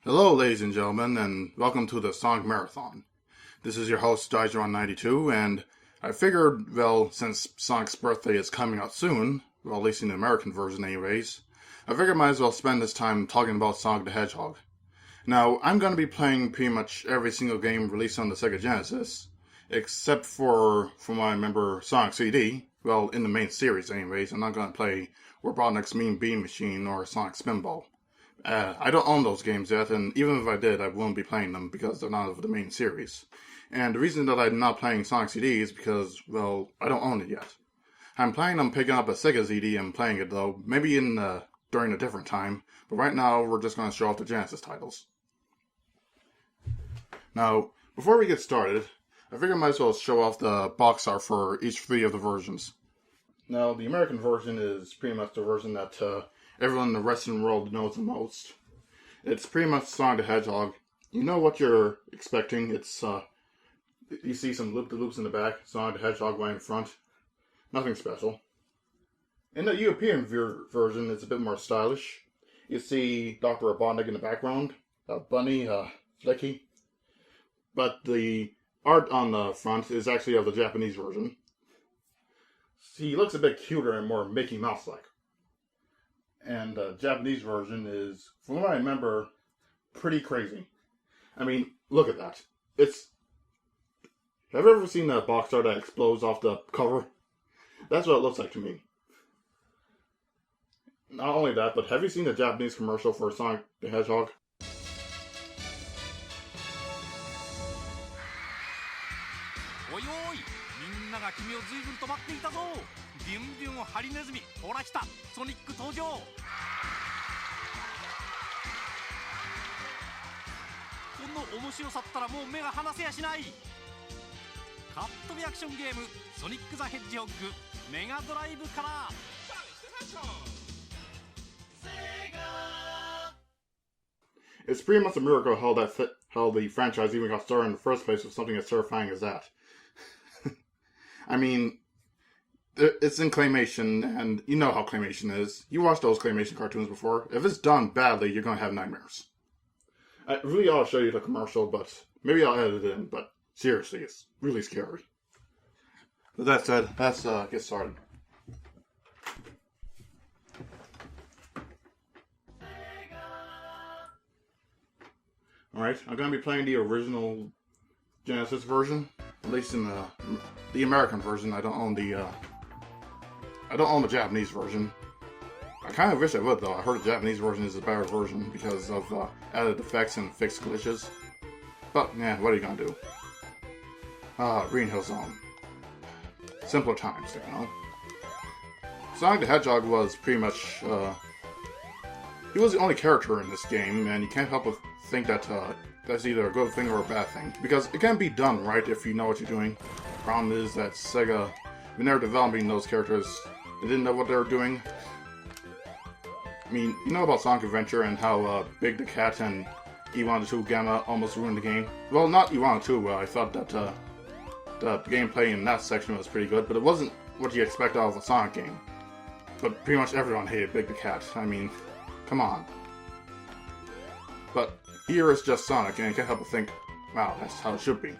Hello, ladies and gentlemen, and welcome to the Sonic Marathon. This is your host, Digeron92, and I figured, well, since Sonic's birthday is coming out soon, well, at least in the American version anyways, I figured I might as well spend this time talking about Sonic the Hedgehog. Now, I'm going to be playing pretty much every single game released on the Sega Genesis, except for, from what I remember, Sonic CD. Well, in the main series anyways. I'm not going to play Robotnik's Mean Bean Machine or Sonic Spinball. I don't own those games yet, and even if I did, I wouldn't be playing them because they're not of the main series. And the reason that I'm not playing Sonic CD is because, well, I don't own it yet. I'm planning on picking up a Sega CD and playing it though, maybe during a different time, but right now we're just going to show off the Genesis titles. Now, before we get started, I figure I might as well show off the box art for each three of the versions. Now, the American version is pretty much the version that everyone in the Western world knows the most. It's pretty much Sonic the Hedgehog. You know what you're expecting. It's, you see some loop-de-loops in the back, Sonic the Hedgehog right in front. Nothing special. In the European version, it's a bit more stylish. You see Dr. Robotnik in the background, Bunny, Flecky. But the art on the front is actually of the Japanese version. He looks a bit cuter and more Mickey Mouse-like. And the Japanese version is, from what I remember, pretty crazy. I mean, look at that. Have you ever seen that box art that explodes off the cover? That's what it looks like to me. Not only that, but have you seen the Japanese commercial for Sonic the Hedgehog?おいおい、みんなが君を随分と待っていたぞ。ビュンビュンハリネズミ、ほら来た、ソニック登場。この面白さったらもう目が離せやしない。カットビアクションゲームソニック・ザ・ヘッジホッグメガドライブから。It's pretty much a miracle how the franchise even got started in the first place with something as terrifying as that. I mean, it's in claymation, and you know how claymation is. You watched those claymation cartoons before. If it's done badly, you're going to have nightmares. I really ought to show you the commercial, but maybe I'll edit it in, but seriously, it's really scary. With that said, let's get started. Alright, I'm going to be playing the original Genesis version, at least in the American version. I don't own the Japanese version. I kind of wish I would, though. I heard the Japanese version is a better version because of added effects and fixed glitches. But, yeah, what are you gonna do? Green Hill Zone. Simpler times, you know. Sonic the Hedgehog was pretty much, he was the only character in this game, and you can't help but think that that's either a good thing or a bad thing. Because it can be done right if you know what you're doing. The problem is that Sega, when they were developing those characters, they didn't know what they were doing. I mean, you know about Sonic Adventure and how Big the Cat and E1-2 Gamma almost ruined the game? Well, not E1-2, I thought that the gameplay in that section was pretty good, but it wasn't what you expect out of a Sonic game. But pretty much everyone hated Big the Cat. I mean, come on. But here it's just Sonic, and you can't help but think, wow, that's how it should be.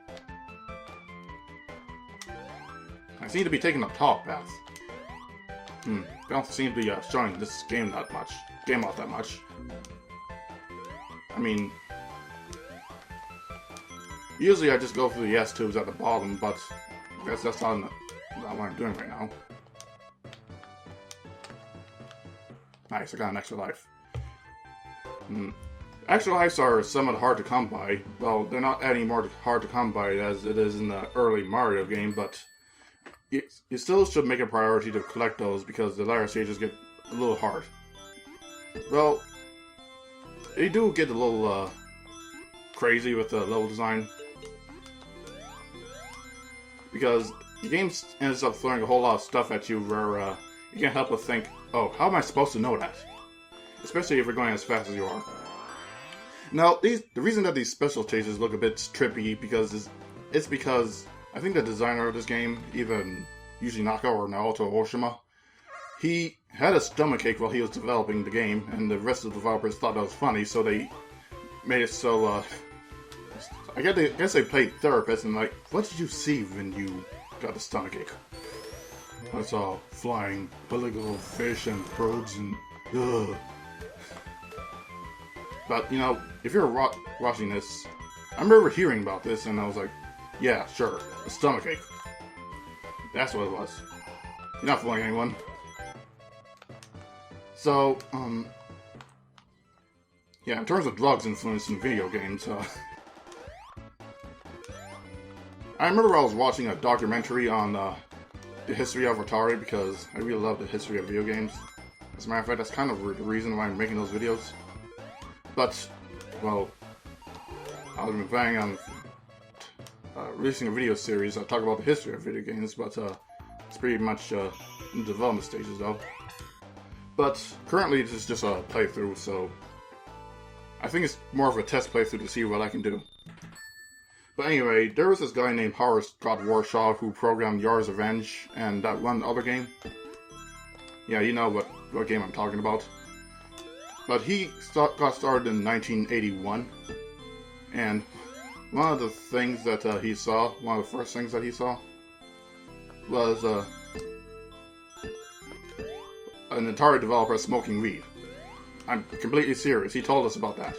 I seem to be taking the top path. They don't seem to be showing this game off that much. I mean, usually I just go through the S-tubes at the bottom, but I guess that's not what I'm doing right now. Nice, I got an extra life. Extra lives are somewhat hard to come by. Well, they're not any more hard to come by as it is in the early Mario game, but you still should make a priority to collect those because the latter stages get a little hard. Well, they do get a little crazy with the level design. Because the game ends up throwing a whole lot of stuff at you where you can't help but think, oh, how am I supposed to know that? Especially if you're going as fast as you are. Now, the reason that these special chases look a bit trippy it's because I think the designer of this game, either Yuji Naka or Naoto Oshima, he had a stomachache while he was developing the game, and the rest of the developers thought that was funny, so they made it so, I guess they played therapist and like, what did you see when you got a stomachache? I saw flying polygonal fish and birds and ugh. But, you know, if you're watching this, I remember hearing about this and I was like, yeah, sure, a stomachache. That's what it was. You're not fooling anyone. So, yeah, in terms of drugs influence in video games, I remember I was watching a documentary on the history of Atari because I really love the history of video games. As a matter of fact, that's kind of the reason why I'm making those videos. But, well, I've been planning on releasing a video series. I'll talk about the history of video games, but it's pretty much in the development stages though. But currently this is just a playthrough, so I think it's more of a test playthrough to see what I can do. But anyway, there was this guy named Howard Scott Warshaw who programmed Yar's Revenge and that one other game. Yeah, you know what game I'm talking about. But he got started in 1981, and one of the things that he saw, one of the first things that he saw, was an Atari developer smoking weed. I'm completely serious, he told us about that.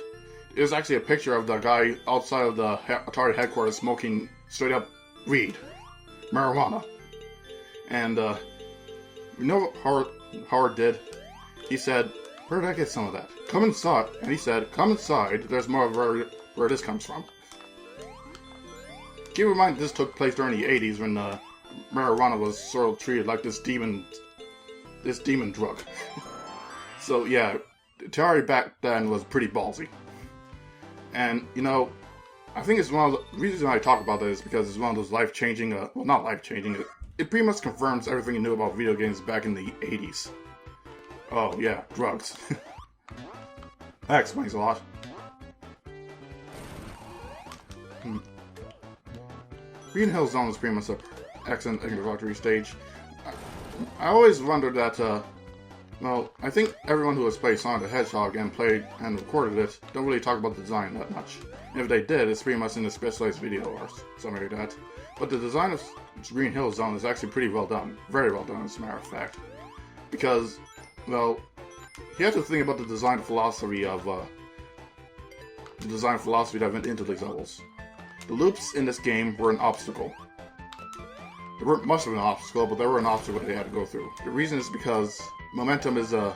It was actually a picture of the guy outside of the Atari headquarters smoking straight up weed. Marijuana. And, you know what Howard did? He said, where did I get some of that? Come inside. And he said, come inside, there's more of where this comes from. Keep in mind this took place during the 80s when marijuana was sort of treated like this demon drug. So yeah, Atari back then was pretty ballsy. And, you know, I think it's one of the reasons I talk about this is because it's one of those life-changing, well, not life-changing, it pretty much confirms everything you knew about video games back in the 80s. Oh, yeah, drugs. That explains a lot. Green Hill Zone is pretty much an excellent introductory stage. I always wondered that, well, I think everyone who has played Sonic the Hedgehog and played and recorded it don't really talk about the design that much. And if they did, it's pretty much in a specialized video or something like that. But the design of Green Hill Zone is actually pretty well done. Very well done, as a matter of fact. Because, well, you have to think about the design philosophy that went into these levels. The loops in this game were an obstacle. They weren't much of an obstacle, but they were an obstacle they had to go through. The reason is because momentum is a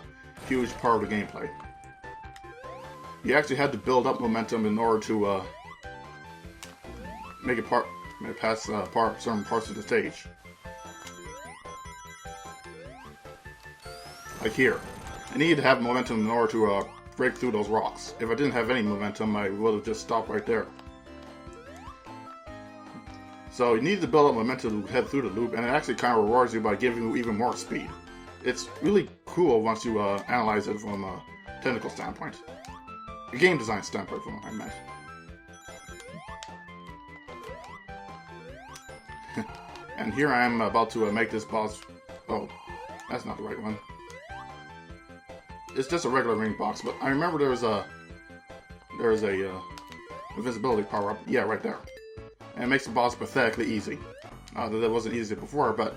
huge part of the gameplay. You actually had to build up momentum in order to make it past certain parts of the stage. Like here. I needed to have momentum in order to break through those rocks. If I didn't have any momentum, I would have just stopped right there. So you need to build up momentum to head through the loop, and it actually kind of rewards you by giving you even more speed. It's really cool once you analyze it from a technical standpoint. A game design standpoint, from what I meant. And here I am about to make this boss... Oh, that's not the right one. It's just a regular ring box, but I remember there's a invisibility power-up. Yeah, right there. And it makes the boss pathetically easy. That wasn't easy before, but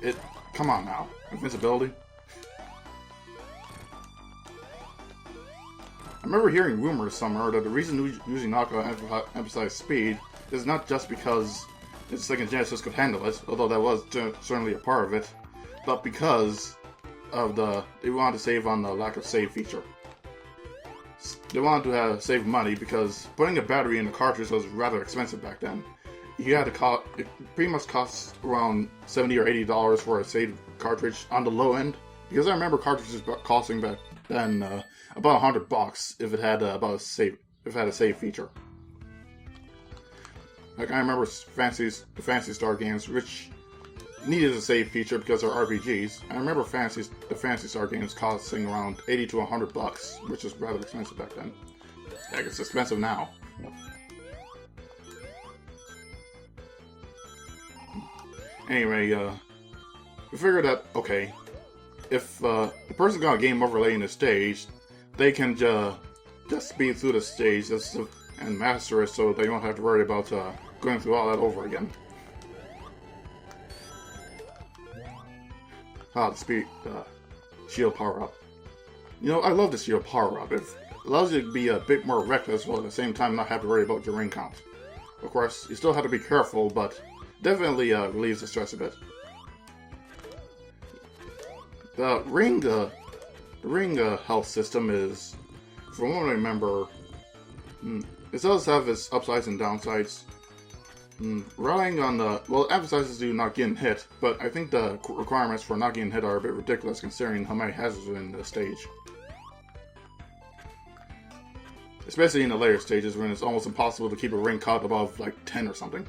it... Come on now. Invincibility. I remember hearing rumors somewhere that the reason using Knockout emphasized speed is not just because its Sega Genesis could handle it, although that was certainly a part of it, but because of they wanted to save on the lack of save feature. They wanted to save money because putting a battery in the cartridge was rather expensive back then. You had to it pretty much cost around $70 or $80 for a save cartridge on the low end, because I remember cartridges costing back then about $100 if it had a save feature. Like I remember the Fantasy Star games, which needed a save feature because they're RPGs. I remember the Fantasy Star games costing around $80 to $100, which is rather expensive back then. Heck, it's expensive now. Anyway, we figured that, okay, if the person's got a game overlay in the stage, they can just speed through the stage and master it so they don't have to worry about going through all that over again. Ah, the speed shield power-up. You know, I love the shield power-up. It allows you to be a bit more reckless while at the same time not have to worry about your ring count. Of course, you still have to be careful, but definitely relieves the stress a bit. The ring health system is, from what I remember, it does have its upsides and downsides. Relying on the, well, it emphasizes you not getting hit, but I think the requirements for not getting hit are a bit ridiculous considering how many hazards are in the stage. Especially in the later stages when it's almost impossible to keep a ring count above like 10 or something.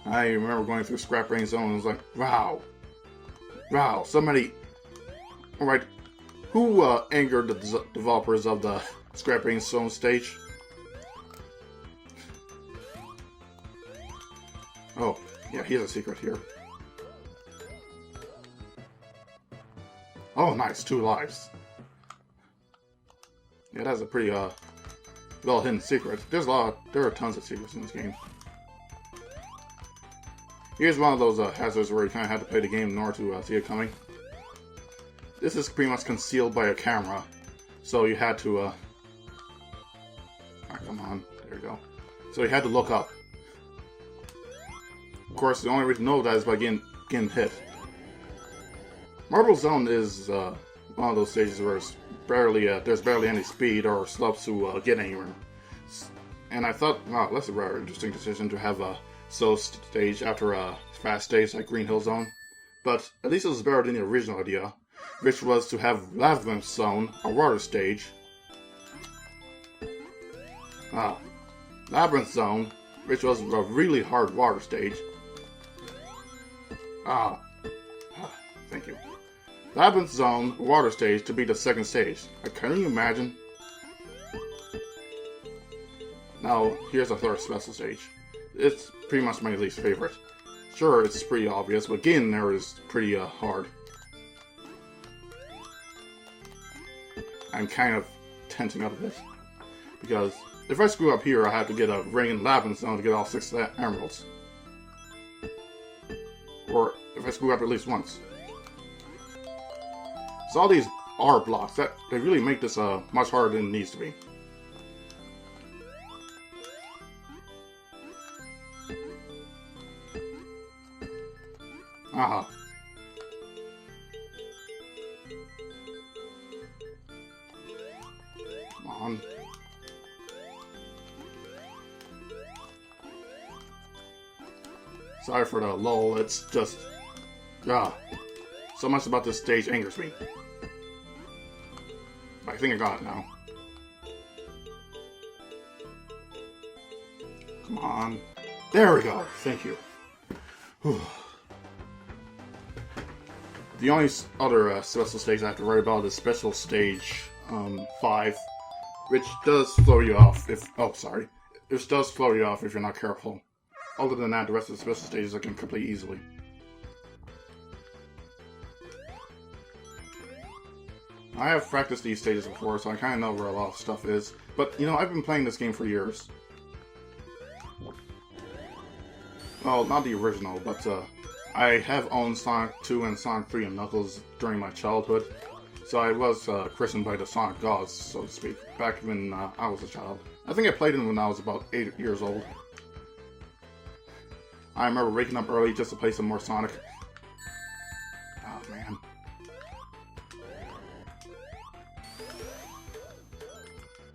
I remember going through Scrap Ring Zone and was like, wow, so many. Alright, who angered the developers of the Scrap Ring Zone stage? Oh, yeah, here's a secret here. Oh, nice, 2 lives. Yeah, that's a pretty well hidden secret. There are tons of secrets in this game. Here's one of those hazards where you kind of have to play the game in order to see it coming. This is pretty much concealed by a camera, so you had to come on, there you go. So you had to look up. Of course, the only way to know that is by getting hit. Marble Zone is one of those stages where it's there's barely any speed or slopes to get anywhere. And I thought, wow, that's a rather interesting decision to have a slow stage after a fast stage like Green Hill Zone. But at least it was better than the original idea, which was to have Labyrinth Zone, a water stage. Labyrinth Zone, which was a really hard water stage. Thank you. Labyrinth Zone, water stage, to be the second stage. Can you imagine? Now, here's a third special stage. It's pretty much my least favorite. Sure, it's pretty obvious, but getting there is pretty hard. I'm kind of tensing up a bit. Because if I screw up here, I have to get a ring in Labyrinth Zone to get all 6 emeralds. Or if I screw up at least once. So all these R blocks, they really make this much harder than it needs to be. Aha. Come on. Sorry for the lull, it's just... so much about this stage angers me. I think I got it now. Come on. There we go. Thank you. Whew. The only other special stage I have to worry about is special stage 5, which does throw you off if... Oh, sorry. Which does throw you off if you're not careful. Other than that, the rest of the special stages I can complete easily. I have practiced these stages before, so I kind of know where a lot of stuff is. But, you know, I've been playing this game for years. Well, not the original, but I have owned Sonic 2 and Sonic 3 and Knuckles during my childhood. So I was christened by the Sonic gods, so to speak, back when I was a child. I think I played them when I was about 8 years old. I remember waking up early just to play some more Sonic. Oh, man.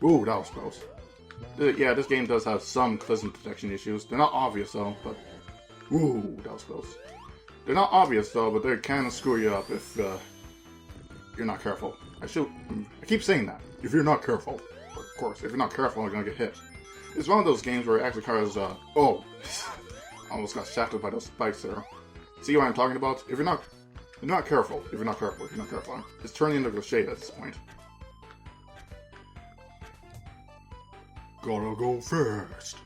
Ooh, that was close. Yeah, this game does have some collision detection issues. They're not obvious though, but... Ooh, that was close. They're not obvious though, but they kind of screw you up if you're not careful. I keep saying that. If you're not careful. Of course, if you're not careful, you're gonna get hit. It's one of those games where it actually covers, oh! Almost got shafted by those spikes there. See what I'm talking about? If you're not careful, it's turning into a shade at this point. Gotta go fast.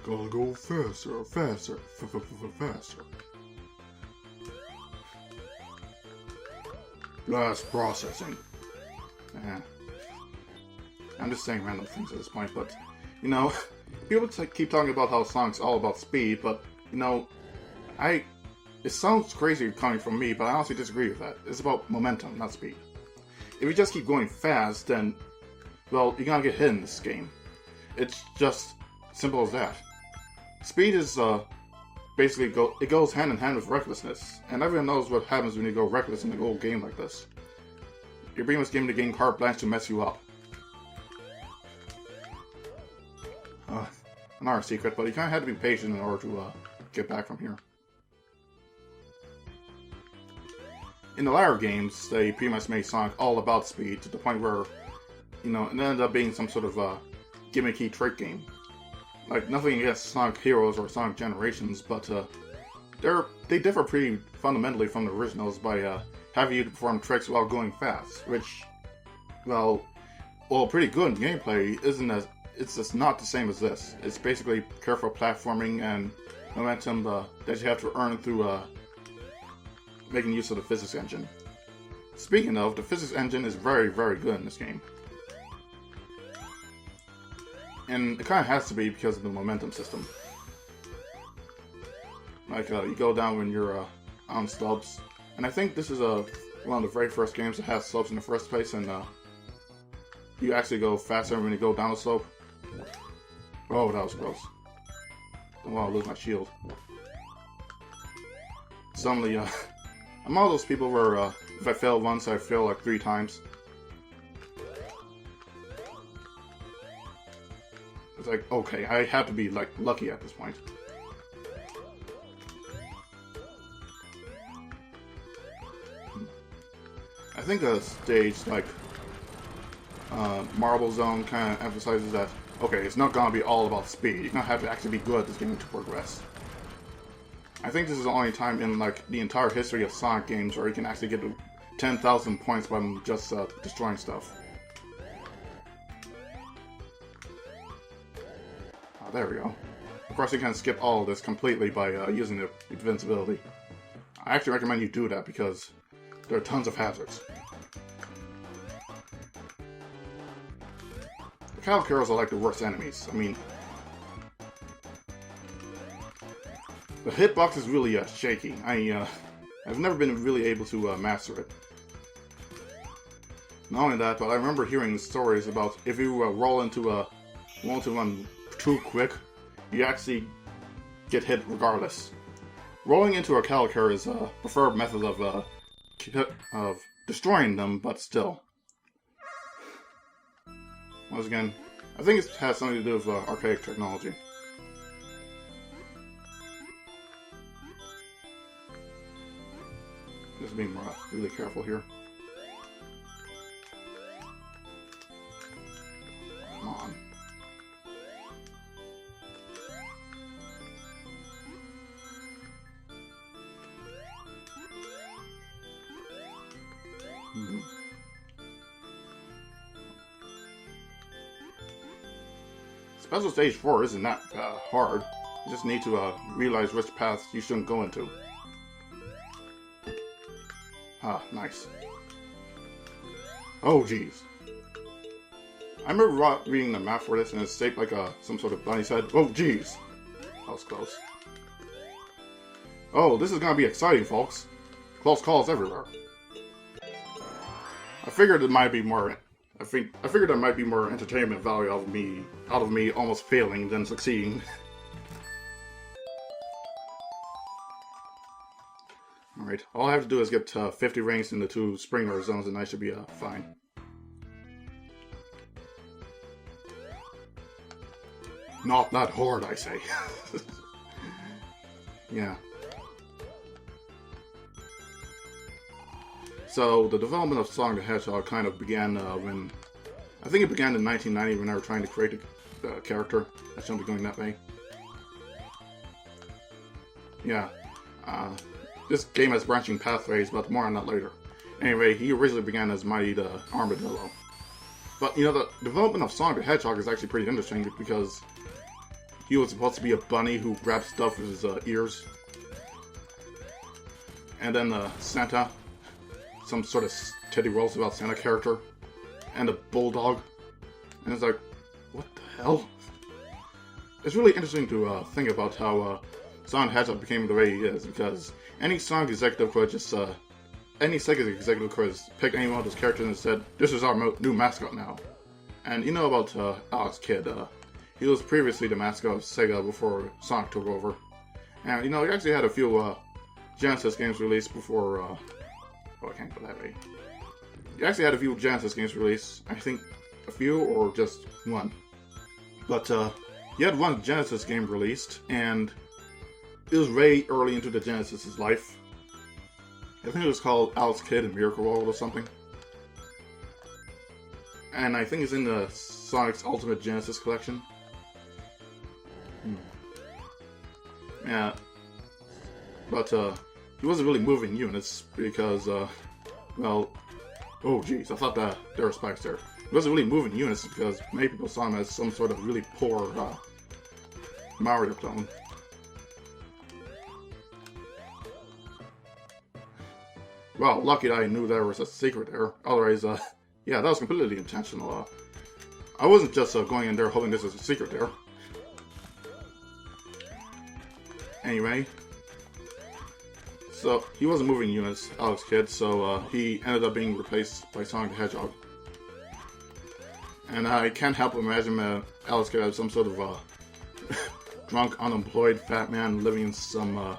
Gotta go faster, faster, faster. Blast processing. Eh. I'm just saying random things at this point, but, you know, people keep talking about how Sonic's all about speed, but, you know, it sounds crazy coming from me, but I honestly disagree with that. It's about momentum, not speed. If you just keep going fast, then, well, you're gonna get hit in this game. It's just simple as that. Speed is, basically, it goes hand in hand with recklessness, and everyone knows what happens when you go reckless in a old game like this. You're pretty much giving the game carte blanche to mess you up. Another secret, but you kind of had to be patient in order to get back from here. In the latter games, they pretty much made Sonic all about speed to the point where, you know, it ended up being some sort of gimmicky trick game. Like, nothing against Sonic Heroes or Sonic Generations, but they differ pretty fundamentally from the originals by having you to perform tricks while going fast, which, well, pretty good in gameplay it's just not the same as this. It's basically careful platforming and momentum that you have to earn through making use of the physics engine. Speaking of, the physics engine is very, very good in this game. And it kind of has to be because of the momentum system. Like, you go down when you're on slopes. And I think this is one of the very first games that has slopes in the first place, and you actually go faster when you go down the slope. Oh, that was close. Don't want to lose my shield. Suddenly, I'm one of those people where if I fail once, I fail like 3 times. It's like, okay, I have to be like lucky at this point. I think a stage like Marble Zone kind of emphasizes that, okay, it's not gonna be all about speed. You're gonna have to actually be good at this game to progress. I think this is the only time in like the entire history of Sonic games where you can actually get to 10,000 points by just destroying stuff. Oh, there we go. Of course, you can skip all of this completely by using the invincibility. I actually recommend you do that because there are tons of hazards. The Calicaros are like the worst enemies. I mean, the hitbox is really shaky. I've never been really able to master it. Not only that, but I remember hearing stories about if you roll into a one-to-one too quick, you actually get hit regardless. Rolling into a Calicar is a preferred method of destroying them, but still. Once again, I think it has something to do with archaic technology. Just being really careful here. Come on. Special Stage 4 isn't that hard. You just need to realize which paths you shouldn't go into. Ah, nice. Oh, jeez. I remember reading the map for this, and it's shaped like some sort of bunny's head. Oh, jeez. That was close. Oh, this is gonna be exciting, folks. Close calls everywhere. I figured it might be more. I figured there might be more entertainment value out of me almost failing than succeeding. Alright, all I have to do is get 50 rings in the 2 Springer zones and I should be fine. Not that hard, I say. Yeah. So, the development of Sonic the Hedgehog kind of began when... I think it began in 1990 when they were trying to create a character that shouldn't be going that way. Yeah. This game has branching pathways, but more on that later. Anyway, he originally began as Mighty the Armadillo. But, you know, the development of Sonic the Hedgehog is actually pretty interesting because he was supposed to be a bunny who grabs stuff with his ears. And then Santa, some sort of Teddy Roosevelt Santa character, and a bulldog. And it's like, what the hell? It's really interesting to think about how Sonic the Hedgehog became the way he is, because any Sonic executive could just, any Sega executive could just pick any one of those characters and said, this is our new mascot now. And you know about Alex Kidd, he was previously the mascot of Sega before Sonic took over. And, you know, he actually had a few Genesis games released before, oh, I can't go that way. He actually had a few Genesis games released, I think a few or just one. But, he had one Genesis game released, and it was way early into the Genesis' life. I think it was called Alex Kidd and Miracle World or something. And I think it's in the Sonic's Ultimate Genesis collection. Yeah. But, he wasn't really moving units because, well... Oh, jeez, I thought that there were spikes there. He wasn't really moving units because many people saw him as some sort of really poor, Mario clone. Well, lucky that I knew there was a secret there. Otherwise, yeah, that was completely intentional. I wasn't just going in there hoping this was a secret there. Anyway. So, he wasn't moving units, Alex Kidd, so he ended up being replaced by Sonic the Hedgehog. And I can't help but imagine Alex Kidd as some sort of drunk, unemployed fat man living in some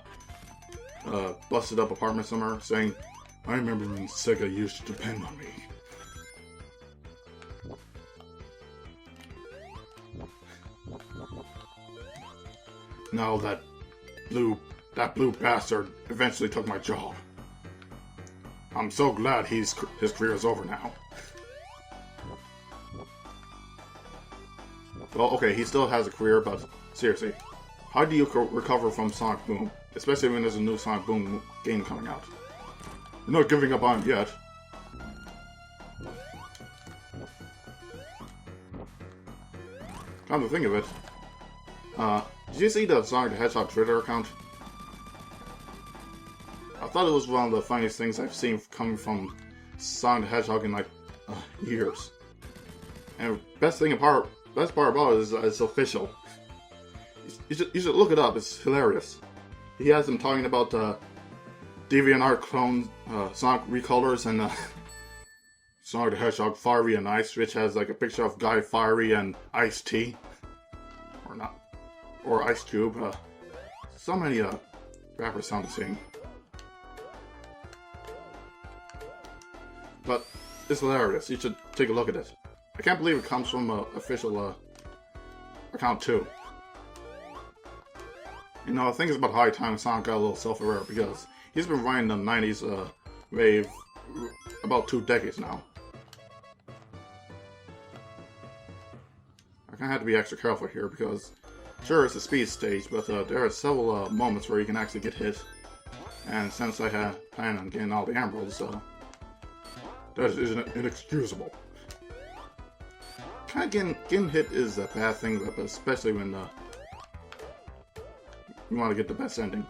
busted up apartment somewhere, saying, I remember when Sega used to depend on me. Now that blue bastard eventually took my job. I'm so glad his career is over now. Well, okay, he still has a career, but seriously, how do you recover from Sonic Boom? Especially when there's a new Sonic Boom game coming out. You're not giving up on him yet. Come to think of it, did you see the Sonic the Hedgehog Twitter account? I thought it was one of the funniest things I've seen coming from Sonic the Hedgehog in like years. And best part about it is it's official. You should look it up. It's hilarious. He has them talking about DeviantArt clone Sonic recolors and Sonic the Hedgehog Fiery and Ice, which has like a picture of Guy Fiery and Ice-T, or not, or Ice Cube. So many rappers sound the same. But it's hilarious. You should take a look at it. I can't believe it comes from an official account too. You know, I think it's about high time Sonic got a little self-aware, because he's been riding the 90s wave about 2 decades now. I kinda have to be extra careful here because, sure, it's a speed stage, but there are several moments where you can actually get hit. And since I had planned on getting all the emeralds, that is inexcusable. Kinda getting hit is a bad thing, but especially when you want to get the best ending.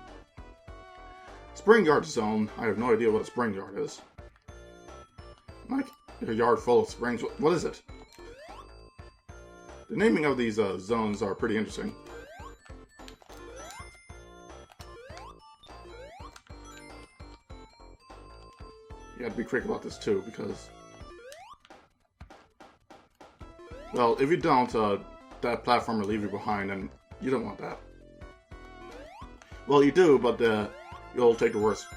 Spring Yard Zone. I have no idea what a spring yard is. Like, a yard full of springs. What is it? The naming of these zones are pretty interesting. You have to be quick about this too, because... well, if you don't, that platform will leave you behind, and you don't want that. Well, you do, but you'll take the worst.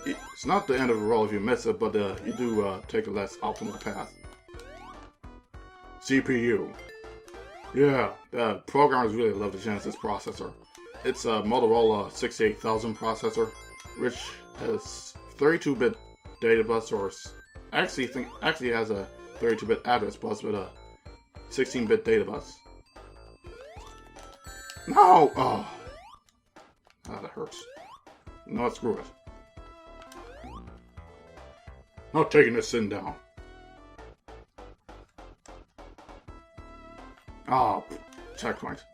It's not the end of the world if you miss it, but you do take a less optimal path. CPU. Yeah, the programmers really love the Genesis processor. It's a Motorola 68000 processor, which has 32-bit data bus, or actually has a 32-bit address bus with a 16-bit data bus. No! Oh. Ah, that hurts. No, screw it. Not taking this sin down. Oh, checkpoint.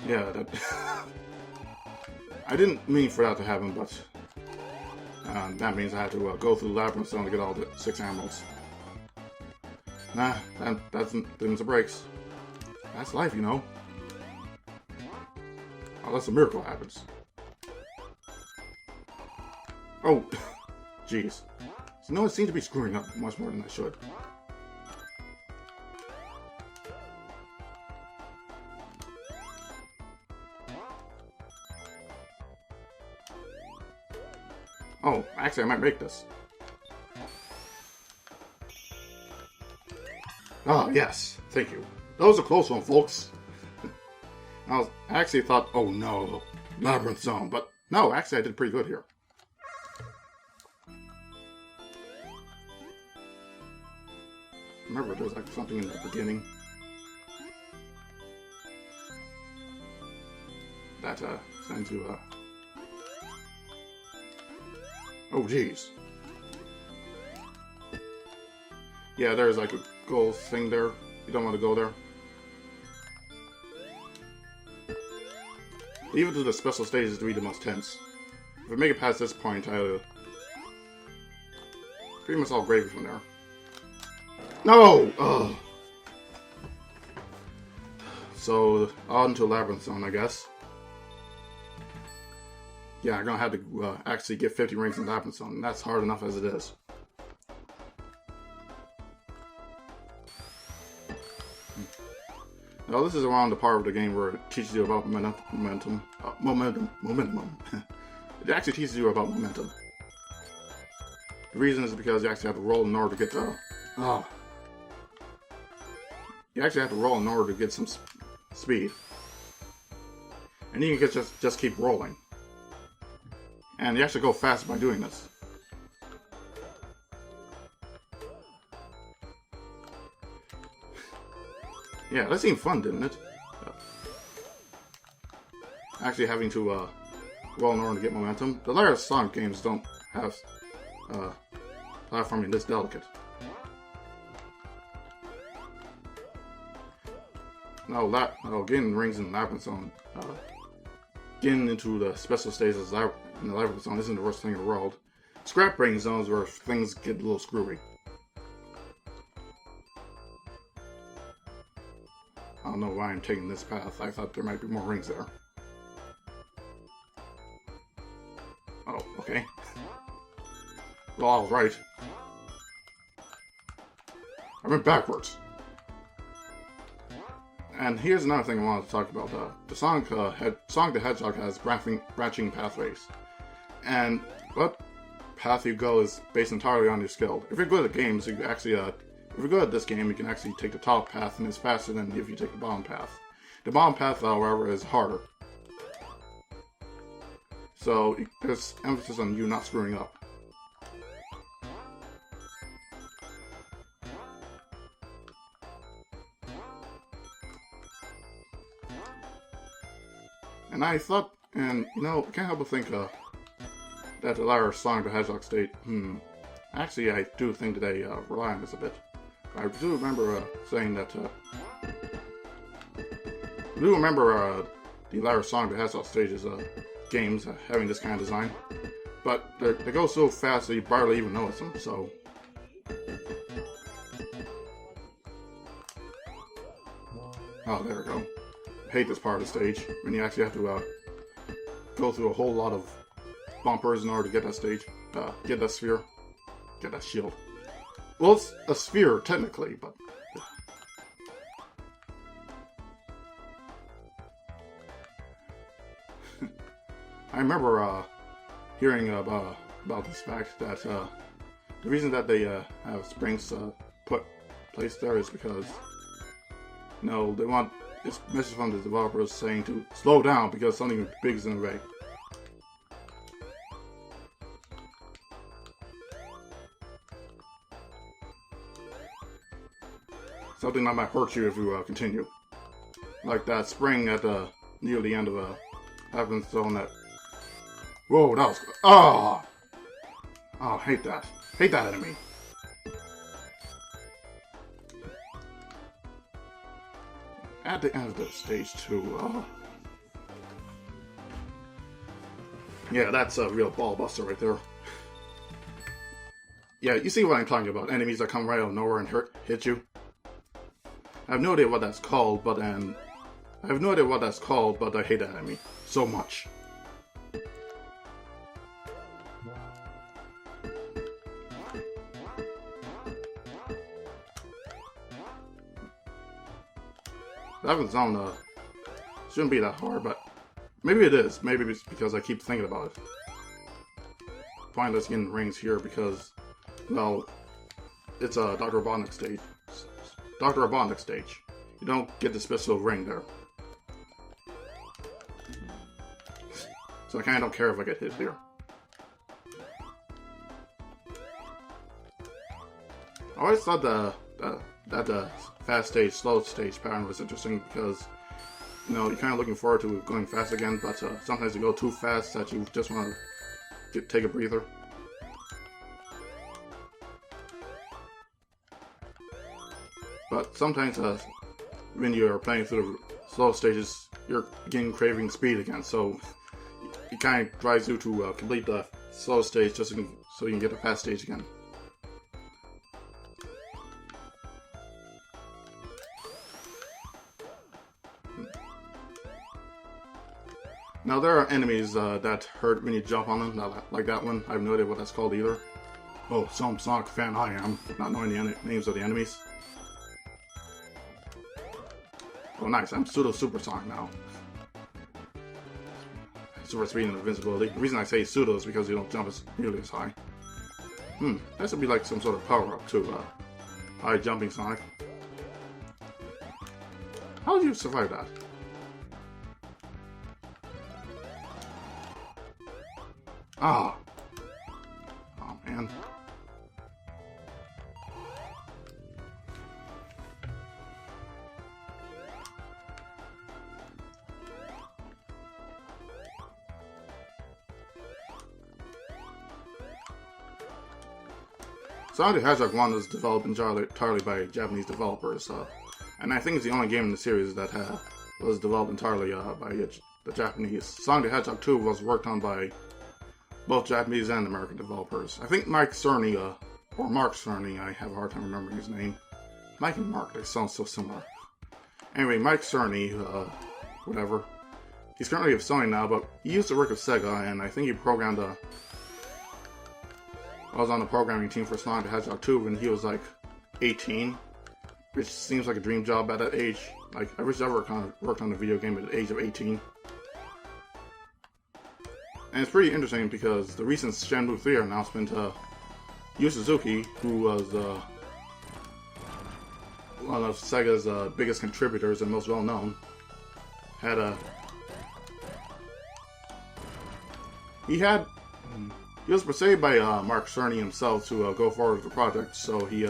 Yeah, that... I didn't mean for that to happen, but that means I had to go through the labyrinth zone to get all the 6 emeralds. Nah, that's them's the breaks. That's life, you know. Unless a miracle happens. Oh, jeez. So, no, I seem to be screwing up much more than I should. Oh, actually, I might make this. Ah, yes. Thank you. That was a close one, folks. I actually thought, oh no, labyrinth zone, but no, actually I did pretty good here. Remember, there's like something in the beginning that sends you oh jeez. Yeah, there's like a gold thing there. You don't want to go there. Even to the special stages to be the most tense. If I make it past this point, I pretty much all gravy from there. No! Ugh. So, on to Labyrinth Zone, I guess. Yeah, I'm gonna have to actually get 50 rings in Labyrinth Zone, and that's hard enough as it is. Now, this is around the part of the game where it teaches you about momentum. It actually teaches you about momentum. The reason is because you actually have to roll in order to get the... You actually have to roll in order to get some speed. And you can just keep rolling. And you actually go fast by doing this. Yeah, that seemed fun, didn't it? Actually having to roll in order to get momentum. The later Sonic games don't have platforming this delicate. No, getting rings in the Labyrinth Zone, getting into the special stages in the Labyrinth Zone isn't the worst thing in the world. Scrap brain zones where things get a little screwy. I don't know why I'm taking this path. I thought there might be more rings there. Oh, okay. Well, I was right. I went backwards. And here's another thing I wanted to talk about. The Sonic the Hedgehog has branching pathways. And what path you go is based entirely on your skill. If you're good at games, you can actually... if you're good at this game, you can actually take the top path, and it's faster than if you take the bottom path. The bottom path, however, is harder. So, there's emphasis on you not screwing up. And I thought, and you know, I can't help but think that the latter Sonic the Hedgehog state, actually I do think that they rely on this a bit. I do remember saying that, I do remember the latter Sonic the Hedgehog stages games having this kind of design, but they go so fast that you barely even notice them, so... Oh, there we go. I hate this part of the stage, when you actually have to go through a whole lot of bumpers in order to get that stage, get that sphere, get that shield. Well, it's a sphere, technically, but... I remember hearing about this fact that the reason that they have springs placed there is because, you know, they want this message from the developers saying to slow down because something big is in the way. Something that might hurt you if you continue. Like that spring at near the end of Labyrinth Zone that... Whoa, that was... Oh! Oh, hate that. Hate that enemy. At the end of the stage 2, Yeah, that's a real ball buster right there. Yeah, you see what I'm talking about. Enemies that come right out of nowhere and hit you. I have no idea what that's called, but I hate that enemy so much. That zone shouldn't be that hard, but maybe it is. Maybe it's because I keep thinking about it. Pointless getting rings here because, well, it's a Dr. Robotnik stage. Dr. Robotnik stage. You don't get the special ring there. So I kinda don't care if I get hit here. I always thought that the fast stage, slow stage pattern was interesting because, you know, you're kind of looking forward to going fast again, but sometimes you go too fast that you just want to take a breather. But sometimes when you're playing through the slow stages, you're getting craving speed again, so it kind of drives you to complete the slow stage just so you can get the fast stage again. Now there are enemies that hurt when you jump on them, not like that one. I have no idea what that's called either. Oh, some Sonic fan I am, not knowing the names of the enemies. Oh nice, I'm pseudo Super Sonic now. Super speed and invincibility. The reason I say pseudo is because you don't jump nearly as high. This would be like some sort of power up to high jumping Sonic. How did you survive that? Ah! Oh man. Sonic the Hedgehog 1 was developed entirely by Japanese developers, and I think it's the only game in the series that was developed entirely by the Japanese. Sonic the Hedgehog 2 was worked on by both Japanese and American developers. I think Mike Cerny, or Mark Cerny, I have a hard time remembering his name. Mike and Mark, they sound so similar. Anyway, Mike Cerny, whatever. He's currently with Sony now, but he used to work with Sega, and I think he programmed I was on the programming team for Sonic the Hedgehog 2 when he was like 18, which seems like a dream job at that age. Like, I wish I ever kind of worked on a video game at the age of 18. And it's pretty interesting because the recent Shenmue 3 announcement, Yu Suzuki, who was one of Sega's biggest contributors and most well-known, he was persuaded by Mark Cerny himself to go forward with the project, so he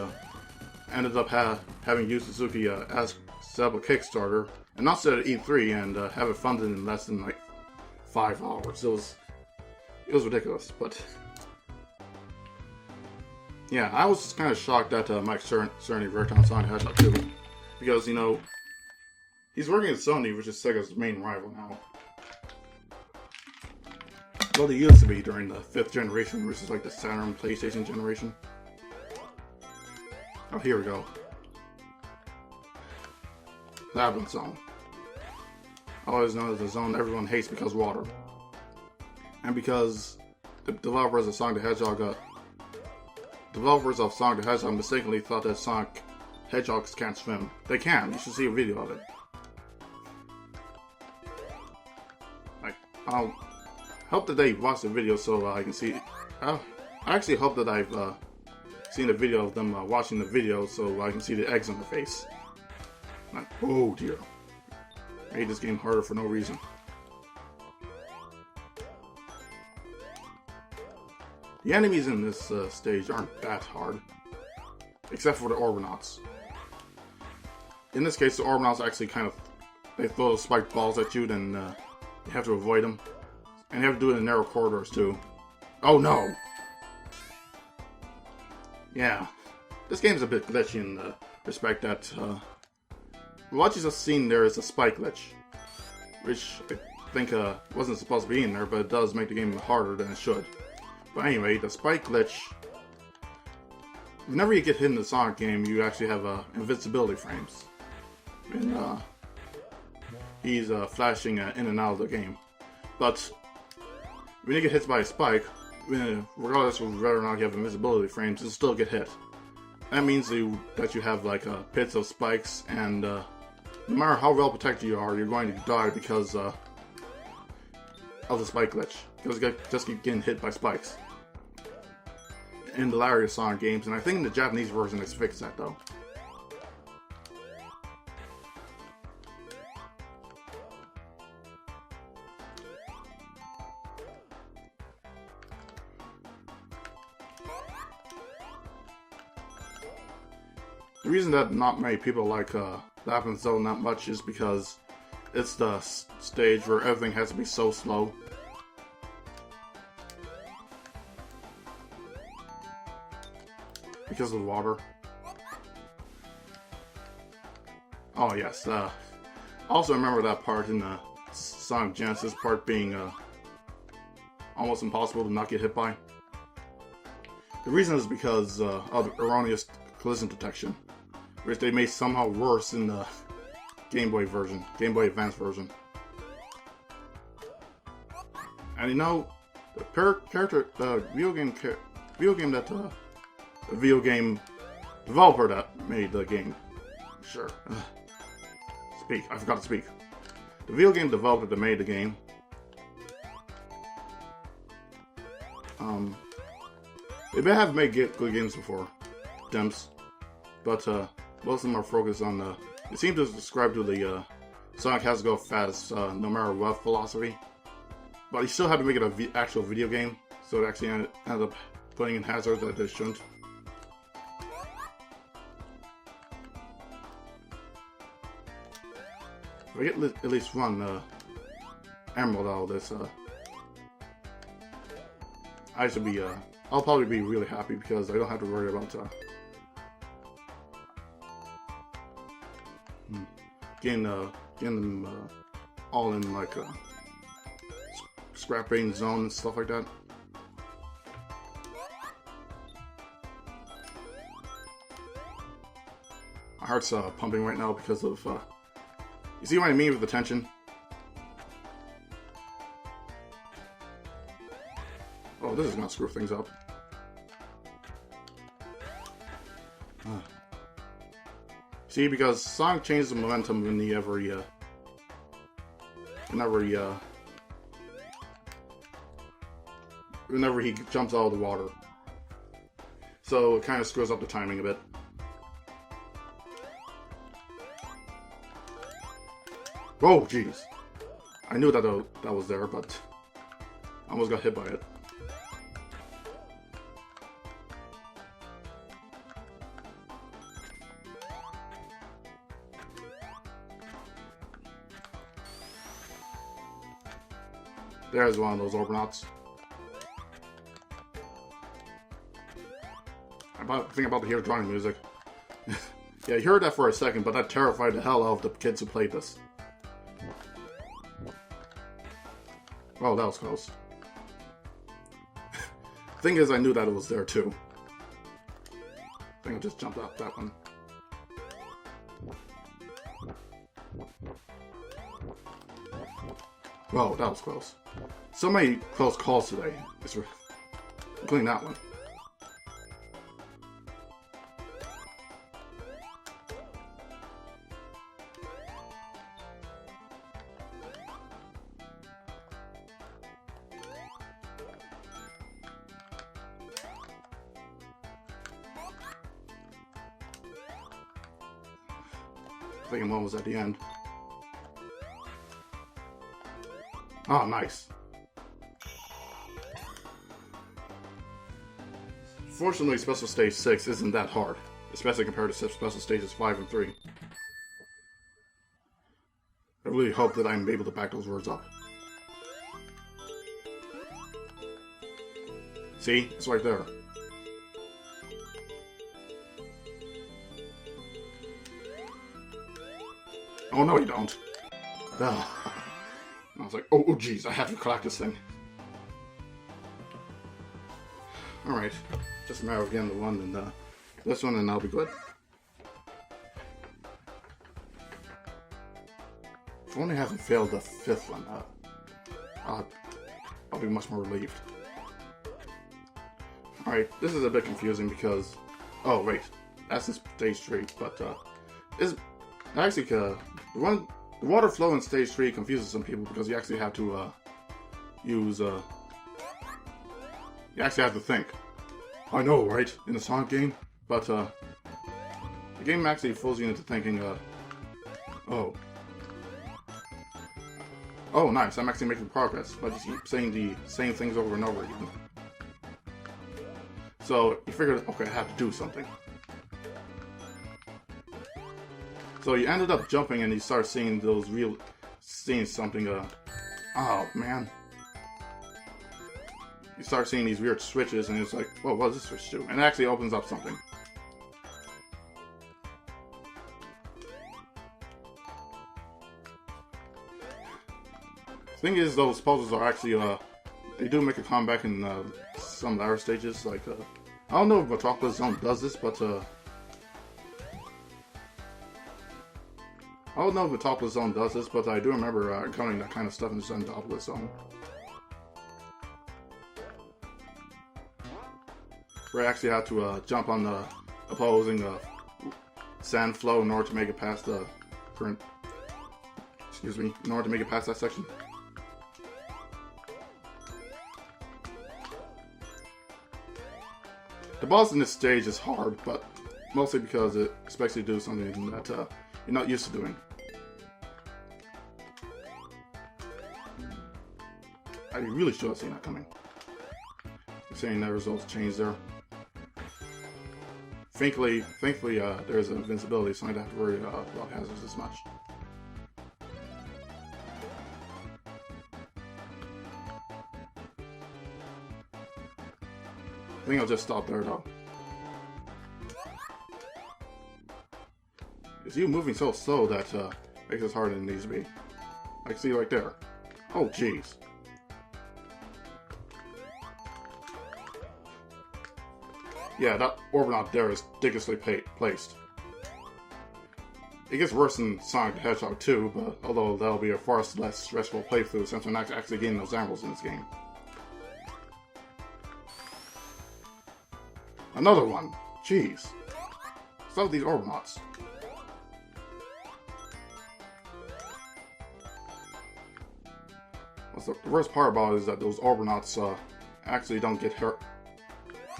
ended up having Yu Suzuki set up a Kickstarter, and not set at E3, and have it funded in less than like 5 hours. It was ridiculous, but yeah, I was kind of shocked that Mike Cerny worked on Sonic the Hedgehog 2, because, you know, he's working at Sony, which is Sega's main rival now. Well, they used to be during the 5th generation, which is like the Saturn PlayStation generation. Oh, here we go. Labyrinth Zone. Always known as the zone everyone hates because water. And because the developers of Sonic the Hedgehog mistakenly thought that Sonic Hedgehogs can't swim. They can. You should see a video of it. Like, I'll hope that they watch the video so I can see. I actually hope that I've seen a video of them watching the video so I can see the eggs on the face. Like, oh dear. Made this game harder for no reason. The enemies in this stage aren't that hard, except for the Orbinauts. In this case, the Orbinauts actually they throw spiked balls at you, then you have to avoid them. And you have to do it in narrow corridors too. Oh no! Yeah, this game's a bit glitchy in the respect that what you just seen there is a spike glitch, which I think wasn't supposed to be in there, but it does make the game harder than it should. But anyway, the spike glitch. Whenever you get hit in the Sonic game, you actually have invincibility frames. And he's flashing in and out of the game. But when you get hit by a spike, regardless of whether or not you have invisibility frames, you'll still get hit. That means that you have like pits of spikes, and no matter how well protected you are, you're going to die because of the spike glitch. Because you just keep getting hit by spikes in the latter Sonic games, and I think in the Japanese version it's fixed that though. The reason that not many people like Laughing Zone that much is because it's the stage where everything has to be so slow. Because of the water. Oh yes, also remember that part in the Sonic Genesis part being almost impossible to not get hit by. The reason is because of erroneous collision detection, which they made somehow worse in the Game Boy version, Game Boy Advance version. And you know, the video game developer that made the game. Sure. I forgot to speak. The video game developer that made the game. They have made good games before, Demps, but most of them are focused on the. They seem to subscribe to the Sonic has to go fast, no matter what philosophy. But he still had to make it an actual video game, so it actually ended up putting in hazards that they shouldn't. If I get at least one emerald out of this, I should be. I'll probably be really happy because I don't have to worry about getting them all in like scrap rain zone and stuff like that. My heart's pumping right now because of you see what I mean with the tension? Oh, this is gonna screw things up. See, because Sonic changes the momentum whenever he jumps out of the water. So it kind of screws up the timing a bit. Oh, jeez. I knew that was there, but I almost got hit by it. There's one of those Orbinauts. I think I'm about to hear drawing music. Yeah, you heard that for a second, but that terrified the hell out of the kids who played this. Oh, that was close. Thing is, I knew that it was there too. I think I just jumped out that one. Whoa, that was close. So many close calls today, including that one. I think one was at the end. Oh, nice. Fortunately, Special Stage 6 isn't that hard, especially compared to Special Stages 5 and 3. I really hope that I'm able to back those words up. See? It's right there. Oh, no, you don't. Oh, was like, oh geez, I have to collect this thing. Alright, just a matter of getting the one and this one, and I'll be good. If only I haven't failed the 5th one, I'll be much more relieved. Alright, this is a bit confusing because... Oh, wait. That's in stage 3, but, is... Actually, the water flow in stage 3 confuses some people because you actually have to, use, you actually have to think. I know, right? In the Sonic game? But, the game actually fools you into thinking, oh. Oh, nice, I'm actually making progress, but you keep saying the same things over and over again. So, you figured, okay, I have to do something. So you ended up jumping and you start seeing seeing something, oh man. You start seeing these weird switches and it's like, whoa, what does this switch do? And it actually opens up something. The thing is, those puzzles are actually, they do make a comeback in some later stages. Like, I don't know if Metropolis Zone does this, but I don't know if Metropolis Zone does this, but I do remember encountering that kind of stuff in Untitled Zone. Where I actually had to jump on the opposing sand flow in order to make it past the current. Excuse me, in order to make it past that section. The boss in this stage is hard, but mostly because it expects you to do something that you're not used to doing. I really should have seen that coming. You're saying that results changed there. Thankfully, there's invincibility, so I don't have to worry about hazards as much. I think I'll just stop there though. It's you moving so slow that makes it harder than it needs to be. I can see right there. Oh jeez. Yeah, that orbit out there is ridiculously placed. It gets worse than Sonic the Hedgehog 2, but although that'll be a far less stressful playthrough since we're not actually getting those emeralds in this game. Another one! Jeez. Some of these Orbinauts. The worst part about it is that those Orbinauts actually don't get hurt.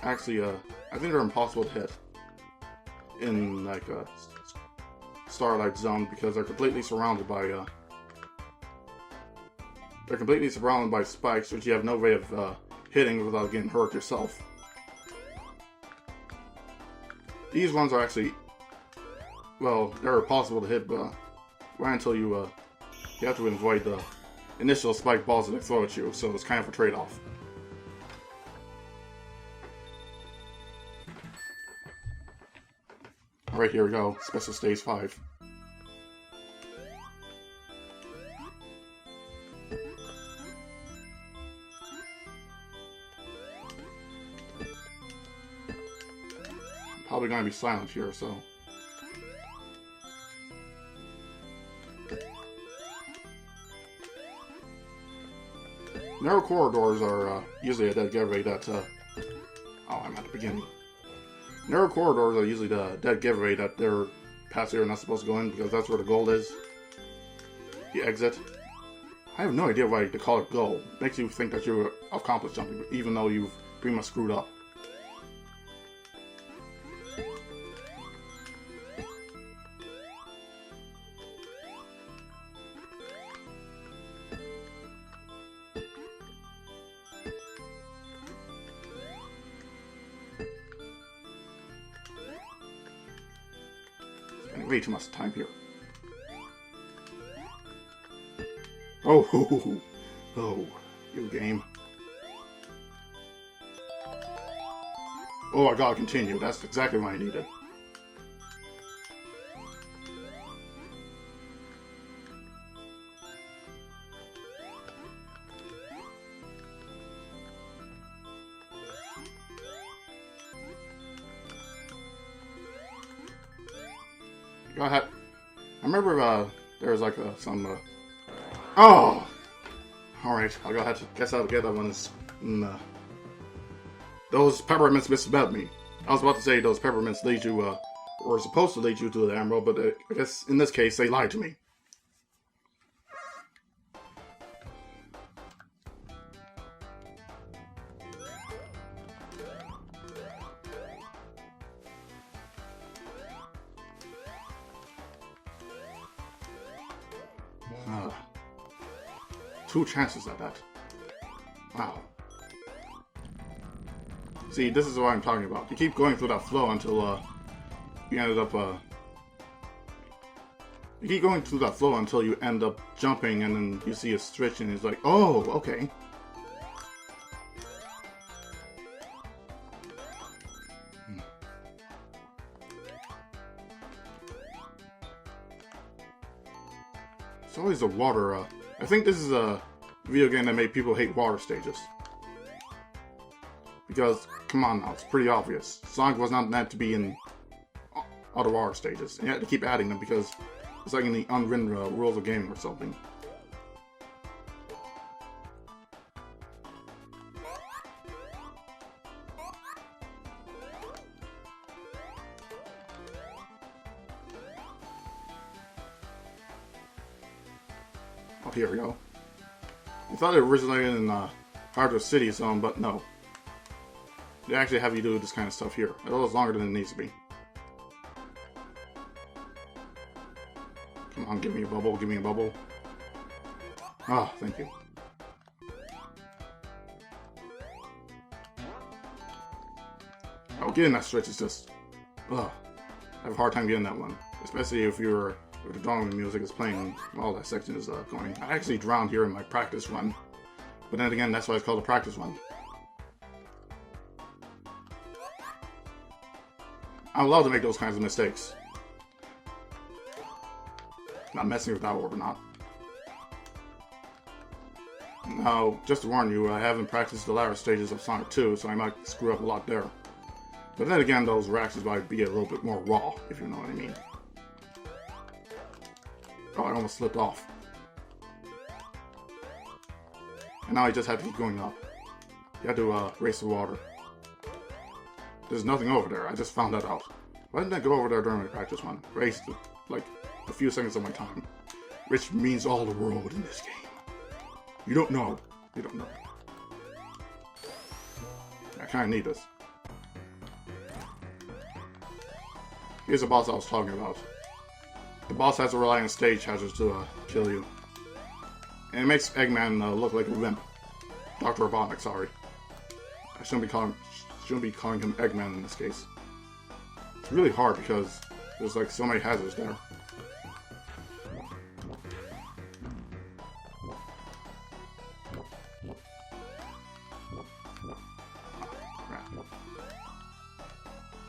Actually, I think they're impossible to hit in like a Starlight Zone because they're completely surrounded by spikes, which you have no way of hitting without getting hurt yourself. These ones are actually, well, they're possible to hit, but right until you have to avoid the initial spike balls that they throw at you, so it's kind of a trade-off. Alright, here we go. Special Stage 5. Probably gonna be silent here, so. Narrow corridors are usually a dead giveaway that, oh, I'm at the beginning. Narrow corridors are usually the dead giveaway that they're past here and not supposed to go in because that's where the gold is. The exit. I have no idea why they call it gold. Makes you think that you accomplished something, even though you've pretty much screwed up. Way too much time here. Oh, you game. Oh, I gotta continue. That's exactly what I needed. Go ahead. I remember there was like some. Oh! Alright, I'll go ahead. Guess I'll get that one. Those peppermints misled me. I was about to say those peppermints lead you, were supposed to lead you to the emerald, but I guess in this case they lied to me. Two chances at that. Wow. See, this is what I'm talking about. You keep going through that flow until, you ended up, you keep going through that flow until you end up jumping and then you see a switch and it's like, oh, okay. It's always the water, I think this is a video game that made people hate water stages. Because, come on now, it's pretty obvious. Sonic was not meant to be in other water stages. And you had to keep adding them because it's like in the unwritten rules of gaming or something. Oh, here we go. I thought it originated in Hydro City Zone, but no. They actually have you do this kind of stuff here. It was longer than it needs to be. Come on, give me a bubble, give me a bubble. Ah, thank you. Oh, getting that stretch is just... Ugh. I have a hard time getting that one. Especially if the drawing music is playing while that section is going. I actually drowned here in my practice run. But then again, that's why it's called a practice run. I'm allowed to make those kinds of mistakes. Not messing with that orb or not. Now, just to warn you, I haven't practiced the latter stages of Sonic 2, so I might screw up a lot there. But then again, those reactions might be a little bit more raw, if you know what I mean. Oh, I almost slipped off. And now I just have to keep going up. You have to race the water. There's nothing over there, I just found that out. Why didn't I go over there during my practice run? Wasted, like, a few seconds of my time. Which means all the world in this game. You don't know. You don't know. I kinda need this. Here's the boss I was talking about. The boss has to rely on stage hazards to kill you. And it makes Eggman look like a wimp. Dr. Robotnik, sorry. I shouldn't be calling him Eggman in this case. It's really hard because there's like so many hazards there.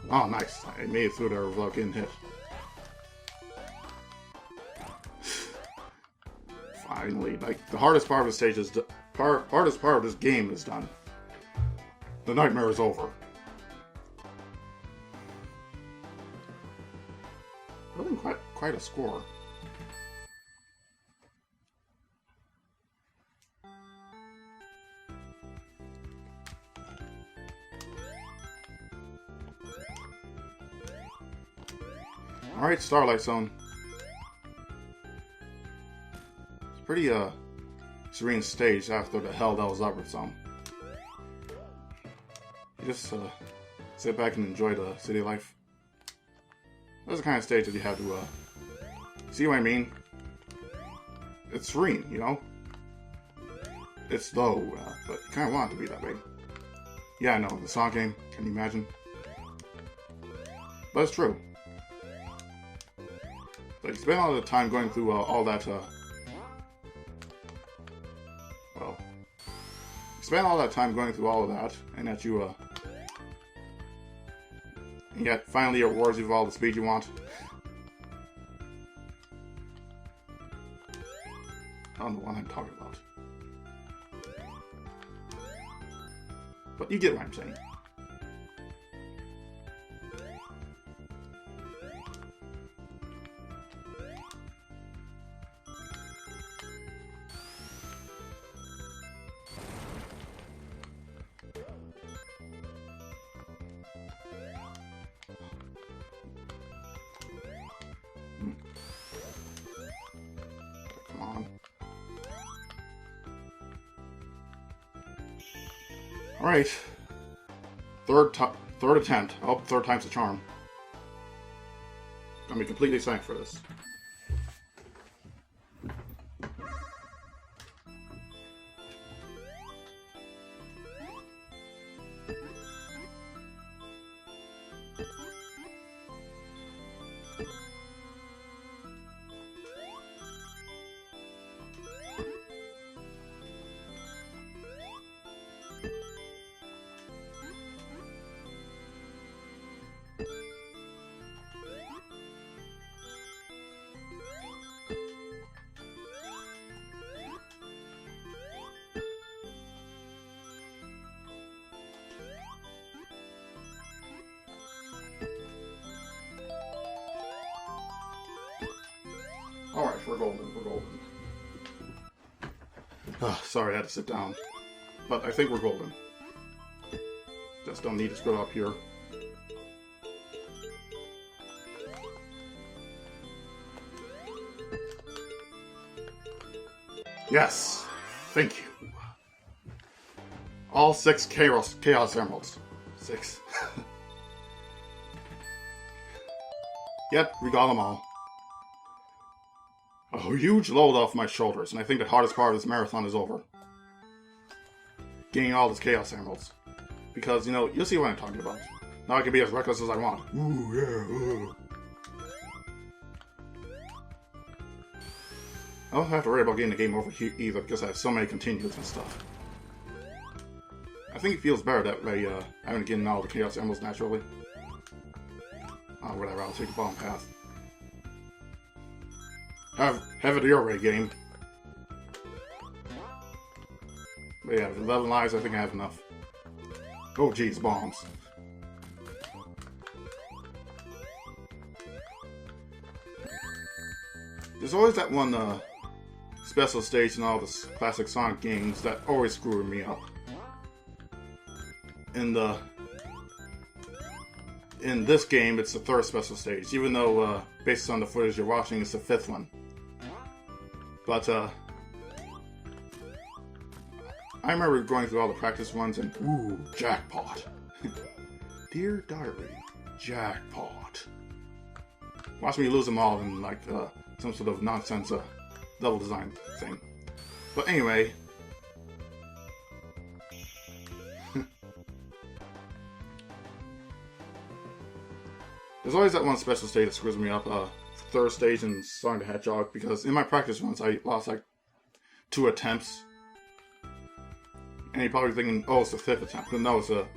Oh, nice. I made it through there without getting hit. Finally, like, the hardest part of the stage is hardest part of this game is done. The nightmare is over. Really quite a score. Alright, Starlight Zone. It's a pretty serene stage after the hell that was Upward Zone. You just sit back and enjoy the city life. That's the kind of stage that you have to see what I mean? It's serene, you know? It's slow, but you kind of want it to be that way. Yeah, I know, the Sonic game, can you imagine? But it's true. Like, you spend all the time going through all that, well, you spend all that time going through all of that, and that you, and yet finally it rewards you with all the speed you want. I don't know what I'm talking about. But you get what I'm saying. Alright. Third attempt. I hope third time's the charm. I'm completely psyched for this. Alright, we're golden, we're golden. Sorry, I had to sit down. But I think we're golden. Just don't need to scroll up here. Yes! Thank you. All 6 Chaos Emeralds. 6. Yep, we got them all. A huge load off my shoulders, and I think the hardest part of this marathon is over. Getting all these Chaos Emeralds. Because, you know, you'll see what I'm talking about. Now I can be as reckless as I want. Ooh, yeah, ooh. I don't have to worry about getting the game over here either, because I have so many continues and stuff. I think it feels better that way, having to get all the Chaos Emeralds naturally. Oh, whatever, I'll take the bottom path. Have it your way, game. But yeah, with 11 lives, I think I have enough. Oh geez, bombs. There's always that one special stage in all the classic Sonic games that always screw me up. In this game, it's the 3rd special stage, even though, based on the footage you're watching, it's the 5th one. But, I remember going through all the practice ones and, ooh, jackpot. Dear Diary, jackpot. Watch me lose them all in, like, some sort of nonsense, level design thing. But anyway... There's always that one special stage that screws me up, 3rd stage in Sonic the Hedgehog, because in my practice runs I lost like 2 attempts. And you're probably thinking, oh, it's the 5th attempt. But no, it's a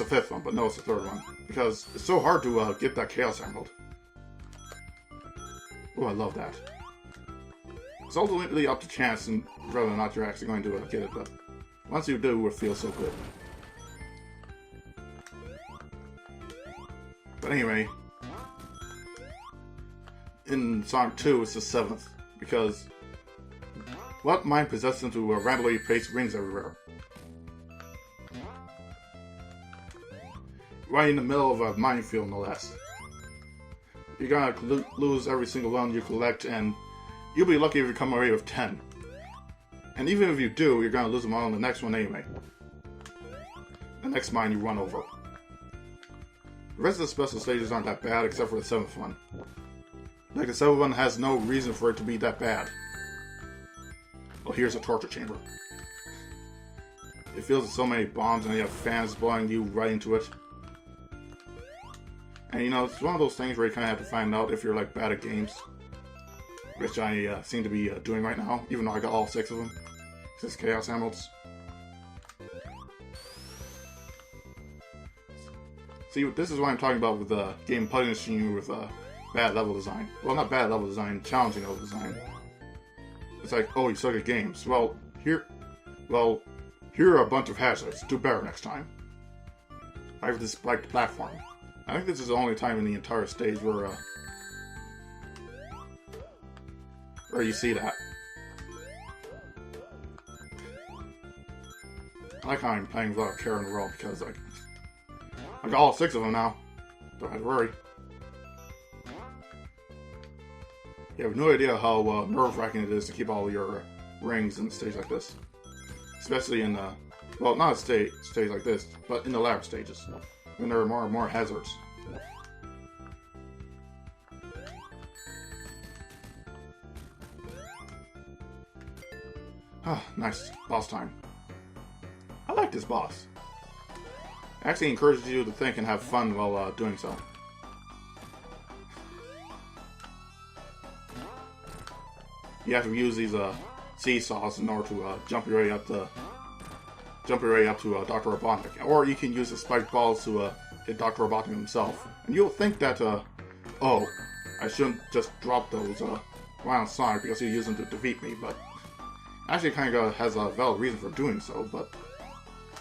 5th one, but no, it's the 3rd one. Because it's so hard to get that Chaos Emerald. Oh, I love that. It's ultimately up to chance and whether or not you're actually going to get it, but once you do, it feels so good. But anyway, in Sonic 2, it's the 7th, because what mind possessed them to randomly place rings everywhere? Right in the middle of a minefield, no less. You're gonna lose every single one you collect, and you'll be lucky if you come away with 10. And even if you do, you're gonna lose them all on the next one anyway. The next mine you run over. The rest of the special stages aren't that bad, except for the 7th one. Like, the 7th one has no reason for it to be that bad. Well, here's a torture chamber. It fills with so many bombs, and you have fans blowing you right into it. And, you know, it's one of those things where you kind of have to find out if you're, like, bad at games. Which I seem to be doing right now, even though I got all 6 of them. 6 Chaos Emeralds. See, this is what I'm talking about with the game punishing you with bad level design. Well, not bad level design, challenging level design. It's like, oh, you suck at games. Well, here are a bunch of hazards. Do better next time. I have this like platform. I think this is the only time in the entire stage where you see that. I like how I'm playing without a care in the world because like I got all 6 of them now. Don't have to worry. You have no idea how nerve-wracking it is to keep all your rings in a stage like this. Especially in Well, not a stage like this, but in the latter stages, when there are more and more hazards. Ah, nice. Boss time. I like this boss. It actually encourages you to think and have fun while doing so. You have to use these seesaws in order to jump your way up to Dr. Robotnik, or you can use the spiked balls to hit Dr. Robotnik himself. And you'll think that oh, I shouldn't just drop those on Sonic because he used them to defeat me, but actually kind of has a valid reason for doing so. But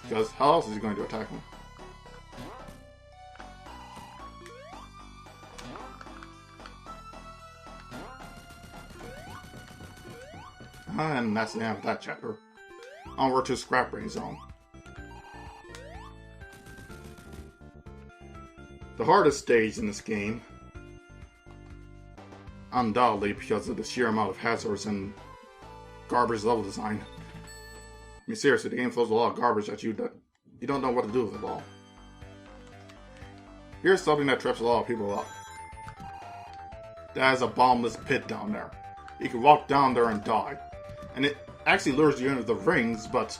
because how else is he going to attack him? And that's the end of that chapter. Onward to Scrap Brain Zone. The hardest stage in this game, undoubtedly because of the sheer amount of hazards and garbage level design. I mean, seriously, the game throws a lot of garbage at you that you don't know what to do with it all. Here's something that trips a lot of people up. That is a bottomless pit down there. You can walk down there and die. And it actually lures you into the rings, but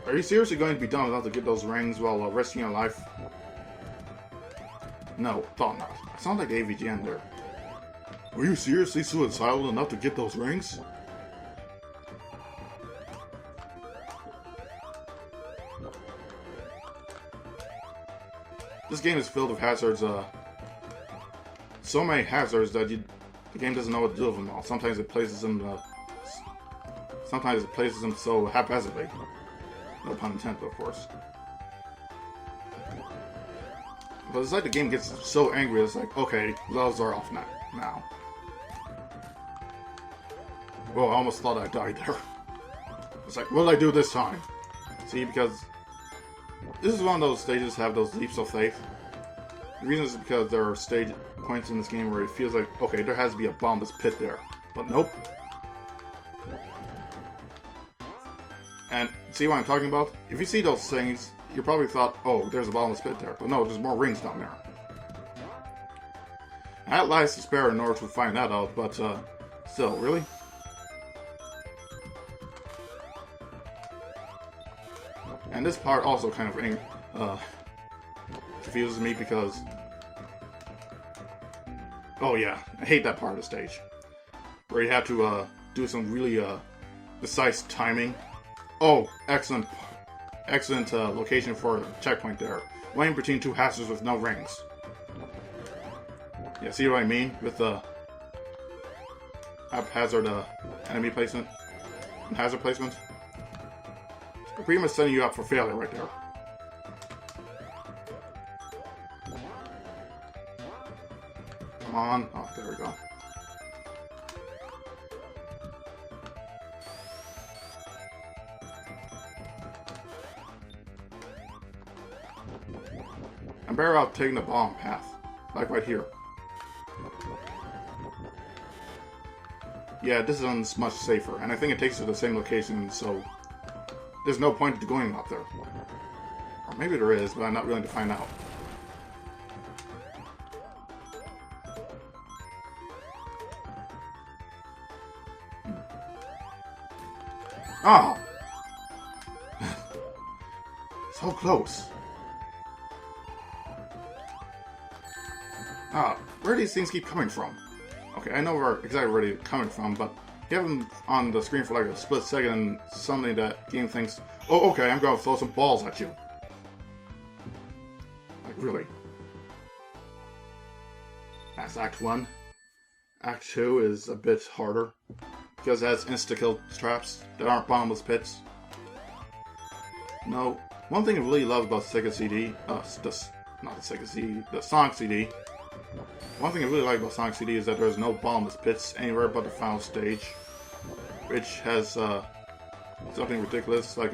are you seriously going to be dumb enough to get those rings while risking your life? No, thought not. I sound like the AVGN there. Were you seriously suicidal enough to get those rings? This game is filled with hazards, so many hazards that the game doesn't know what to do with them all. Sometimes it places them so haphazardly. No pun intended, of course. But it's like the game gets so angry, it's like, okay, levels are off now. Whoa, I almost thought I died there. It's like, what did I do this time? See, because this is one of those stages that have those leaps of faith. The reason is because there are points in this game where it feels like, okay, there has to be a bottomless pit there. But nope. And see what I'm talking about? If you see those things, you probably thought, oh, there's a bottomless pit there. But no, there's more rings down there. I had lives to spare in order to find that out, but still, really? And this part also kind of confuses me because, oh yeah, I hate that part of the stage where you have to do some really precise timing. Oh, excellent location for a checkpoint there. Laying between two hazards with no rings. Yeah, see what I mean with the haphazard enemy placement and hazard placement? They're pretty much setting you up for failure right there. Come on. Oh, there we go. I'm better off taking the bomb path. Like right here. Yeah, this one's much safer, and I think it takes you to the same location, so there's no point to going up there. Or maybe there is, but I'm not willing to find out. Ah! So close. Ah, where do these things keep coming from? Okay, I know exactly where they're coming from, but you have them on the screen for like a split second and suddenly that game thinks, oh, okay, I'm going to throw some balls at you. Like, really? That's Act 1. Act 2 is a bit harder, because it has insta-kill traps that aren't bottomless pits. No, one thing I really love about the Sega CD, not the Sega CD, the Sonic CD. One thing I really like about Sonic CD is that there's no bottomless pits anywhere but the final stage, which has something ridiculous, like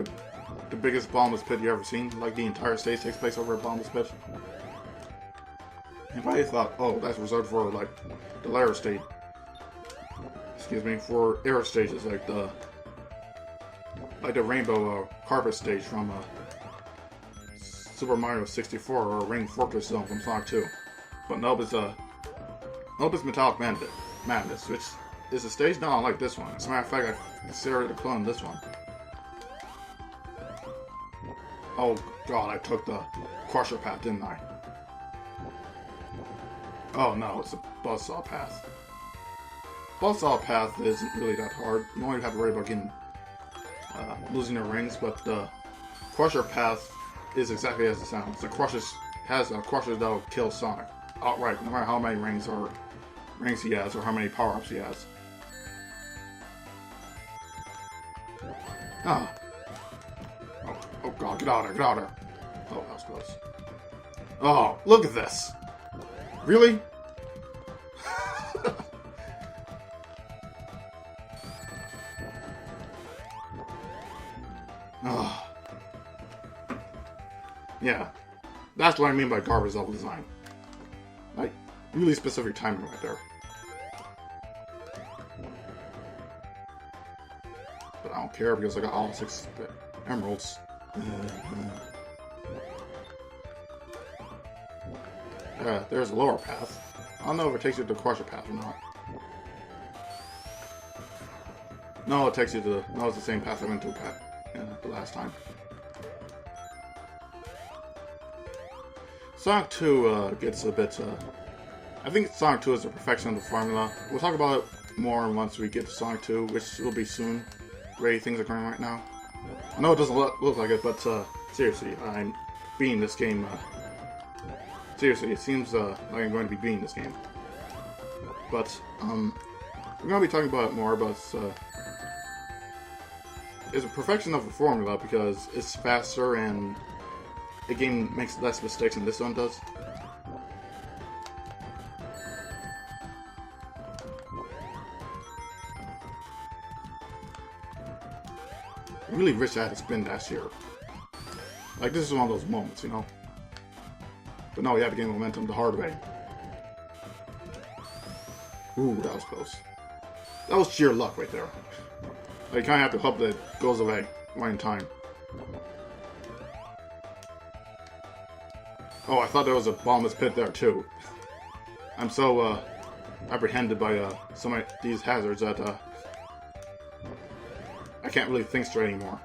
the biggest bottomless pit you ever seen. Like the entire stage takes place over a bottomless pit. And I thought, oh, that's reserved for like the later stage. Excuse me, for error stages like the like the rainbow carpet stage from Super Mario 64 or Rain Fortress Zone from Sonic 2. But nope, it's Metallic Madness, which is a stage not unlike this one. As a matter of fact, I consider it a clone of this one. Oh god, I took the Crusher path, didn't I? Oh no, it's a Buzzsaw path. Buzzsaw path isn't really that hard. You only have to worry about getting losing your rings, but the Crusher path is exactly as it sounds. The Crusher has a Crusher that will kill Sonic outright, no matter how many rings he has or how many power-ups he has. Ah. Oh god, get out of there, get out of there. Oh, that was close. Oh, look at this. Really? Oh. Yeah. That's what I mean by garbage level design. Like, really specific timing right there. But I don't care because I got all 6 emeralds. There's a lower path. I don't know if it takes you to the Crusher path or not. No, it takes you to no, it's the same path I went to the last time. Sonic 2 gets a bit. I think Sonic 2 is the perfection of the formula. We'll talk about it more once we get to Sonic 2, which will be soon. The way things are going right now. I know it doesn't look like it, but seriously, I'm beating this game. Seriously, it seems like I'm going to be beating this game. But we're going to be talking about it more, but it's a perfection of the formula because it's faster and the game makes less mistakes than this one does. I really wish I had a spin dash here. Like, this is one of those moments, you know? But no, you have to gain momentum the hard way. Ooh, that was close. That was sheer luck right there. Like, you kind of have to hope that it goes away right in time. Oh, I thought there was a bottomless pit there, too. I'm so, apprehended by, some of these hazards that, I can't really think straight anymore.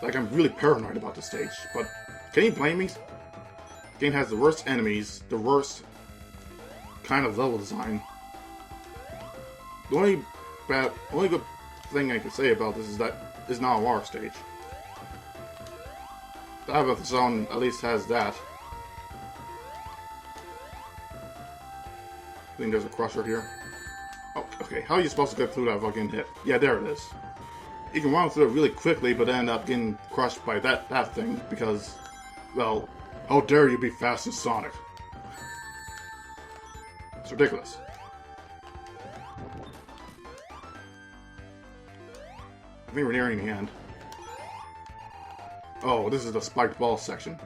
Like, I'm really paranoid about this stage, but can you blame me? The game has the worst enemies, the worst kind of level design. The only good thing I can say about this is that it's not a water stage. The Abath Zone at least has that. I think there's a crusher here. Oh, okay, how are you supposed to get through that fucking hit? Yeah, there it is. You can run through it really quickly, but end up getting crushed by that thing because, well, how dare you be fast as Sonic? It's ridiculous. I think we're nearing the end. Oh, this is the spiked ball section.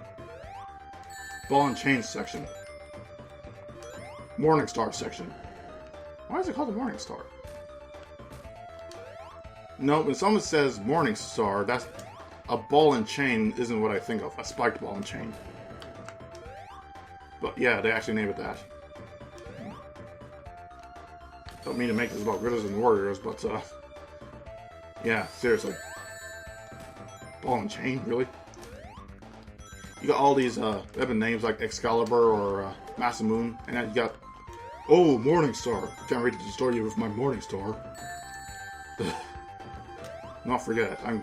Ball and chain section. Morning Star section. Why is it called the Morning Star? No, when someone says Morning Star, that's a ball and chain isn't what I think of. A spiked ball and chain. But yeah, they actually named it that. Don't mean to make this about Riddles and Warriors, but yeah, seriously. Ball and chain, really? You got all these weapon names like Excalibur or Masamune, and then you got, oh, Morning Star. Can't wait to destroy you with my Morning Star. No, forget it. I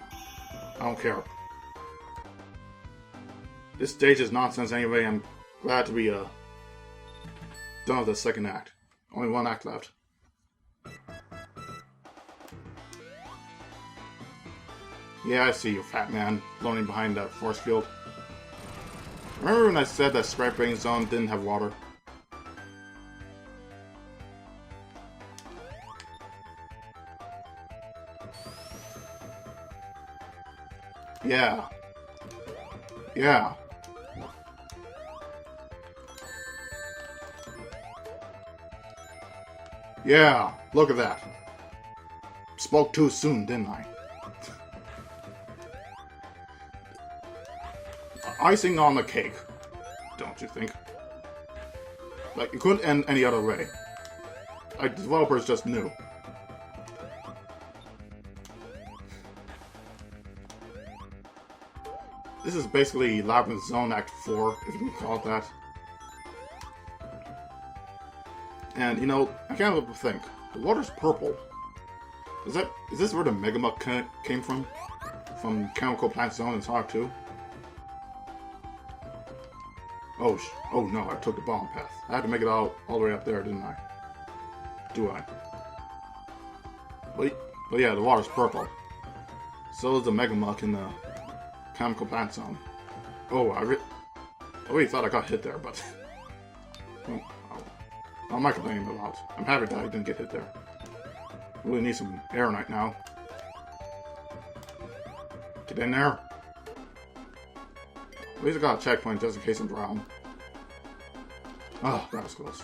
don't care. This stage is nonsense anyway. I'm glad to be done with the second act. Only one act left. Yeah, I see you, fat man, floating behind that force field. Remember when I said that Sprite Brain Zone didn't have water? Yeah. Yeah. Yeah, look at that. spoke too soon, didn't I? Icing on the cake, don't you think? Like, it couldn't end any other way. Like, developers just knew. This is basically Labyrinth Zone Act 4, if you can call it that. And, you know, I can't help but think, the water's purple. Is this where the Megamuk came from? From Chemical Plant Zone in Sonic 2? Oh no, I took the bomb path. I had to make it all the way up there, didn't I? Do I? But yeah, the water's purple. So is the Megamuk in the Chemical Plant Zone. Oh, I really thought I got hit there, but... I'm not complaining about it. I'm happy that I didn't get hit there. Really need some air right now. Get in there. At least I got a checkpoint just in case I'm drowned. Oh, that was close.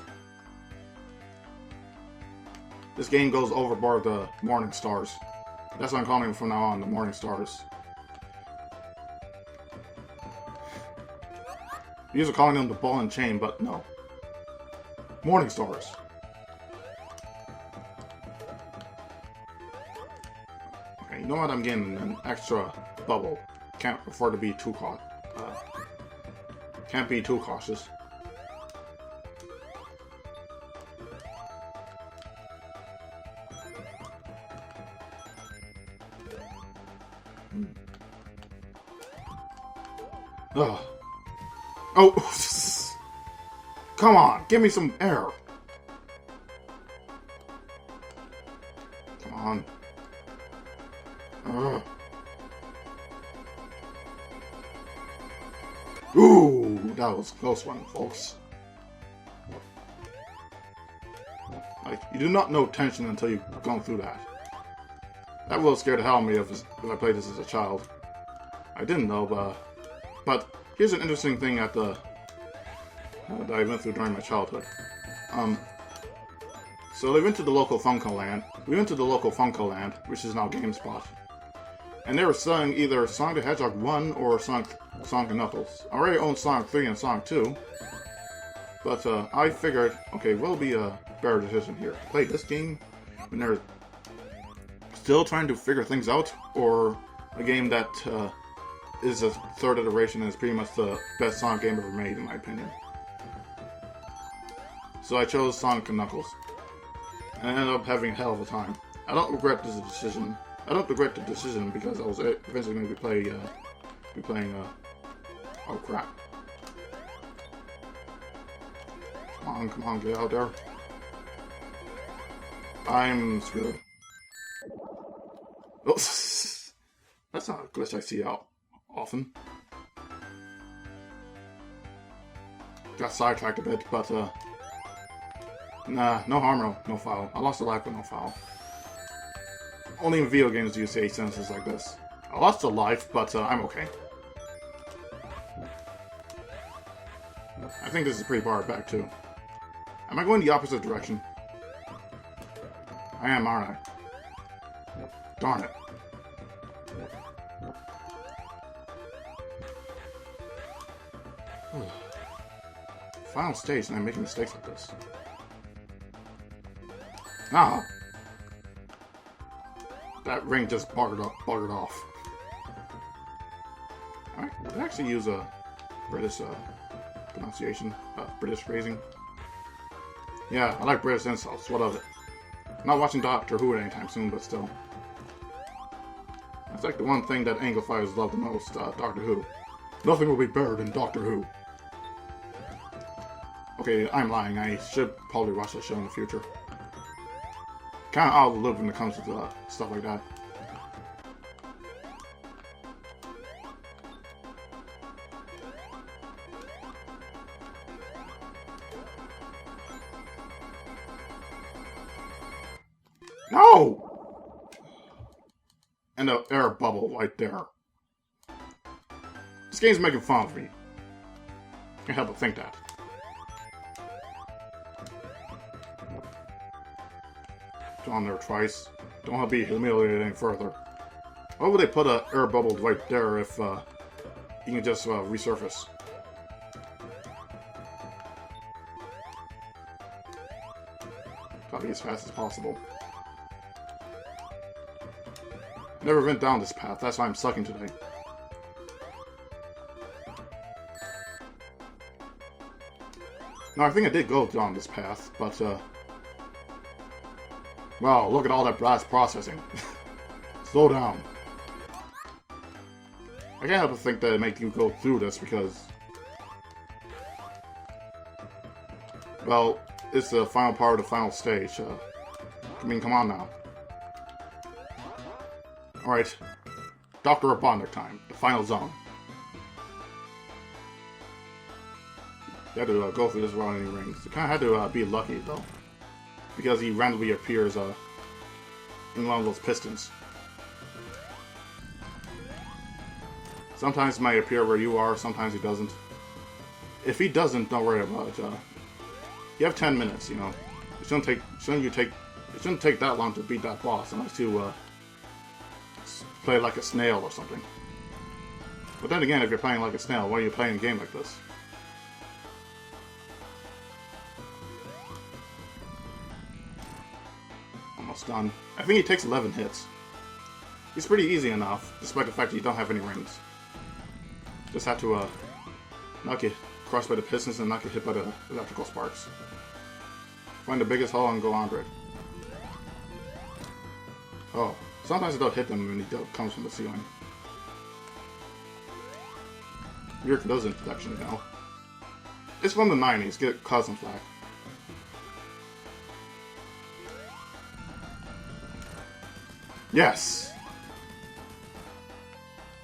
This game goes overboard the Morning Stars. That's what I'm calling them from now on, the Morning Stars. Usually calling them the Ball and Chain, but no. Morning Stars. Okay, you know what? I'm getting an extra bubble. Can't afford to be too can't be too cautious. Ugh. Oh! Come on, give me some air! Come on. Ugh. Ooh, that was a close one, folks. Like, you do not know tension until you've gone through that. That will scare the hell out of me if I played this as a child. I didn't know, but here's an interesting thing that I went through during my childhood. So they went to the local Funko Land. We went to the local Funko Land, which is now GameSpot. And they were selling either Sonic the Hedgehog 1 or Sonic and Knuckles. I already own Sonic 3 and Sonic 2. But I figured, okay, what will be a better decision here? Play this game when they're still trying to figure things out, or a game that is a third iteration and is pretty much the best Sonic game ever made, in my opinion. So I chose Sonic and Knuckles. And I ended up having a hell of a time. I don't regret this decision. I don't regret the decision because I was eventually going to be playing, oh crap. Come on, get out there. I'm screwed. Oh, that's not a glitch I see out often. Got sidetracked a bit, but nah, no harm, no foul. I lost a life, but no foul. Only in video games do you say sentences like this. I lost a life, but I'm okay. I think this is pretty far back too. Am I going the opposite direction? I am, aren't I? Darn it. Final stage and I'm making mistakes like this. Ah! That ring just buggered off. I could actually use a British pronunciation, British phrasing. Yeah, I like British insults, what of it? I'm not watching Doctor Who anytime soon, but still. That's like the one thing that Anglophiles love the most, Doctor Who. Nothing will be better than Doctor Who. Okay, I'm lying. I should probably watch that show in the future. Kind of out of the loop when it comes to stuff like that. No! And the air bubble right there. This game's making fun of me. Can't help but think that. On there twice. Don't want to be humiliated any further. Why would they put an air bubble right there if you can just resurface? Gotta be as fast as possible. Never went down this path, that's why I'm sucking today. No, I think I did go down this path, but wow, look at all that blast processing. Slow down. I can't help but think that it make you go through this because, well, it's the final part of the final stage. I mean, come on now. Alright, Dr. Robotnik time, the final zone. You had to go through this without any rings. You kind of had to be lucky, though, because he randomly appears in one of those pistons. Sometimes he might appear where you are, sometimes he doesn't. If he doesn't, don't worry about it. You have 10 minutes, you know. It shouldn't take that long to beat that boss unless you play like a snail or something. But then again, if you're playing like a snail, why are you playing a game like this? Almost done. I think he takes 11 hits. He's pretty easy enough, despite the fact that you don't have any rings. Just have to not get crushed by the pistons and not get hit by the electrical sparks. Find the biggest hole and go under it. Oh, sometimes it don't hit them when he comes from the ceiling. Weird for those introductions, you know. It's from the 90s, get causing flack. Yes!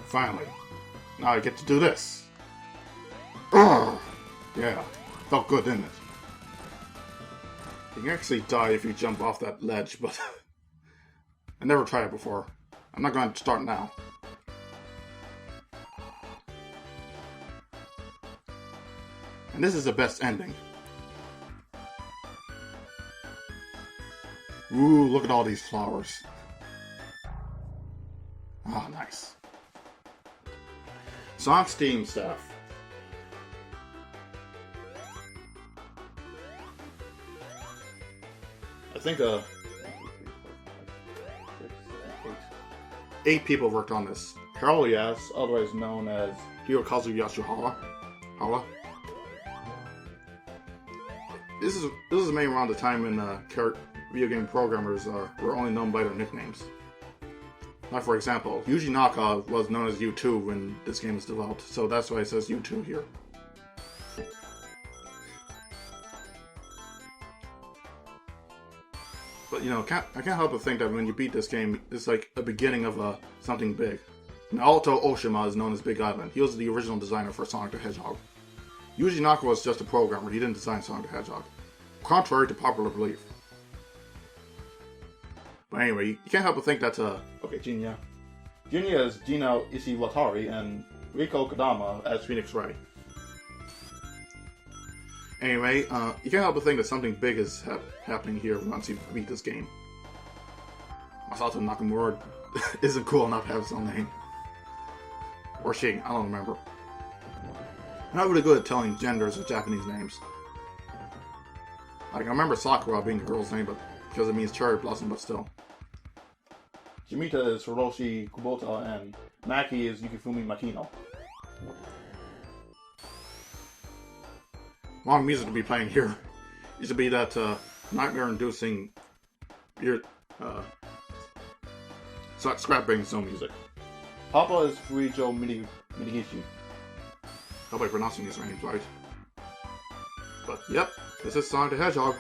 Finally. Now I get to do this. Urgh! Yeah, felt good, didn't it? You can actually die if you jump off that ledge, but I never tried it before. I'm not going to start now. And this is the best ending. Ooh, look at all these flowers. Ah, nice. Sonic's theme stuff. I think 8 people worked on this. Carol Yas, otherwise known as Hirokazu Yasuhara. This is made around the time when video game programmers were only known by their nicknames. Like, for example, Yuji Naka was known as U2 when this game was developed, so that's why it says U2 here. But, you know, I can't help but think that when you beat this game, it's like a beginning of something big. Naoto Oshima is known as Big Island. He was the original designer for Sonic the Hedgehog. Yuji Naka was just a programmer, he didn't design Sonic the Hedgehog. Contrary to popular belief. But anyway, you can't help but think that, okay, Jinya. Jinya is Gina Ishiwatari and Riko Kodama as Phoenix Ray. Anyway, you can't help but think that something big is happening here once you beat this game. Masato Nakamura isn't cool enough to have his own name. Or she, I don't remember. I'm not really good at telling genders of Japanese names. Like, I remember Sakura being the girl's name, but because it means cherry blossom, but still. Shimita is Hiroshi Kubota, and Maki is Yukifumi Makino. Wrong music to be playing here. Used to be that nightmare-inducing scrap-banging snow music. Papa is Furijo Minegishi. Hope I'm pronouncing his names right. But yep, this is Sonic the Hedgehog.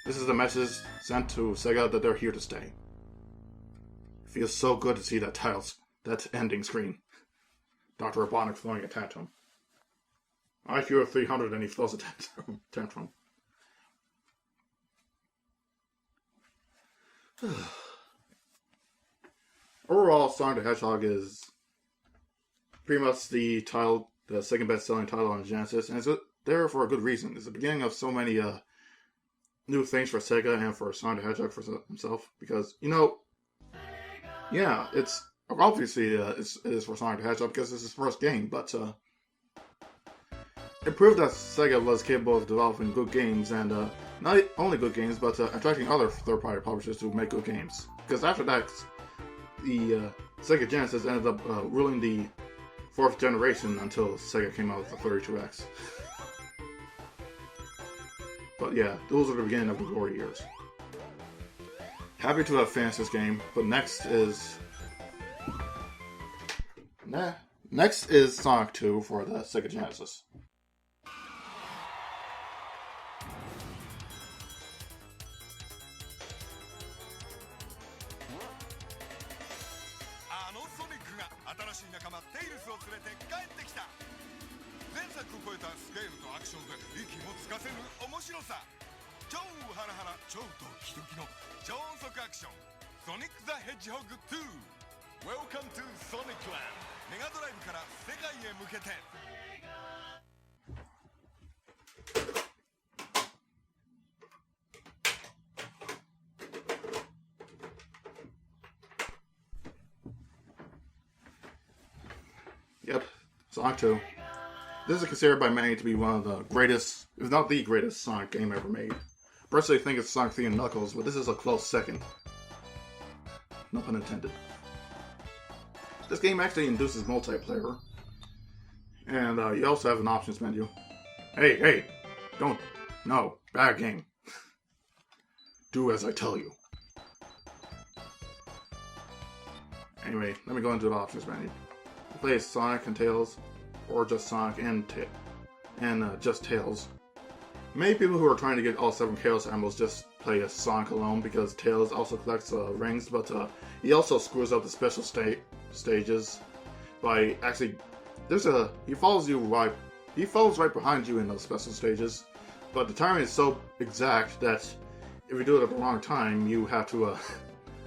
This is the message sent to Sega that they're here to stay. It feels so good to see that ending screen. Dr. Robotnik throwing a tantrum. I feel 300 and he throws a tantrum. Overall, Sonic the Hedgehog is pretty much the second best-selling title on Genesis, and it's there for a good reason. It's the beginning of so many new things for Sega and for Sonic the Hedgehog for himself, because, you know, yeah, it's obviously it is for Sonic the Hedgehog because it's his first game, but it proved that Sega was capable of developing good games, and not only good games, but attracting other third-party publishers to make good games. Because after that, the Sega Genesis ended up ruling the 4th generation until Sega came out with the 32X. But yeah, those are the beginning of the glory years. Happy to have finished this game, but next is Sonic 2 for the Sega Genesis. 超ハラハラ超ドキドキの超音速アクションソニック・ザ・ヘッジホッグ2 Welcome to Sonic Land メガドライブから世界へ向けて Yep, Sonic 2. This is considered by many to be one of the greatest, if not the greatest, Sonic game ever made. Personally, I think it's Sonic 3 and Knuckles, but this is a close second. No pun intended. This game actually induces multiplayer, and you also have an options menu. Hey, don't, no, bad game. Do as I tell you. Anyway, let me go into the options menu. You play as Sonic and Tails, or just Sonic and just Tails. Many people who are trying to get all 7 Chaos Emeralds just play as Sonic alone because Tails also collects rings, but he also screws up the special stages by actually he follows right behind you in those special stages, but the timing is so exact that if you do it at the wrong time, you have to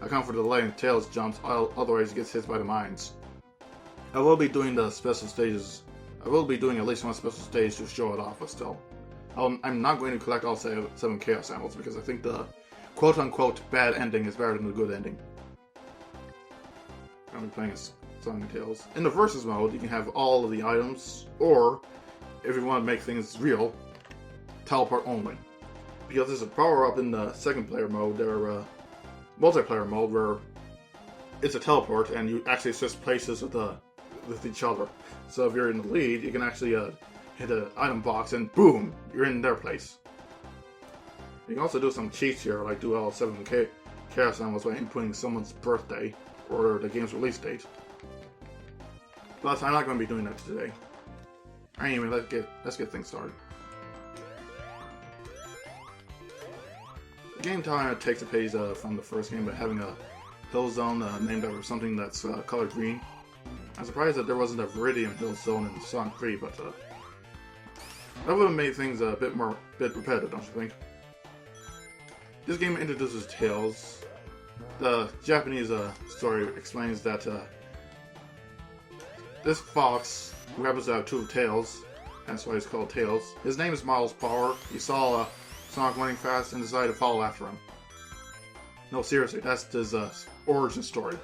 account for the delay in Tails jumps, otherwise he gets hit by the mines. I will be doing the special stages. I will be doing at least one special stage to show it off, but still. I'm not going to collect all 7 Chaos Emeralds because I think the quote-unquote bad ending is better than the good ending. I'm be playing as Sonic and Tails. In the Versus mode, you can have all of the items, or, if you want to make things real, teleport only. Because there's a power-up in the second player mode, or multiplayer mode, where it's a teleport and you actually switch places with each other. So if you're in the lead, you can actually hit an item box and boom, you're in their place. You can also do some cheats here, like do all 7 Chaos Emeralds by inputting someone's birthday or the game's release date. But I'm not going to be doing that today. Anyway, let's get things started. The game kind of takes a page from the first game by having a hill zone named after something that's colored green. I'm surprised that there wasn't a Viridian Hill zone in Sonic 3, but that would have made things a bit repetitive, don't you think? This game introduces Tails. The Japanese story explains that this fox, who happens to have 2 tails, that's why he's called Tails, his name is Miles Power. He saw Sonic running fast and decided to follow after him. No, seriously, that's his origin story.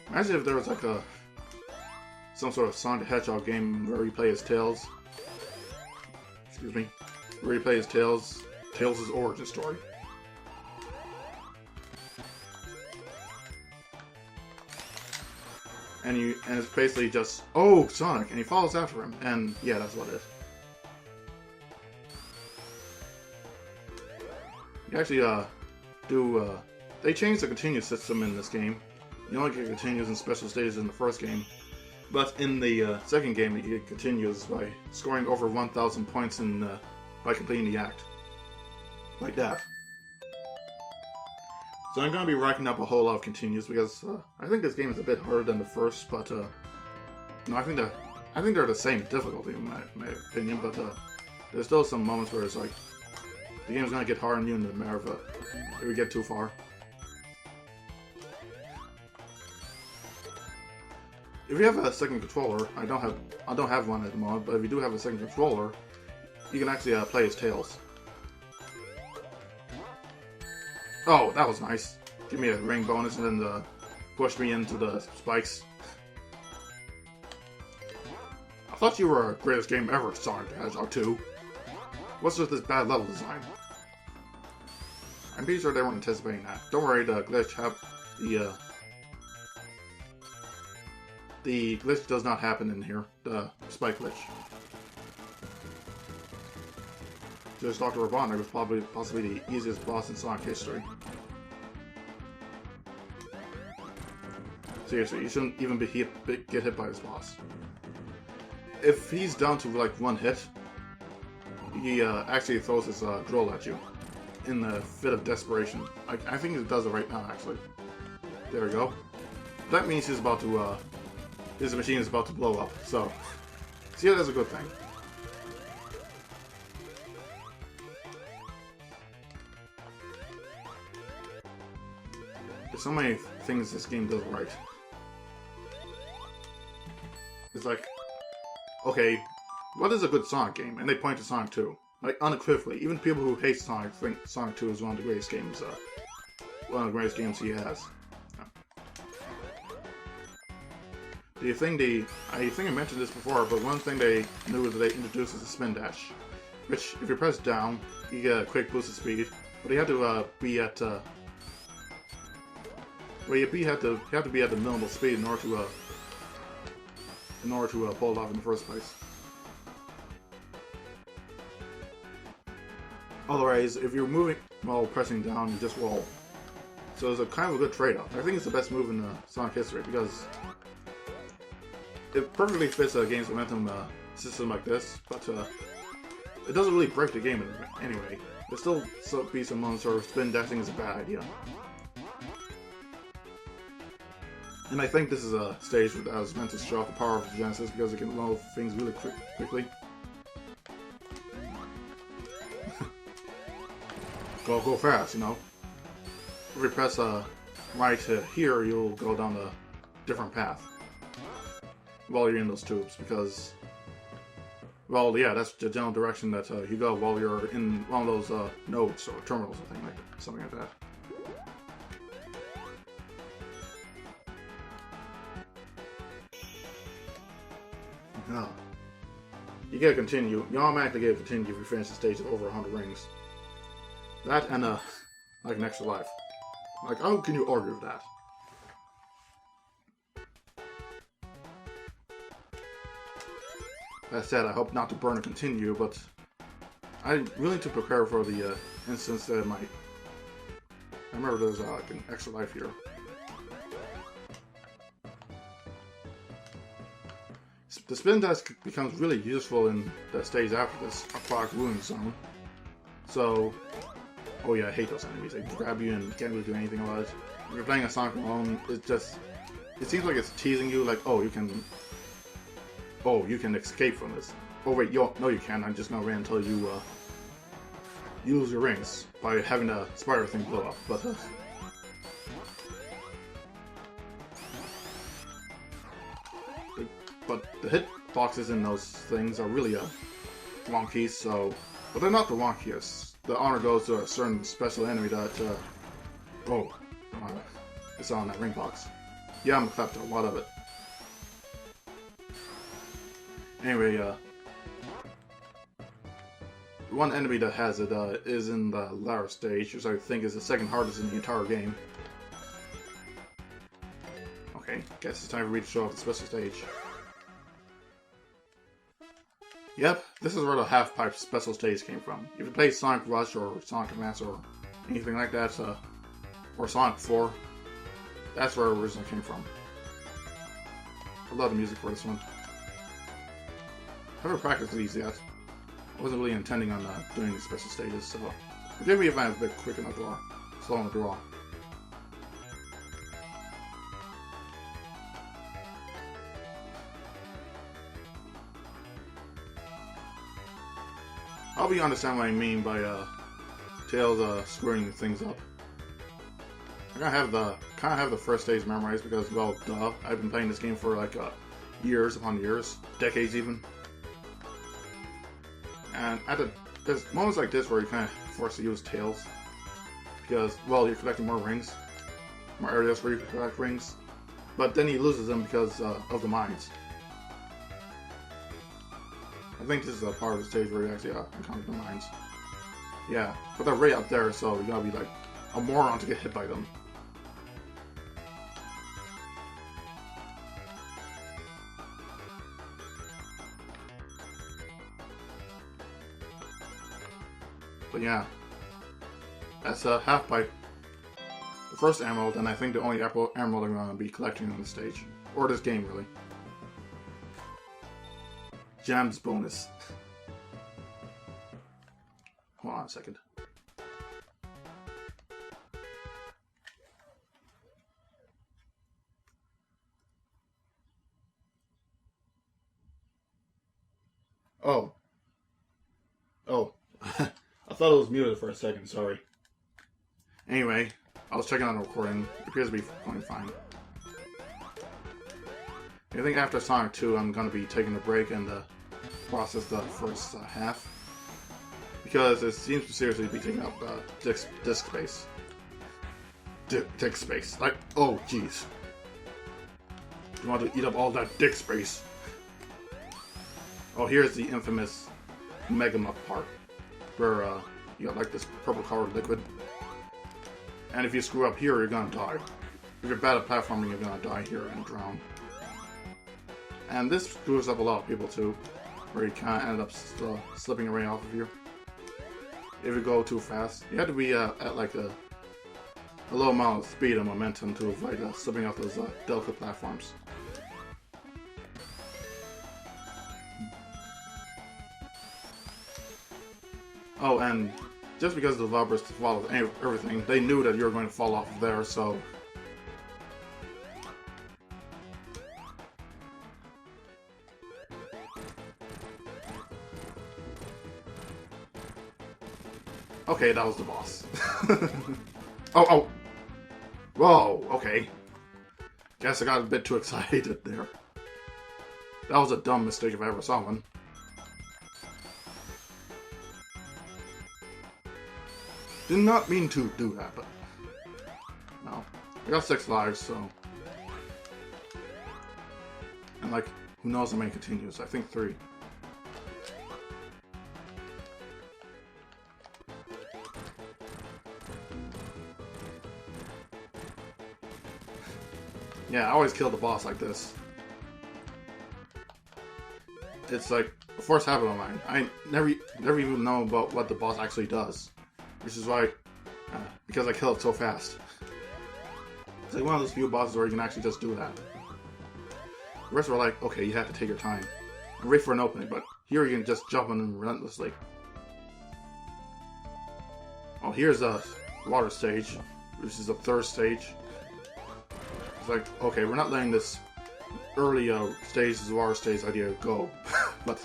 Imagine if there was like some sort of Sonic the Hedgehog game where you play as Tails. Excuse me. Where you play as Tails' origin story. And it's basically just, oh, Sonic, and he follows after him, and yeah, that's what it is. You actually they changed the continuous system in this game. You only get continues in special stages in the first game, but in the second game you get continues by scoring over 1,000 points by completing the act. Like that. So I'm going to be racking up a whole lot of continues because I think this game is a bit harder than the first, but no, I think they're the same difficulty in my opinion, but there's still some moments where it's like the game's going to get hard on you in the matter of if we get too far. If you have a second controller, I don't have one at the moment, but if you do have a second controller, you can actually play as Tails. Oh, that was nice. Give me a ring bonus and then push me into the spikes. I thought you were a greatest game ever, Sonic the Hedgehog 2. What's with this bad level design? I'm pretty sure they weren't anticipating that. Don't worry, the glitch does not happen in here. The spike glitch. Just Dr. Robotnik was possibly the easiest boss in Sonic history. Seriously, you shouldn't even get hit by this boss. If he's down to like one hit, he actually throws his drill at you in the fit of desperation. I think it does it right now, actually. There we go. That means he's about to, his machine is about to blow up. So, see, that's a good thing. There's so many things this game does right. It's like, okay, what is a good Sonic game? And they point to Sonic 2. Like, unequivocally. Even people who hate Sonic think Sonic 2 is one of the greatest games, he has. I think I mentioned this before, but one thing they knew that they introduced is the spin dash. Which, if you press down, you get a quick boost of speed. But you have to be at, you have to be at the minimal speed in order to pull it off in the first place. Otherwise, if you're moving while pressing down, you just roll. So it's a kind of a good trade-off. I think it's the best move in Sonic history because it perfectly fits a game's momentum system like this, but it doesn't really break the game anyway. There's still be some moments where spin dashing is a bad idea. And I think this is a stage that was meant to show off the power of Genesis because it can load things really quickly. Go fast, you know. If you press right here, you'll go down a different path while you're in those tubes because, well, yeah, that's the general direction that you go while you're in one of those nodes or terminals or something like that. No. You gotta continue. You automatically get to continue if you finish the stage of over 100 rings. That and like an extra life. Like, how can you argue with that? That said, I hope not to burn or continue, but I really need to prepare for the instance that it might. I remember there's like an extra life here. The spin dash becomes really useful in the stage after this, a product ruin zone. So, oh yeah, I hate those enemies. They grab you and you can't really do anything about it. If you're playing a Sonic alone, it seems like it's teasing you, like, oh, you can escape from this. Oh wait, no you can't. I'm just gonna wait until you lose your rings by having the spider thing blow up. But the hit boxes in those things are really wonky, but they're not the wonkiest. The honor goes to a certain special enemy that, it's on that ring box. Yeah, I'm a klepto, what of it? Anyway, one enemy that has it is in the latter stage, which I think is the second hardest in the entire game. Okay, guess it's time for me to show off the special stage. Yep, this is where the half-pipe special stage came from. If you play Sonic Rush or Sonic Advance or anything like that, or Sonic 4, that's where it originally came from. I love the music for this one. I haven't practiced these yet. I wasn't really intending on doing the special stages, so forgive me if I'm a bit quick in the draw, slow in the draw. I hope you understand what I mean by Tails screwing things up. I kind of have the first stage memorized because, well, duh, I've been playing this game for like years upon years, decades even. And there's moments like this where you're kind of forced to use Tails. because, well, you're collecting more rings, more areas where you can collect rings, but then he loses them because of the mines. I think this is a part of the stage where you actually encounter the mines. Yeah, but they're right up there, so you gotta be like a moron to get hit by them. But yeah, that's half pipe. The first emerald, and I think the only emerald I'm going to be collecting on the stage. Or this game, really. Gems bonus. Hold on a second. Oh. Oh. I thought it was muted for a second, sorry. Anyway, I was checking on the recording. It appears to be going fine. I think after Sonic 2, I'm going to be taking a break and process the first half. Because it seems to seriously be taking up disk space. Disk space. Like, oh, jeez. You want to eat up all that disk space. Oh, here's the infamous Mega Muck part. Where you got like this purple colored liquid. And if you screw up here, you're gonna die. If you're bad at platforming, you're gonna die here and drown. And this screws up a lot of people too, where you kind of end up slipping away off of here. If you go too fast, you have to be at like a low amount of speed and momentum to avoid slipping off those delicate platforms. Oh, and just because the developers followed everything, they knew that you were going to fall off of there, so... Okay, that was the boss. Oh! Whoa, okay. Guess I got a bit too excited there. That was a dumb mistake if I ever saw one. Did not mean to do that, but... No. I got 6 lives, so... And like, who knows how many continues? I think 3. Yeah, I always kill the boss like this. It's like a first habit of mine. I never even know about what the boss actually does. Which is why, because I kill it so fast. It's like one of those few bosses where you can actually just do that. The rest were like, okay, you have to take your time and wait for an opening, but here you can just jump on them relentlessly. Oh, here's a water stage, which is the 3rd stage. It's like, okay, we're not letting this early stages, water stage idea go, but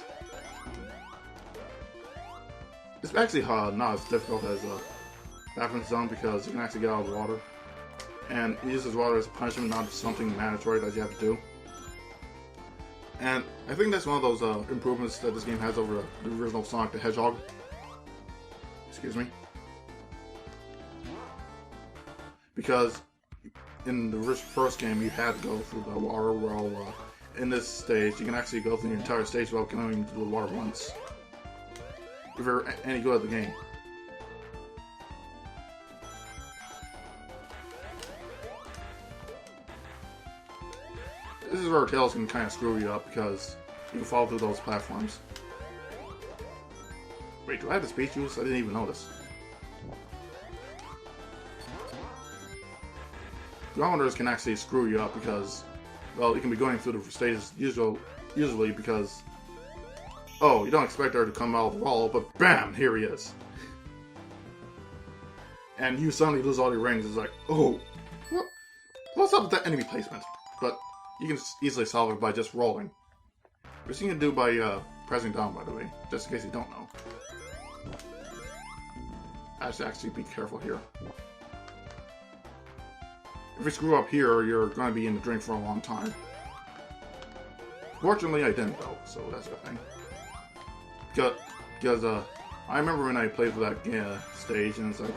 it's actually not as difficult as Bathroom Zone because you can actually get out of the water. And it uses water as a punishment, not something mandatory that you have to do. And I think that's one of those improvements that this game has over the original Sonic the Hedgehog. Excuse me. Because in the first game you had to go through the water, while in this stage you can actually go through the entire stage without going through the water once. If you're any good at the game. This is where Tails can kind of screw you up because you can fall through those platforms. Wait, do I have the speed juice? I didn't even notice. Geometers can actually screw you up because, well, you can be going through the stages usually because, oh, you don't expect her to come out of the wall, but BAM! Here he is. And you suddenly lose all your rings. It's like, oh, what's up with that enemy placement? But you can easily solve it by just rolling. Which you can do by pressing down, by the way, just in case you don't know. I should actually be careful here. If you screw up here, you're going to be in the drink for a long time. Fortunately, I didn't though, so that's a good thing. Because I remember when I played for that stage, and it's like,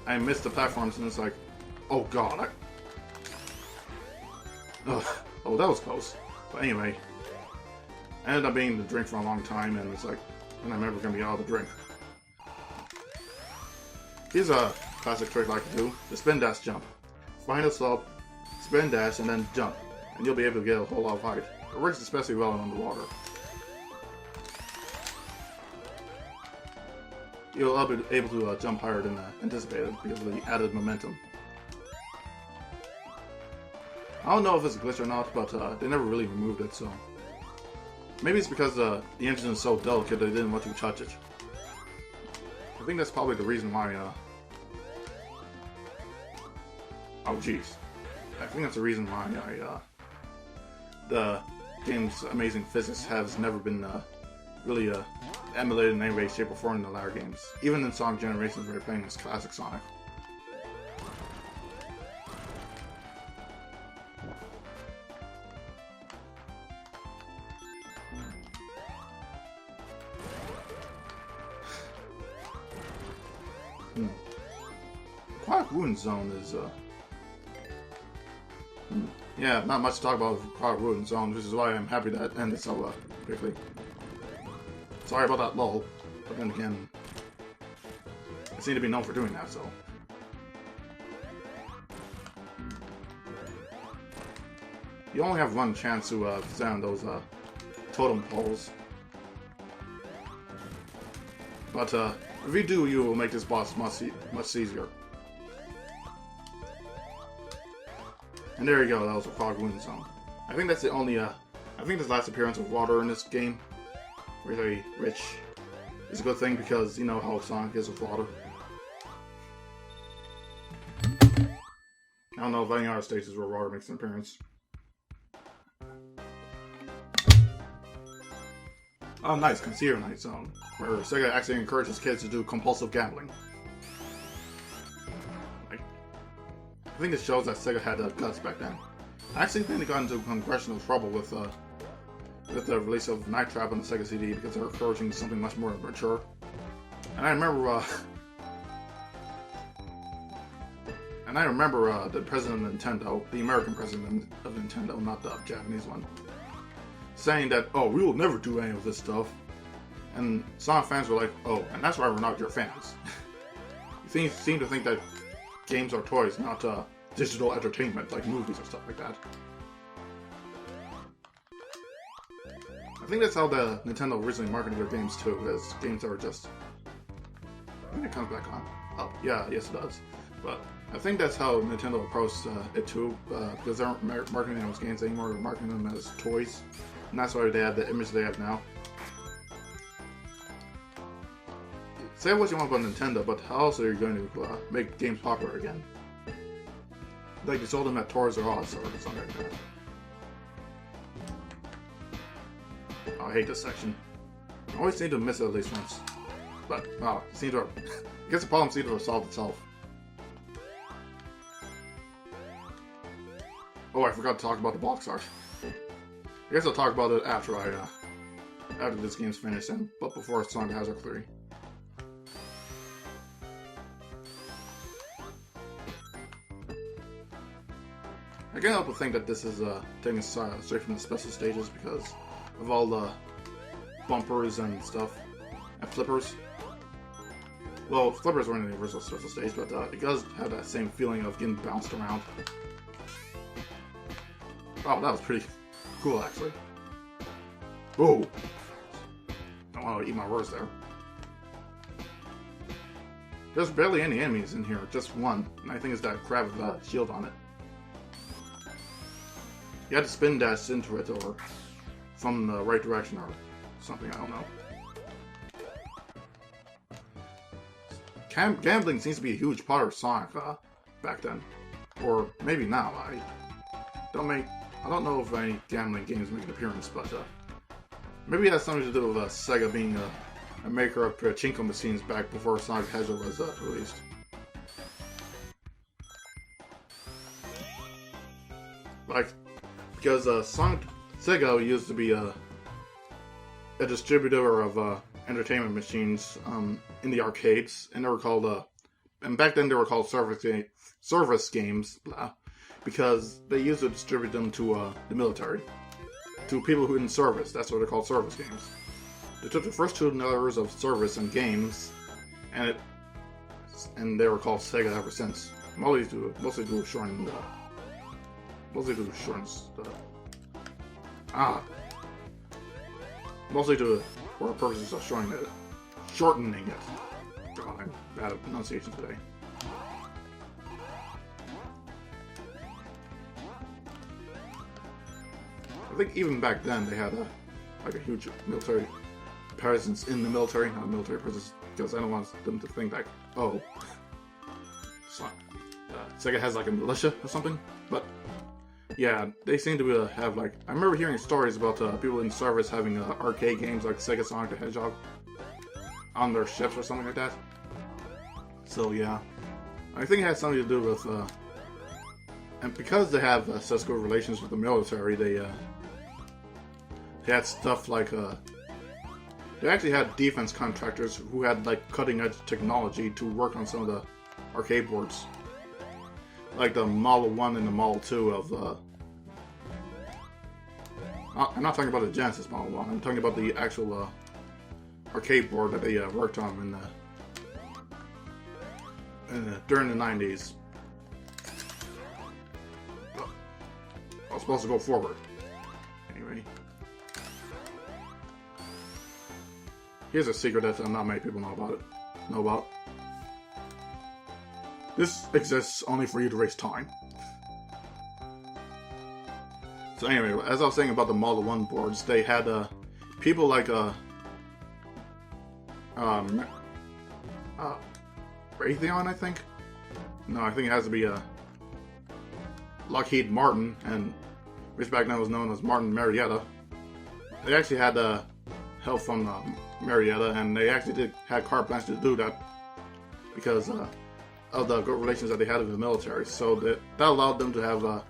I missed the platforms, and it's like, oh god, oh, that was close. But anyway, I ended up being in the drink for a long time, and it's like, and I'm never gonna be out of the drink. Here's a classic trick I like to do: the spin dash jump. Find a slope, spin dash, and then jump, and you'll be able to get a whole lot of height. It works especially well underwater. You'll be able to jump higher than anticipated because of the added momentum. I don't know if it's a glitch or not, but they never really removed it, so... Maybe it's because the engine is so delicate they didn't want to touch it. I think that's probably the reason why, oh jeez. I think that's the reason why the game's amazing physics has never been really emulated in any way, shape, or form in the latter games. Even in Sonic Generations where you're playing as classic Sonic. Quiet Ruin Zone is, yeah, not much to talk about Quiet Ruin Zone, which is why I'm happy that it ended so quickly. Sorry about that lull, but then again, I seem to be known for doing that, so. You only have one chance to stand those totem poles. But if you do, you will make this boss much easier. And there you go, that was a Fog Wind Zone. I think that's the only, I think this last appearance of water in this game, really rich, is a good thing because you know how Sonic is with water. I don't know of any other stages where water makes an appearance. Oh nice, Concealer Night Zone, where Sega actually encourages kids to do compulsive gambling. I think it shows that Sega had guts back then. I actually think they got into congressional trouble with the release of Night Trap on the Sega CD because they're encouraging something much more mature. And I remember, the president of Nintendo, the American president of Nintendo, not the Japanese one, saying that, oh, we will never do any of this stuff. And Sonic fans were like, oh, and that's why we're not your fans. You seem to think that games are toys, not digital entertainment like movies or stuff like that. I think that's how the Nintendo originally marketed their games too, as games that were just... I think it comes back on. Oh, yeah, yes it does. But I think that's how Nintendo approached it too, because they aren't marketing them as games anymore, they're marketing them as toys. And that's why they have the image they have now. Say what you want about Nintendo, but how else are you going to make games popular again? Like you sold them at Toys R Us or something like that. Oh, I hate this section. I always seem to miss it at least once. But, wow, it seems to have... I guess the problem seems to have solved itself. Oh, I forgot to talk about the box art. I guess I'll talk about it after after this game's finished, but before Sonic the Hedgehog 3. I can't help but think that this is taken straight from the special stages because of all the bumpers and stuff, and flippers. Well, flippers weren't in the original special stage, but it does have that same feeling of getting bounced around. Oh, that was pretty cool, actually. Whoa! Don't want to eat my words there. There's barely any enemies in here, just one, and I think it's that crab with a shield on it. You had to spin dash into it, or from the right direction, or something, I don't know. Gambling seems to be a huge part of Sonic back then. Or maybe now, I don't know if any gambling games make an appearance, but maybe it has something to do with Sega being a maker of pachinko machines back before Sonic the Hedgehog was released. Like, because Sega used to be a distributor of entertainment machines in the arcades, and they were called and back then they were called service games, because they used to distribute them to the military, to people who were in service. That's what they're called, service games. They took the first 2 letters of service and games, and they were called Sega ever since. Mostly to shorten mostly to for purposes of shortening it. God, I'm bad at pronunciation today. I think even back then they had a huge military presence in the military, not military presence, because I don't want them to think like, oh, Sega has like a militia or something. But yeah, they seem to have like, I remember hearing stories about people in service having arcade games like Sega Sonic the Hedgehog on their ships or something like that. So yeah, I think it has something to do with, and because they have such good relations with the military, they had stuff like, they actually had defense contractors who had like cutting edge technology to work on some of the arcade boards. Like the Model 1 and the Model 2 of, I'm not talking about the Genesis Model 1, I'm talking about the actual arcade board that they worked on during the 90s. I was supposed to go forward. Anyway. Here's a secret that not many people know about. This exists only for you to waste time. So anyway, as I was saying about the Model 1 boards, they had people like Raytheon, I think? No, I think it has to be Lockheed Martin, and which back then was known as Martin Marietta. They actually had help from Marietta, and they actually had carte blanche to do that because of the good relations that they had with the military. So that allowed them to have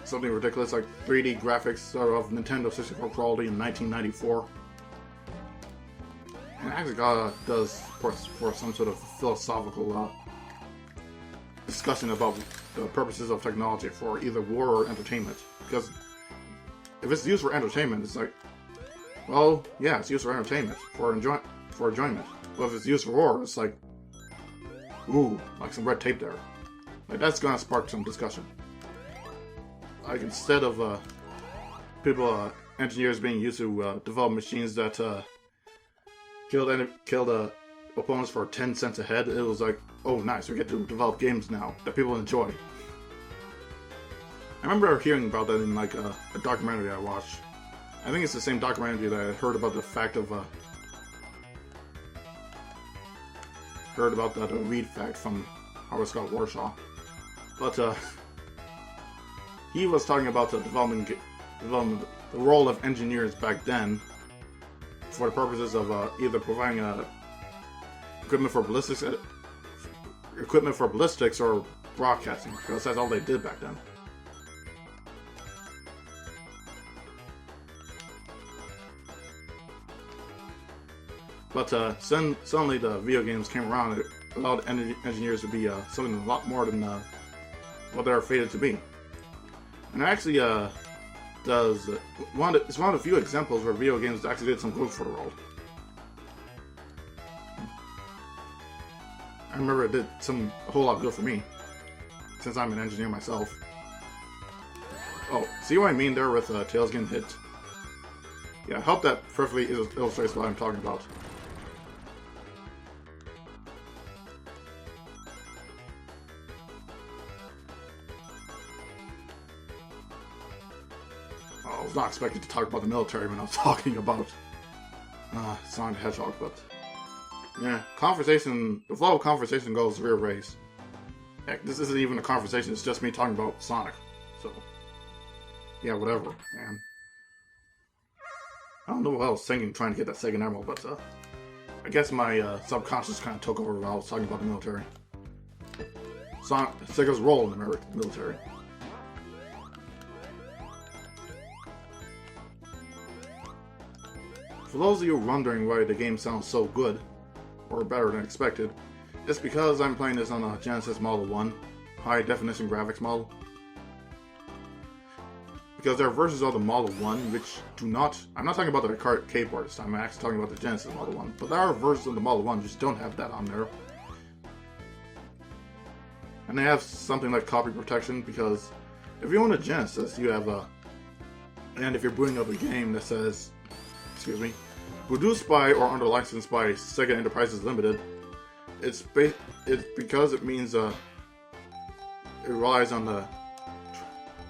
something ridiculous like 3D graphics of Nintendo 64 quality in 1994. And actually does for some sort of philosophical discussion about the purposes of technology for either war or entertainment. Because if it's used for entertainment, it's like, well, yeah, it's used for entertainment, for enjoyment. But if it's used for war, it's like, ooh, like some red tape there. Like, that's gonna spark some discussion. Like, instead of engineers being used to develop machines that killed opponents for 10 cents a head, it was like, oh nice, we get to develop games now that people enjoy. I remember hearing about that in like a documentary I watched. I think it's the same documentary that I heard about the fact of heard about that weed fact from Howard Scott Warshaw. But he was talking about the development, the role of engineers back then for the purposes of either providing equipment for ballistics or broadcasting, because that's all they did back then. But suddenly the video games came around. It allowed engineers to be something a lot more than what they're fated to be. And it actually it's one of the few examples where video games actually did some good for the world. I remember it did a whole lot good for me, since I'm an engineer myself. Oh, see what I mean there with tails getting hit? Yeah, I hope that perfectly illustrates what I'm talking about. I was not expected to talk about the military when I was talking about Sonic the Hedgehog, but yeah, the flow of conversation goes rear ways. Heck, this isn't even a conversation, it's just me talking about Sonic. So, yeah, whatever, man. I don't know what I was thinking trying to get that second emerald, but I guess my subconscious kind of took over while I was talking about the military. Sega's role in the military. For those of you wondering why the game sounds so good, or better than expected, it's because I'm playing this on a Genesis Model 1, high definition graphics model. Because there are versions of the Model 1 which do not... I'm not talking about the arcade board this time, I'm actually talking about the Genesis Model 1. But there are versions of the Model 1 which don't have that on there. And they have something like copy protection, because if you own a Genesis, you have a... And if you're booting up a game that says... Excuse me. Produced by or under license by Sega Enterprises Limited, it's because it means it relies on the...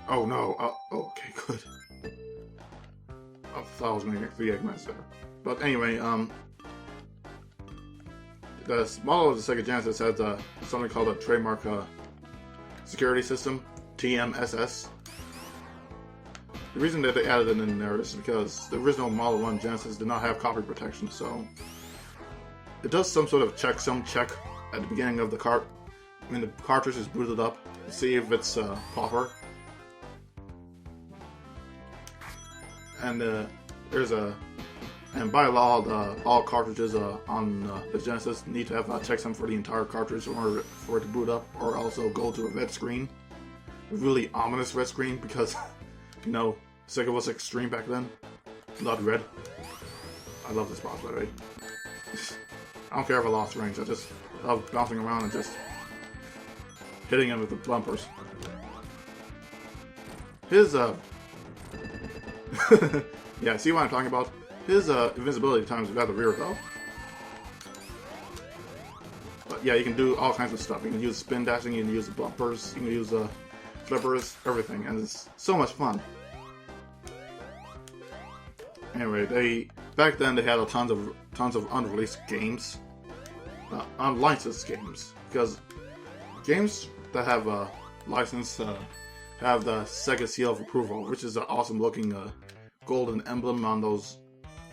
Oh no, okay, good. I thought I was going to get 3 Eggmans there. But anyway, the model of the Sega Genesis has something called a trademark security system, TMSS. The reason that they added it in there is because the original Model 1 Genesis did not have copy protection, so it does some sort of check at the beginning of the when the cartridge is booted up to see if it's proper. And and by law, all cartridges on the Genesis need to have a checksum for the entire cartridge in order for it to boot up, or also go to a red screen, a really ominous red screen, because you know Sega was extreme back then. Not red. I love this boss, by the way. I don't care if I lost range. I just love bouncing around and just hitting him with the bumpers. His yeah, see what I'm talking about? His invisibility times are rather weird though. But yeah, you can do all kinds of stuff. You can use spin dashing, you can use the bumpers, you can use flippers, everything, and it's so much fun. Anyway, back then they had tons of unreleased games, unlicensed games, because games that have a license have the Sega seal of approval, which is an awesome looking golden emblem on those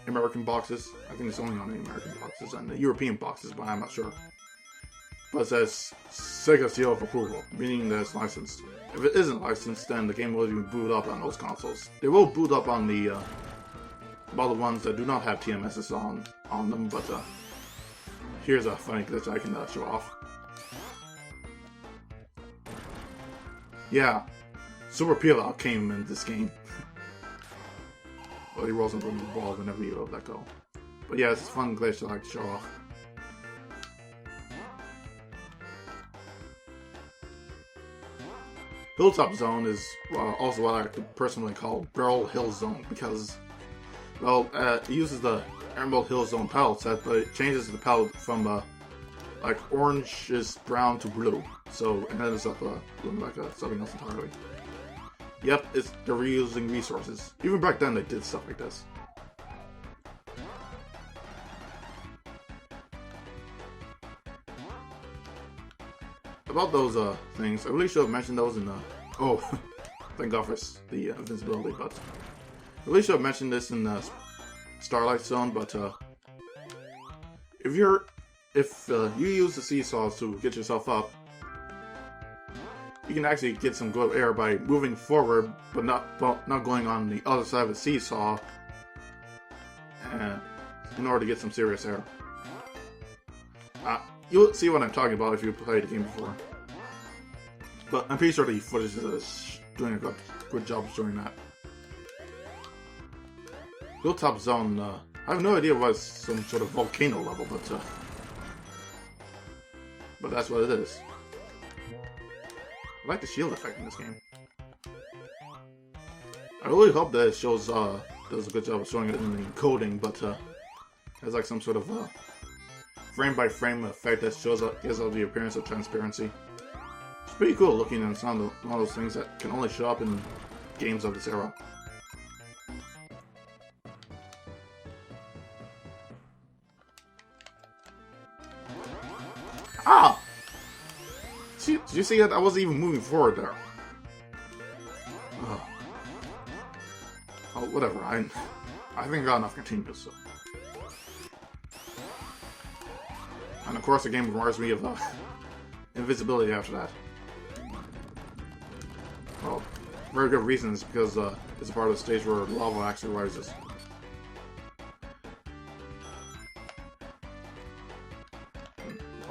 American boxes. I think it's only on the American boxes and the European boxes, but I'm not sure. But it says Sega seal of approval, meaning that it's licensed. If it isn't licensed, then the game will even boot up on those consoles. They will boot up on the ones that do not have TMSs on them, but here's a funny glitch I can show off. Yeah, Super Peel came in this game. Well, he rolls into the ball whenever you let go. But yeah, it's a fun glitch I like to show off. Hilltop Zone is also what I like to personally call Barrel Hill Zone, because, well, it uses the Emerald Hill Zone palette set, but it changes the palette from like orange is brown to blue, so it ends up looking like something else entirely. Yep, they're reusing resources. Even back then they did stuff like this. About those things, I really should have mentioned those in the... Oh, thank God for the invincibility, but... I really should have mentioned this in the Starlight Zone, but if you use the seesaws to get yourself up, you can actually get some good air by moving forward, but not going on the other side of the seesaw, in order to get some serious air. You'll see what I'm talking about if you played the game before. But I'm pretty sure the footage is doing a good job of showing that. Hilltop Zone, I have no idea why it's some sort of volcano level, but that's what it is. I like the shield effect in this game. I really hope that it shows, does a good job of showing it in the encoding, but has like some sort of frame-by-frame effect that gives out the appearance of transparency. It's pretty cool looking, and it's one of those things that can only show up in games of this era. Ah! Did you see that? I wasn't even moving forward there. Oh, whatever. I think I got enough continues, so. And of course the game requires me of invisibility after that. Well, very good reasons, because it's a part of the stage where lava actually rises.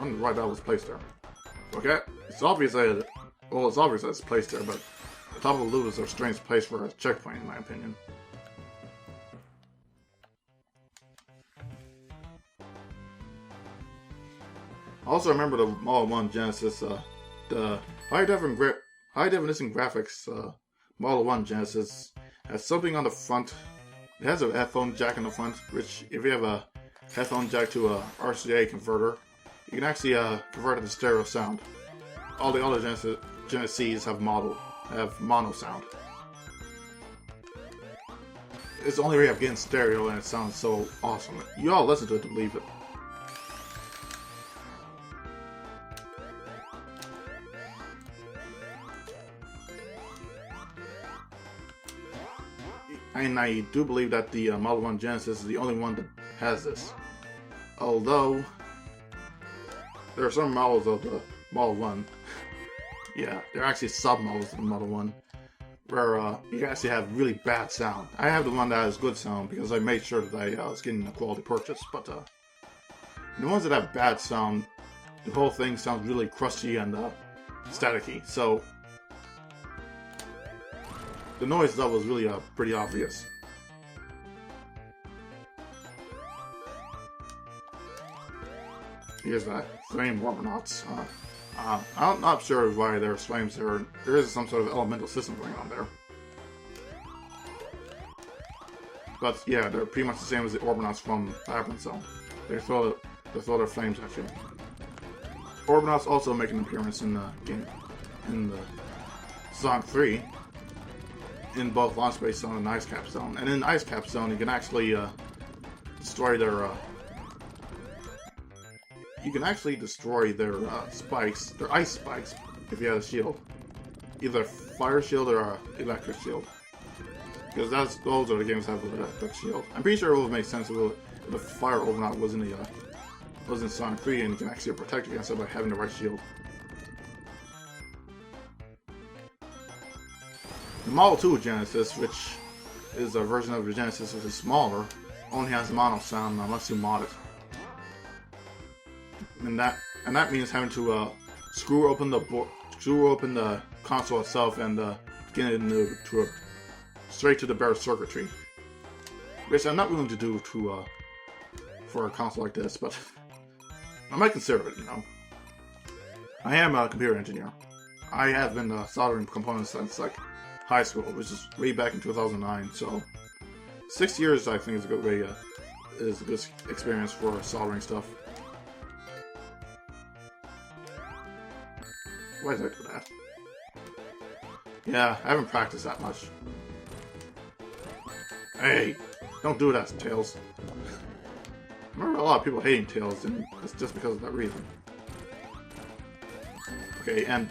wonder why that was placed there. Okay, it's obvious that it's placed there, but the top of the loop is a strange place for a checkpoint, in my opinion. I also remember the Model 1 Genesis, the high definition graphics Model 1 Genesis has something on the front. It has a headphone jack on the front, which if you have a headphone jack to a RCA converter, you can actually convert it to stereo sound. All the other Genesis have mono sound. It's the only way of getting stereo, and it sounds so awesome. You all listen to it to believe it. And I do believe that the Model 1 Genesis is the only one that has this. Although, there are some models of the Model 1, yeah, they're actually sub-models of the Model 1, where you can actually have really bad sound. I have the one that has good sound because I made sure that I was getting a quality purchase, but the ones that have bad sound, the whole thing sounds really crusty and staticky, so the noise level is really pretty obvious. Here's that flame Warbonauts. I'm not sure why there's flames there. There is some sort of elemental system going on there. But yeah, they're pretty much the same as the Orbonauts from Labyrinth Zone. They throw their flames at you. Orbonauts also make an appearance in the game, in the Sonic 3. In both Launch Base Zone and Ice Cap Zone. And in Ice Cap Zone, you can actually destroy their spikes, their ice spikes, if you have a shield. Either fire shield or electric shield. Because those are the games that have the electric shield. I'm pretty sure it would make sense if the fire Overknot was in Sonic 3 and you can actually protect against it by having the right shield. The Model 2 Genesis, which is a version of the Genesis which is smaller, only has mono sound unless you mod it. And that means having to screw open the console itself and get it straight to the bare circuitry, which I'm not willing to do for a console like this, but I might consider it. You know, I am a computer engineer. I have been soldering components since like high school, which is way back in 2009. So 6 years, I think, is a good way. Is a good experience for soldering stuff. Why did I do that? Yeah, I haven't practiced that much. Hey, don't do that, Tails. I remember a lot of people hating Tails, and it's just because of that reason. Okay, and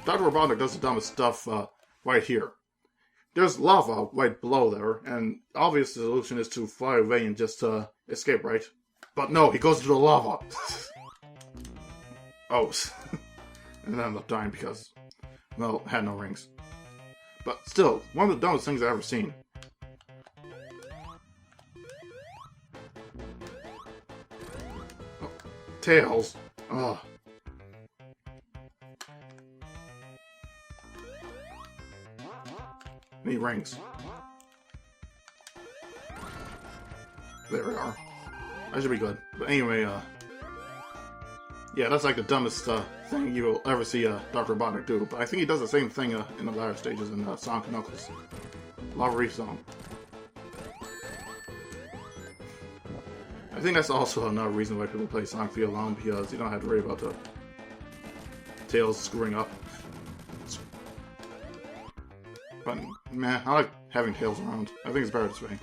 Dr. Robotnik does the dumbest stuff right here. There's lava right below there, and the obvious solution is to fly away and just escape, right? But no, he goes into the lava. Oh. And then I ended up dying because, well, I had no rings. But still, one of the dumbest things I've ever seen. Oh, Tails. Ugh. Need rings. There we are. I should be good. But anyway, yeah, that's like the dumbest thing you will ever see Dr. Robotnik do. But I think he does the same thing in the latter stages in Sonic & Knuckles. Lava Reef Zone. I think that's also another reason why people play Sonic 3 alone, because you don't have to worry about the Tails screwing up. But, man, I like having Tails around. I think it's better this way.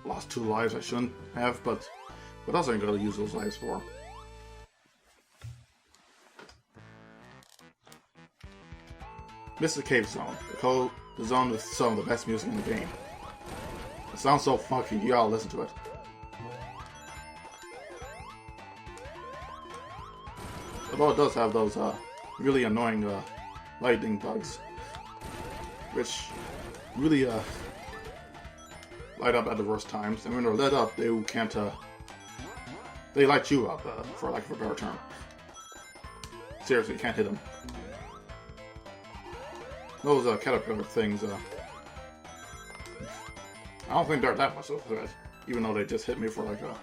Lost 2 lives I shouldn't have, but what else am I going to use those lives for? Mystic Cave Zone. The zone with some of the best music in the game. It sounds so funky, you gotta listen to it. Although it does have those really annoying lightning bugs, which really light up at the worst times, and when they're lit up, they can't, they light you up, for lack of a better term. Seriously, you can't hit them. Those, caterpillar things, I don't think they're that much of a threat, even though they just hit me for like a...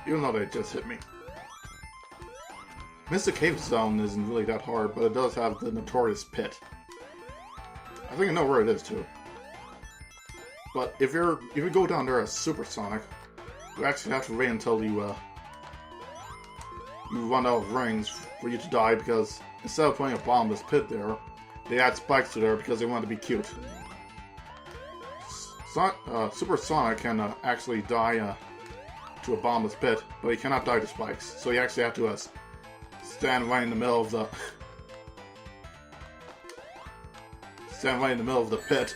Even though they just hit me. Mystic Cave Zone isn't really that hard, but it does have the notorious pit. I think I know where it is too. But if you go down there as Super Sonic, you actually have to wait until you run out of rings for you to die, because instead of putting a bottomless pit there, they add spikes to there because they want to be cute. Super Sonic can actually die to a bottomless pit, but he cannot die to spikes. So you actually have to stand right in the middle of the pit.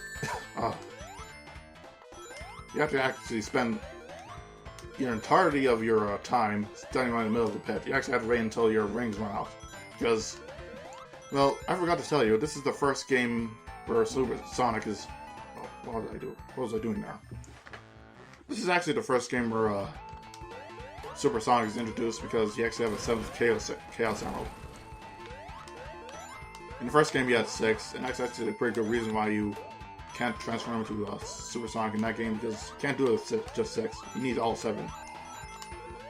You have to actually spend your entirety of your time standing right in the middle of the pit. You actually have to wait until your rings run out, because, well, I forgot to tell you, this is the first game where Super Sonic is... Oh, what did I do? What was I doing there? This is actually the first game where Super Sonic is introduced, because you actually have a 7th Chaos Emerald. In the first game you had 6, and that's actually a pretty good reason why you can't transform into Super Sonic in that game, because you can't do it with just 6. You need all 7.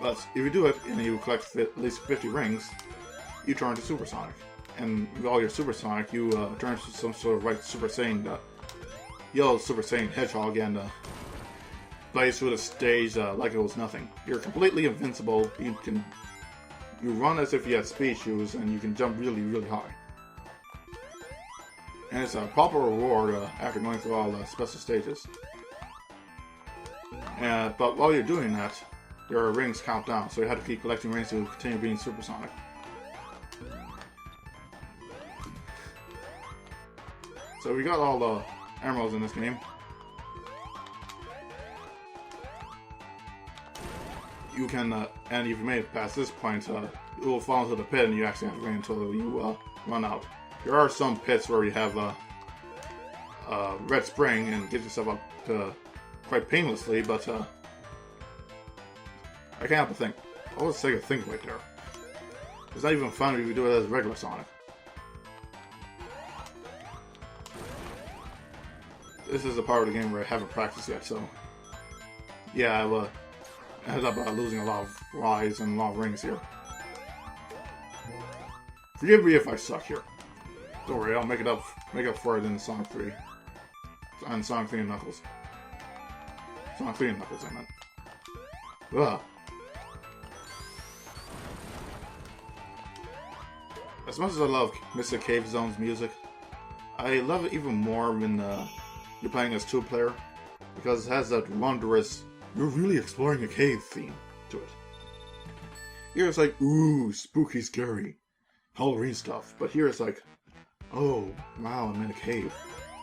But if you do it and you collect at least 50 rings, you turn to Super Sonic. And with all your Super Sonic, you turn to some sort of white Super Saiyan, yellow Super Saiyan Hedgehog, and blaze through the stage like it was nothing. You're completely invincible. You run as if you had speed shoes, and you can jump really, really high. And it's a proper reward after going through all the special stages. But while you're doing that, your rings count down, so you have to keep collecting rings to continue being Super Sonic. So we got all the emeralds in this game. You can, and if you made it past this point, you will fall into the pit, and you actually have to wait until you run out. There are some pits where you have a red spring and get yourself up quite painlessly, but I can't help but think. I'll just take a think right there. It's not even fun if you do it as regular Sonic. This is a part of the game where I haven't practiced yet, so yeah, I ended up losing a lot of lives and a lot of rings here. Forgive me if I suck here. Don't worry, I'll make up for it in Sonic 3. And Sonic 3 and Knuckles. Sonic 3 and Knuckles, I meant. Ugh. As much as I love Mystic Cave Zone's music, I love it even more when you're playing as 2-player, because it has that wondrous, you're really exploring a cave theme to it. Here it's like, ooh, spooky, scary, Halloween stuff, but here it's like, oh, wow, I'm in a cave.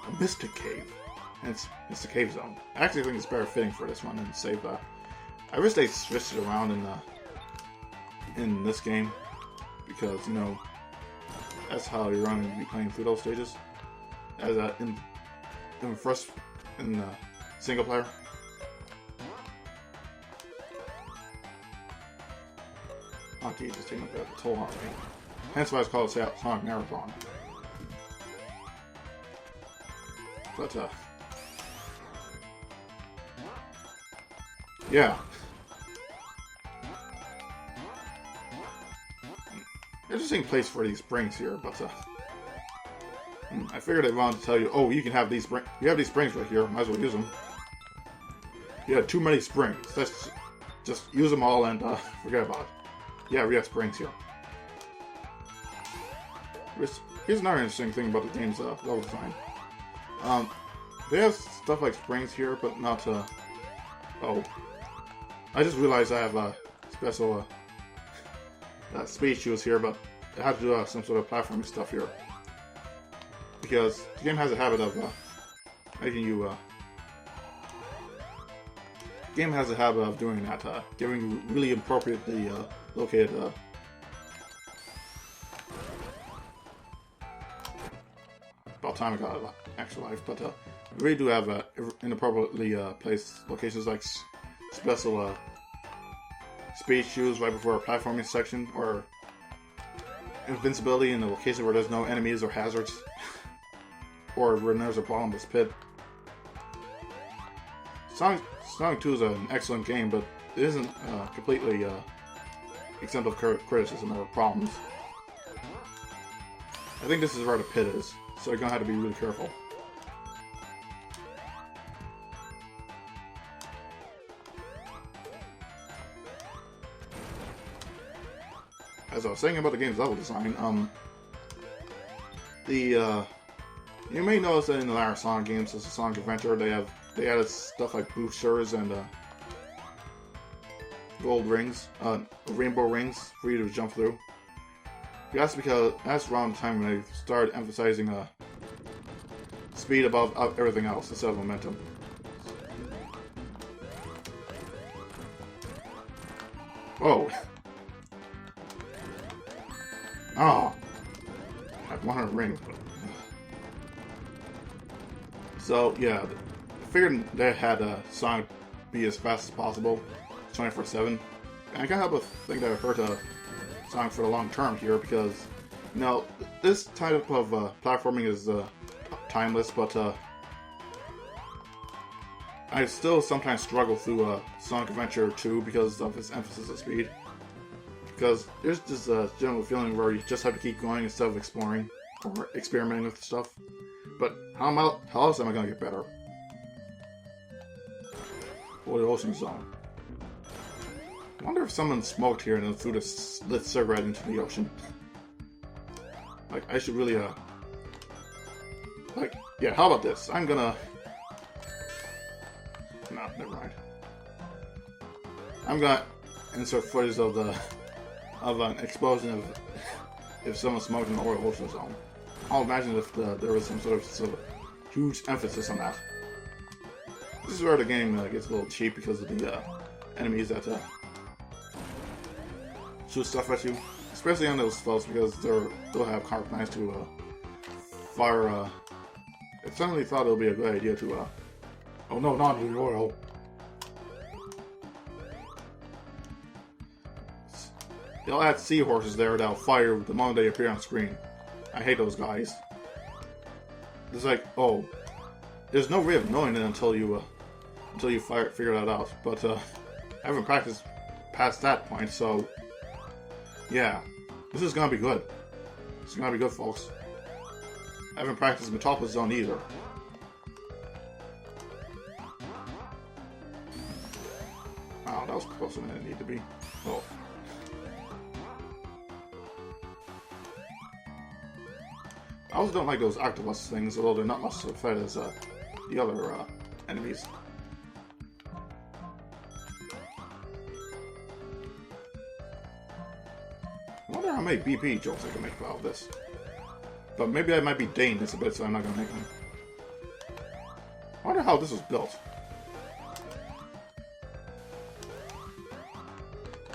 A mystic cave. And it's the cave zone. I actually think it's better fitting for this one and save that. I wish they switched it around in this game, because, you know, that's how you're going to be playing through those stages. As in single player. Oh, geez, it's taking a toll on me. Hence why it's called Sonic Marathon. But, yeah. Interesting place for these springs here, but, I figured I wanted to tell you, oh, you can have these springs. You have these springs right here, might as well use them. You have too many springs. Let's just use them all and, forget about it. Yeah, we have springs here. Here's another interesting thing about the game's level design. They have stuff like springs here, but not, oh. I just realized I have special speed shoes here, but I have to do some sort of platforming stuff here. Because the game has a habit of making you, the game has a habit of doing that, giving really appropriately located about time I got an extra life, but We really do have inappropriately placed locations like special speed shoes right before a platforming section, or invincibility in the location where there's no enemies or hazards, or when there's a bottomless pit. Sonic 2 is an excellent game, but it isn't completely exempt of criticism or problems. I think this is where the pit is, so you're gonna have to be really careful. As I was saying about the game's level design, you may notice that in the latter Sonic games, as a Sonic Adventure, they added stuff like boosters and gold rings, rainbow rings for you to jump through. That's because that's around the time when they started emphasizing speed above everything else instead of momentum. Whoa! Oh, I have 100 rings. But... So yeah, I figured they had Sonic be as fast as possible, 24/7. And I can't help but think that it hurt Sonic for the long term here, because you know this type of platforming is timeless, but I still sometimes struggle through Sonic Adventure 2 because of its emphasis on speed. Because there's just a general feeling where you just have to keep going instead of exploring or experimenting with stuff. But how else am I gonna get better? Or the ocean zone. I wonder if someone smoked here and then threw this lit cigarette into the ocean. Like, I should really, like, yeah, how about this? I'm gonna... No, never mind. I'm gonna insert footage of an explosion of if someone smoked in the ocean zone. I'll imagine if there was some sort of huge emphasis on that. This is where the game gets a little cheap because of the enemies that shoot stuff at you, especially on those floats, because they'll have carbon plans to fire. I suddenly thought it would be a good idea to. Oh no, not the oil. They'll add seahorses there that'll fire the moment they appear on screen. I hate those guys. It's like, oh, there's no way of knowing it until you figure that out. But I haven't practiced past that point, so yeah, this is gonna be good. This is gonna be good, folks. I haven't practiced Metropolis Zone either. Wow, that was closer than it needed to be. Oh. I also don't like those octopus things, although they're not much so fed as the other enemies. I wonder how many BP jokes I can make about this. But maybe I might be dating this a bit, so I'm not going to make them. I wonder how this was built.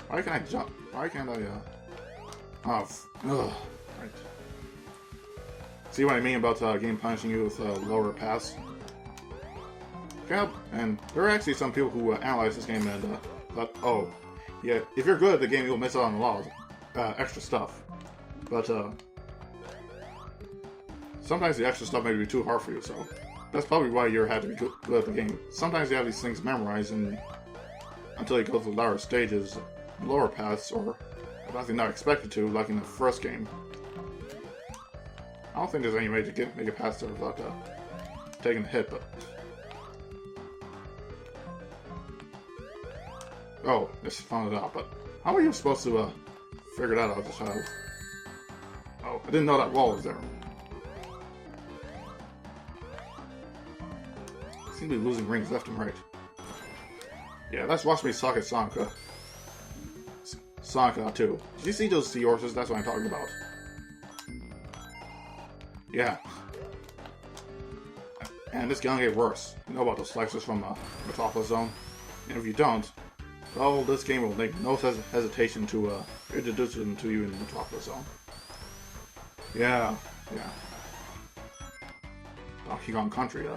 Why can't I jump? Why can't I, right. See what I mean about game punishing you with lower paths? Yeah, and there are actually some people who analyze this game and thought, oh, yeah, if you're good at the game, you'll miss out on a lot of extra stuff. But sometimes the extra stuff may be too hard for you, so that's probably why you have to be good at the game. Sometimes you have these things memorized and until you go to the lower stages, lower paths, or nothing not expected to, like in the first game. I don't think there's any way to make it past there without taking a hit, but... Oh, just found it out, but how are you supposed to figure that out as a child? Oh, I didn't know that wall was there. I seem to be losing rings left and right. Yeah, let's watch me suck at Sonic 2. Did you see those seahorses? That's what I'm talking about. Yeah. And this gonna get worse. You know about those slicers from Metropolis Zone? And if you don't, well, this game will make no hesitation to introduce them to you in Metropolis Zone. Yeah, yeah. Donkey Kong Country,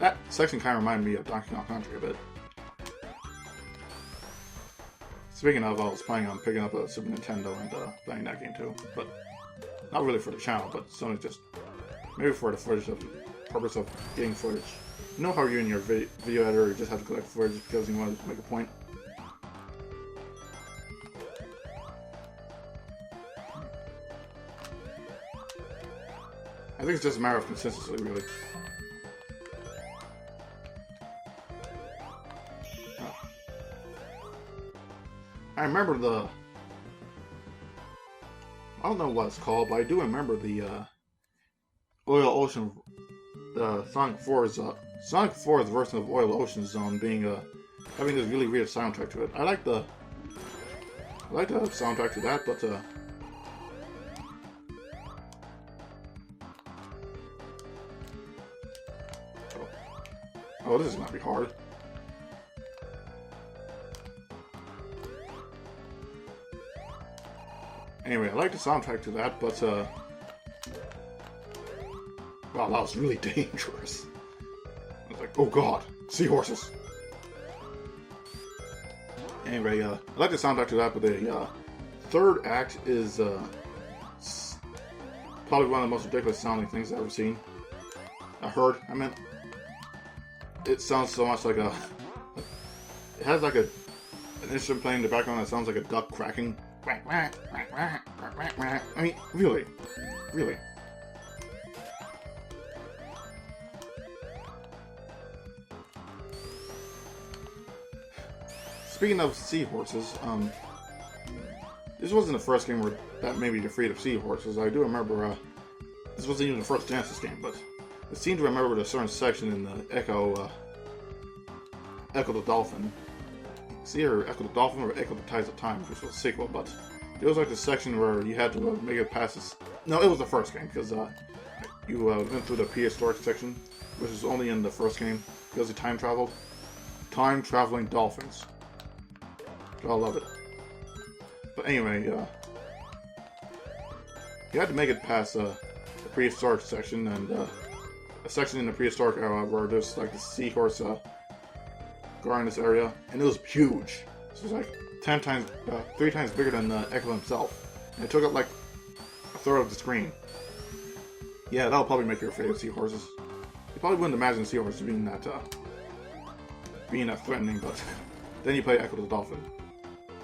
That section kind of reminded me of Donkey Kong Country a bit. Speaking of, I was planning on picking up a Super Nintendo and playing that game too, but not really for the channel, but Sony just maybe for the purpose of getting footage. You know how you're in your video editor, you just have to collect footage because you want to make a point. I think it's just a matter of consistency, really. I remember I don't know what it's called, but I do remember the Oil Ocean, Sonic 4's version of Oil Ocean Zone being having this really weird soundtrack to it. I like the soundtrack to that, but oh, this is gonna be hard. Anyway, I like the soundtrack to that, but wow, that was really dangerous. I was like, oh god, seahorses. Anyway, I like the soundtrack to that, but the third act is probably one of the most ridiculous sounding things I've ever seen. I meant, it sounds so much like it has like an instrument playing in the background that sounds like a duck cracking. I mean, really. Speaking of seahorses, this wasn't the first game where that made me afraid of seahorses. I do remember, this wasn't even the first Genesis game, but I seem to remember a certain section in the Echo the Dolphin. It's either Echo the Dolphin or Echo the Tides of Time, which was a sequel, but it was like the section where you had to make it past this. No, it was the first game, because you went through the prehistoric section, which is only in the first game, because you time traveled. Time-traveling dolphins. I love it. But anyway, you had to make it past the prehistoric section, and a section in the prehistoric era where there's like the seahorse guarding this area, and it was huge. It was like 3 times bigger than Echo himself, and it took up like a third of the screen. Yeah, that'll probably make you afraid of seahorses. You probably wouldn't imagine seahorses being that threatening, but then you play Echo the Dolphin.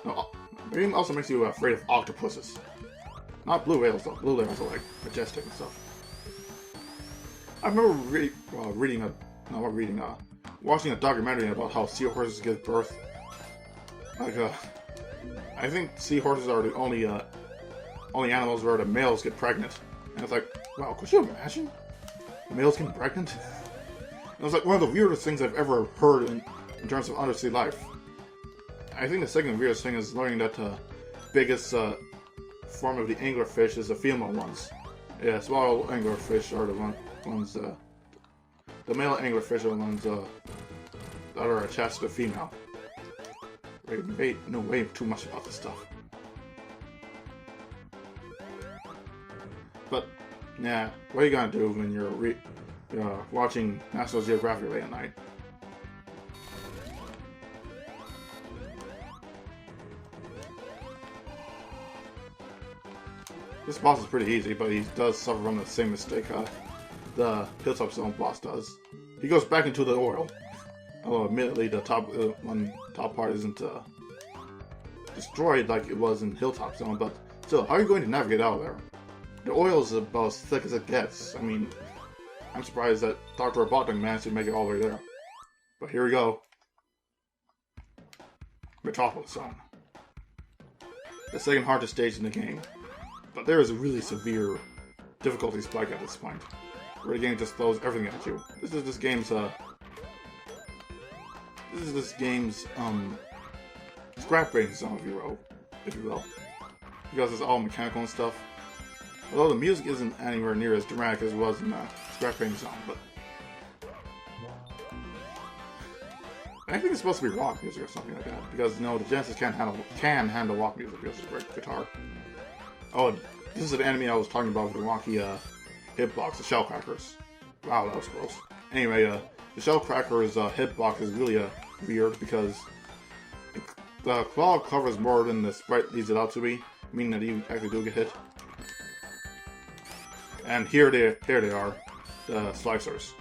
No, it also makes you afraid of octopuses. Not blue whales though. Blue whales are like majestic and stuff. I remember watching a documentary about how seahorses give birth. Like, I think seahorses are the only animals where the males get pregnant. And it's like, wow, could you imagine? The males getting pregnant? And it was like one of the weirdest things I've ever heard in terms of undersea life. I think the second weirdest thing is learning that the biggest form of the anglerfish is the female ones. Yeah, small anglerfish are the ones, the male anglerfish are the ones that are attached to the female. We know way too much about this stuff. But, yeah, what are you gonna do when you're watching National Geographic late at night? This boss is pretty easy, but he does suffer from the same mistake the Hilltop Zone boss does. He goes back into the oil. Although admittedly the top part isn't destroyed like it was in Hilltop Zone, but still, how are you going to navigate out of there? The oil is about as thick as it gets. I mean, I'm surprised that Dr. Robotnik managed to make it all the way there. But here we go. Metropolis Zone. The second hardest stage in the game. But there is a really severe difficulty spike at this point, where the game just throws everything at you. This is this game's scrap rating zone, if you will, because it's all mechanical and stuff. Although the music isn't anywhere near as dramatic as it was in scrap rating zone, but I think it's supposed to be rock music or something like that, because the Genesis can handle rock music because it's a great guitar. Oh, this is an enemy I was talking about with the wonky hitbox, the shell crackers. Wow, that was gross. Anyway, the Shell Cracker's hitbox is really weird because the claw covers more than the sprite leaves it out to be, meaning that you actually do get hit. And here they are, the slicers.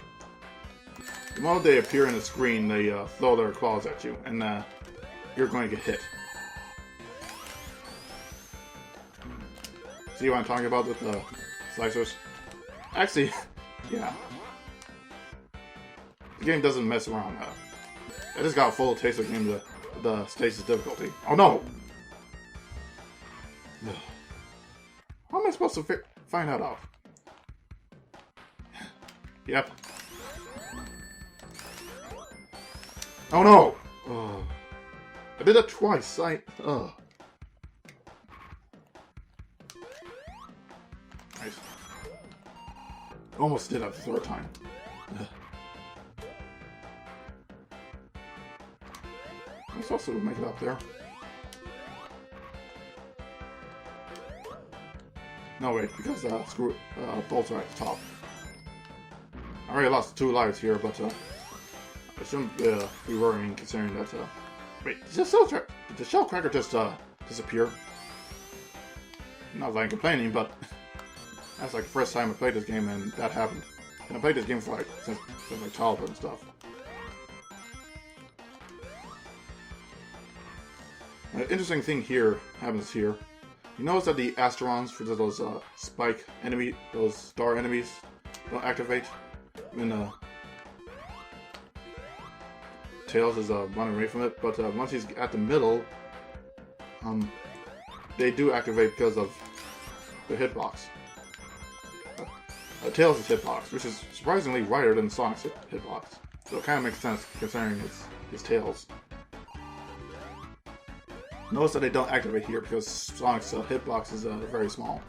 The moment they appear in the screen, they throw their claws at you, and you're going to get hit. See what I'm talking about with the slicers? Actually, yeah. The game doesn't mess around. I just got a full taste of the game, the stasis difficulty. Oh no! How am I supposed to find that out? Yep. Oh no! I did that twice. Nice. Almost did that the third time. I'm supposed to make it up there. No wait, because bolts are at the top. I already lost 2 lives here, but I shouldn't be worrying considering that. Wait, did the Shell Cracker just disappear? Not that I'm complaining, but that's like the first time I played this game and that happened. And I played this game for like since my childhood and stuff. An interesting thing here happens here. You notice that the Asterons for those spike enemy, those star enemies, don't activate when Tails is running away from it. But once he's at the middle, they do activate because of the hitbox. Tails' hitbox, which is surprisingly wider than Sonic's hitbox. So it kind of makes sense considering it's Tails. Notice that they don't activate here because Sonic's hitbox is very small.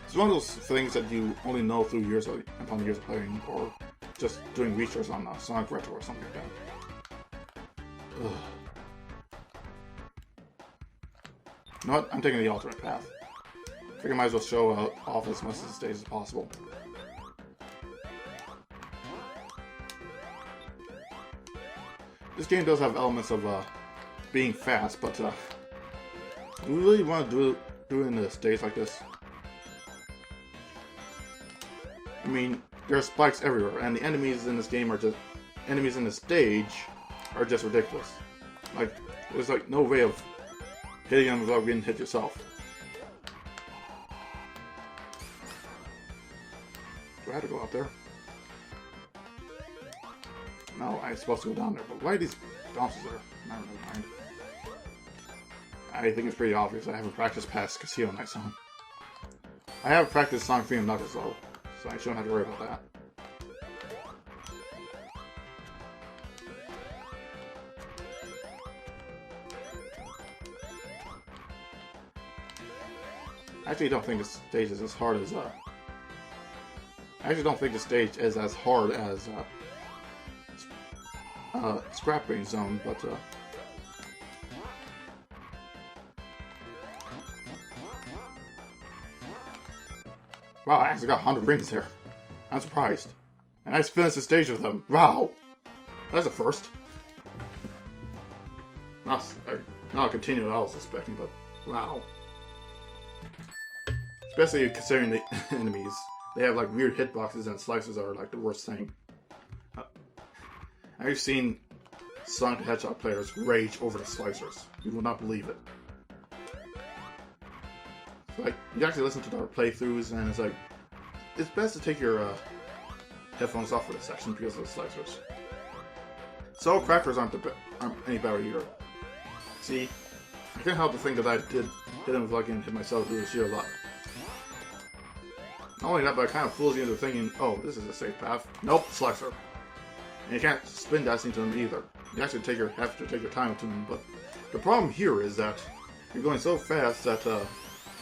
It's one of those things that you only know through years upon years of playing, or just doing research on Sonic Retro or something like that. Ugh. You know what? I'm taking the alternate path. I think I might as well show off as much of the stage as possible. This game does have elements of being fast, but do we really want to do it in a stage like this? I mean, there are spikes everywhere, and the enemies in this game are just enemies in the stage are just ridiculous. Like, there's like no way of hitting them without getting hit yourself. Do I have to go up there? No, I'm supposed to go down there, but why are these bounces there? Never mind. I think it's pretty obvious. I haven't practiced past Casino Night Zone. I have practiced Sonic 3 and Knuckles though, so I shouldn't have to worry about that. I actually don't think this stage is as hard as I actually don't think the stage is as hard as Scrap Brain Zone, but wow, I actually got 100 rings there. I'm surprised. And I just finished the stage with them. Wow! That's a first. Not a continue I was expecting, but wow. Especially considering the enemies. They have like weird hitboxes and slices are like the worst thing. I've seen Sonic the Hedgehog players rage over the slicers. You will not believe it. Like, you actually listen to their playthroughs and it's like, it's best to take your headphones off for this section because of the slicers. So crackers aren't any better either. See, I can't help but think that I did hit him without getting hit myself due to sheer luck. Not only that, but it kind of fools you into thinking, oh, this is a safe path. Nope, slicer. And you can't spin dash into them either. You actually have to take your time to them, but the problem here is that you're going so fast that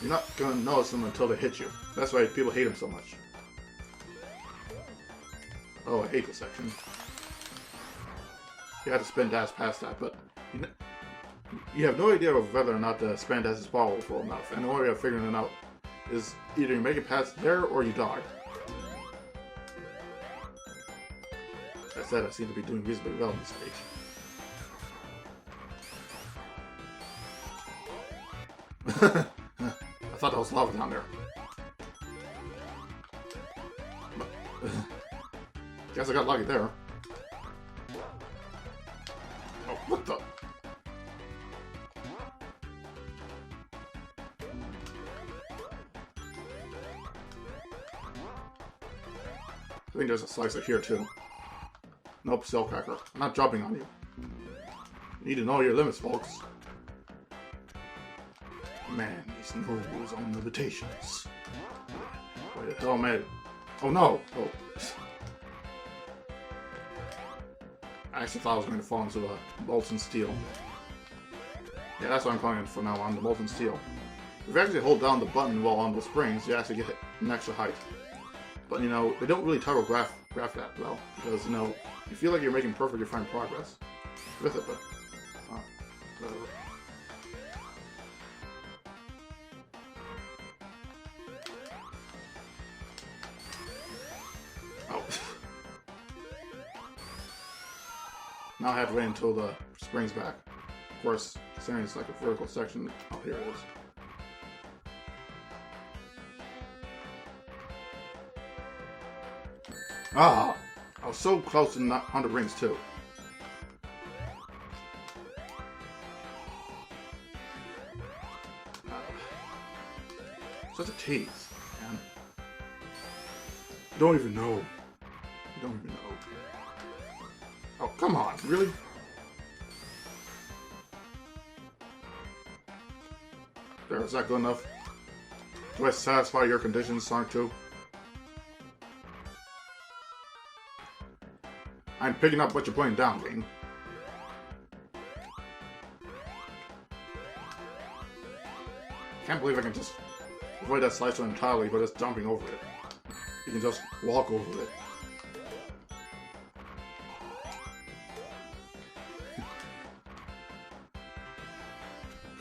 you're not going to notice them until they hit you. That's why people hate them so much. Oh, I hate this section. You have to spin dash past that, but you have no idea of whether or not the spin dash is powerful enough, and the only way of figuring it out is either you make it past there or you die. I said, I seem to be doing reasonably well in this stage. I thought that was lava down there. But, guess I got lucky there. Oh, what the? I think there's a slicer here too. Nope, cell cracker. I'm not jumping on you. You need to know your limits, folks. Man, he knows his own limitations. Wait the hell, man. Oh no! Oh. I actually thought I was going to fall into the molten steel. Yeah, that's what I'm calling it from now on, the molten steel. If you actually hold down the button while on the springs, you actually get an extra height. But, you know, they don't really graph that well, because, you know, you feel like you're making perfectly fine progress with it, but, whatever. Oh. Now I have to wait until the spring's back. Of course, considering it's like a vertical section. Oh, here it is. Ah! I was so close to 100 rings, too. Such a tease, man. You don't even know. You don't even know. Oh, come on. Really? There, is that good enough? Do I satisfy your conditions, Sonic 2? I'm picking up what you're putting down, game. Can't believe I can just avoid that slicer entirely by just jumping over it. You can just walk over it.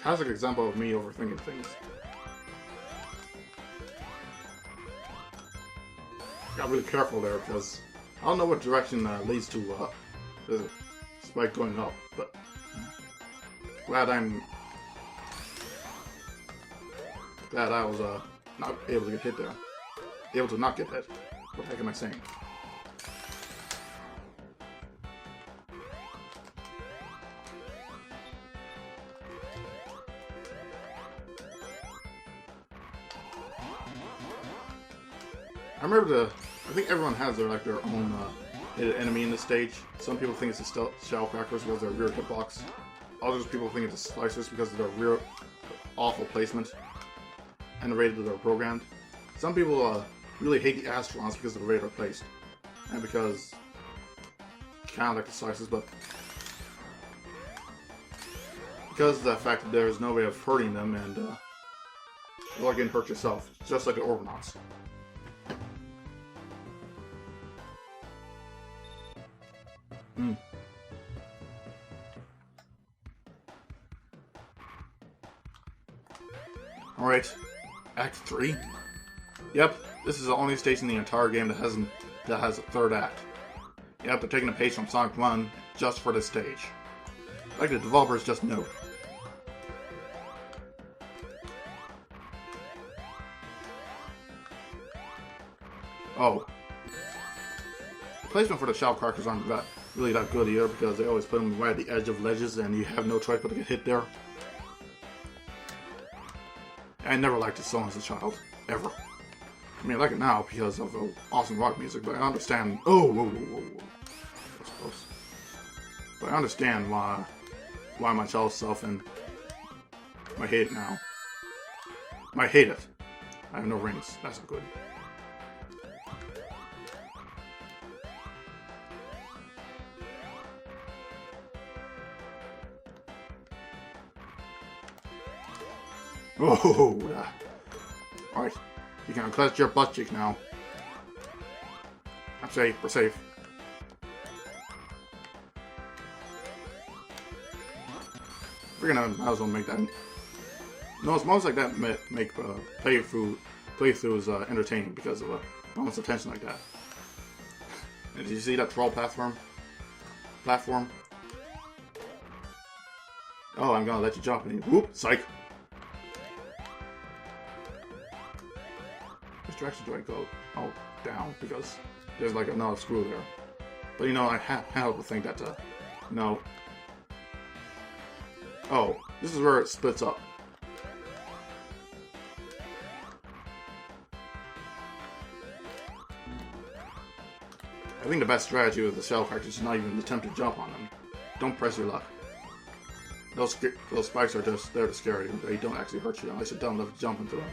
Classic example of me overthinking things. Got really careful there because I don't know what direction leads to the spike going up, but glad I was not able to get hit there. Able to not get hit. What the heck am I saying? I think everyone has their own enemy in this stage. Some people think it's the shell crackers because of their rear hitbox. Others people think it's the slicers because of their rear awful placement and the way that they're programmed. Some people really hate the astronauts because of the way they're placed, and because kind of like the slicers, but because of the fact that there's no way of hurting them, and you're like getting hurt yourself, just like the Orbinauts. Alright, Act 3. Yep, this is the only stage in the entire game that has a third act. Yep, they're taking a page from Sonic 1 just for this stage. Like the developers just knew. Oh. The placement for the shell crackers aren't really that good either, because they always put them right at the edge of ledges and you have no choice but to get hit there. I never liked this song as a child. Ever. I mean, I like it now because of the awesome rock music, but I understand... Oh, whoa, whoa, whoa, whoa. That's close. But I understand why my child self and I hate it now. I hate it. I have no rings. That's not good. Oh, alright. You can unclench your butt cheek now. I'm safe. We're safe. We're gonna might as well make that. No, it's moments like that make playthroughs entertaining because of moments of tension like that. And did you see that troll platform? platform. Oh, I'm gonna let you jump. And whoop, psych. Which direction do I go? Oh, down, because there's like another screw there. But you know, I have to think that, no. Oh, this is where it splits up. I think the best strategy with the shell characters is not even attempt to jump on them. Don't press your luck. Those spikes are just there to scare you. They don't actually hurt you unless you're dumb enough to jump into them.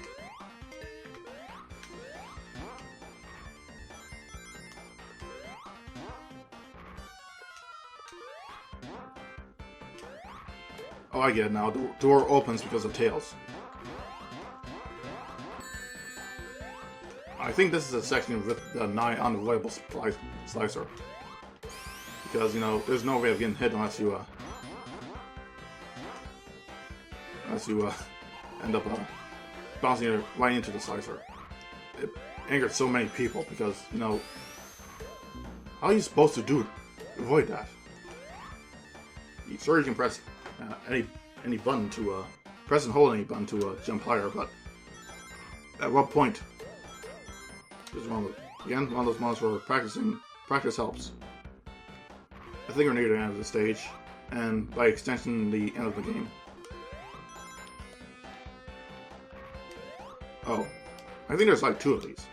Oh, I get it now. The door opens because of tails. I think this is a section with the nigh unavoidable slicer. Because, you know, there's no way of getting hit unless you, end up, bouncing right into the slicer. It angered so many people because, you know, how are you supposed to avoid that? Sure, you can press any button to, press and hold any button to, jump higher, but at what point? This is one of those moments where practice helps. I think we're near the end of the stage, and by extension, the end of the game. Oh, I think there's like 2 of these.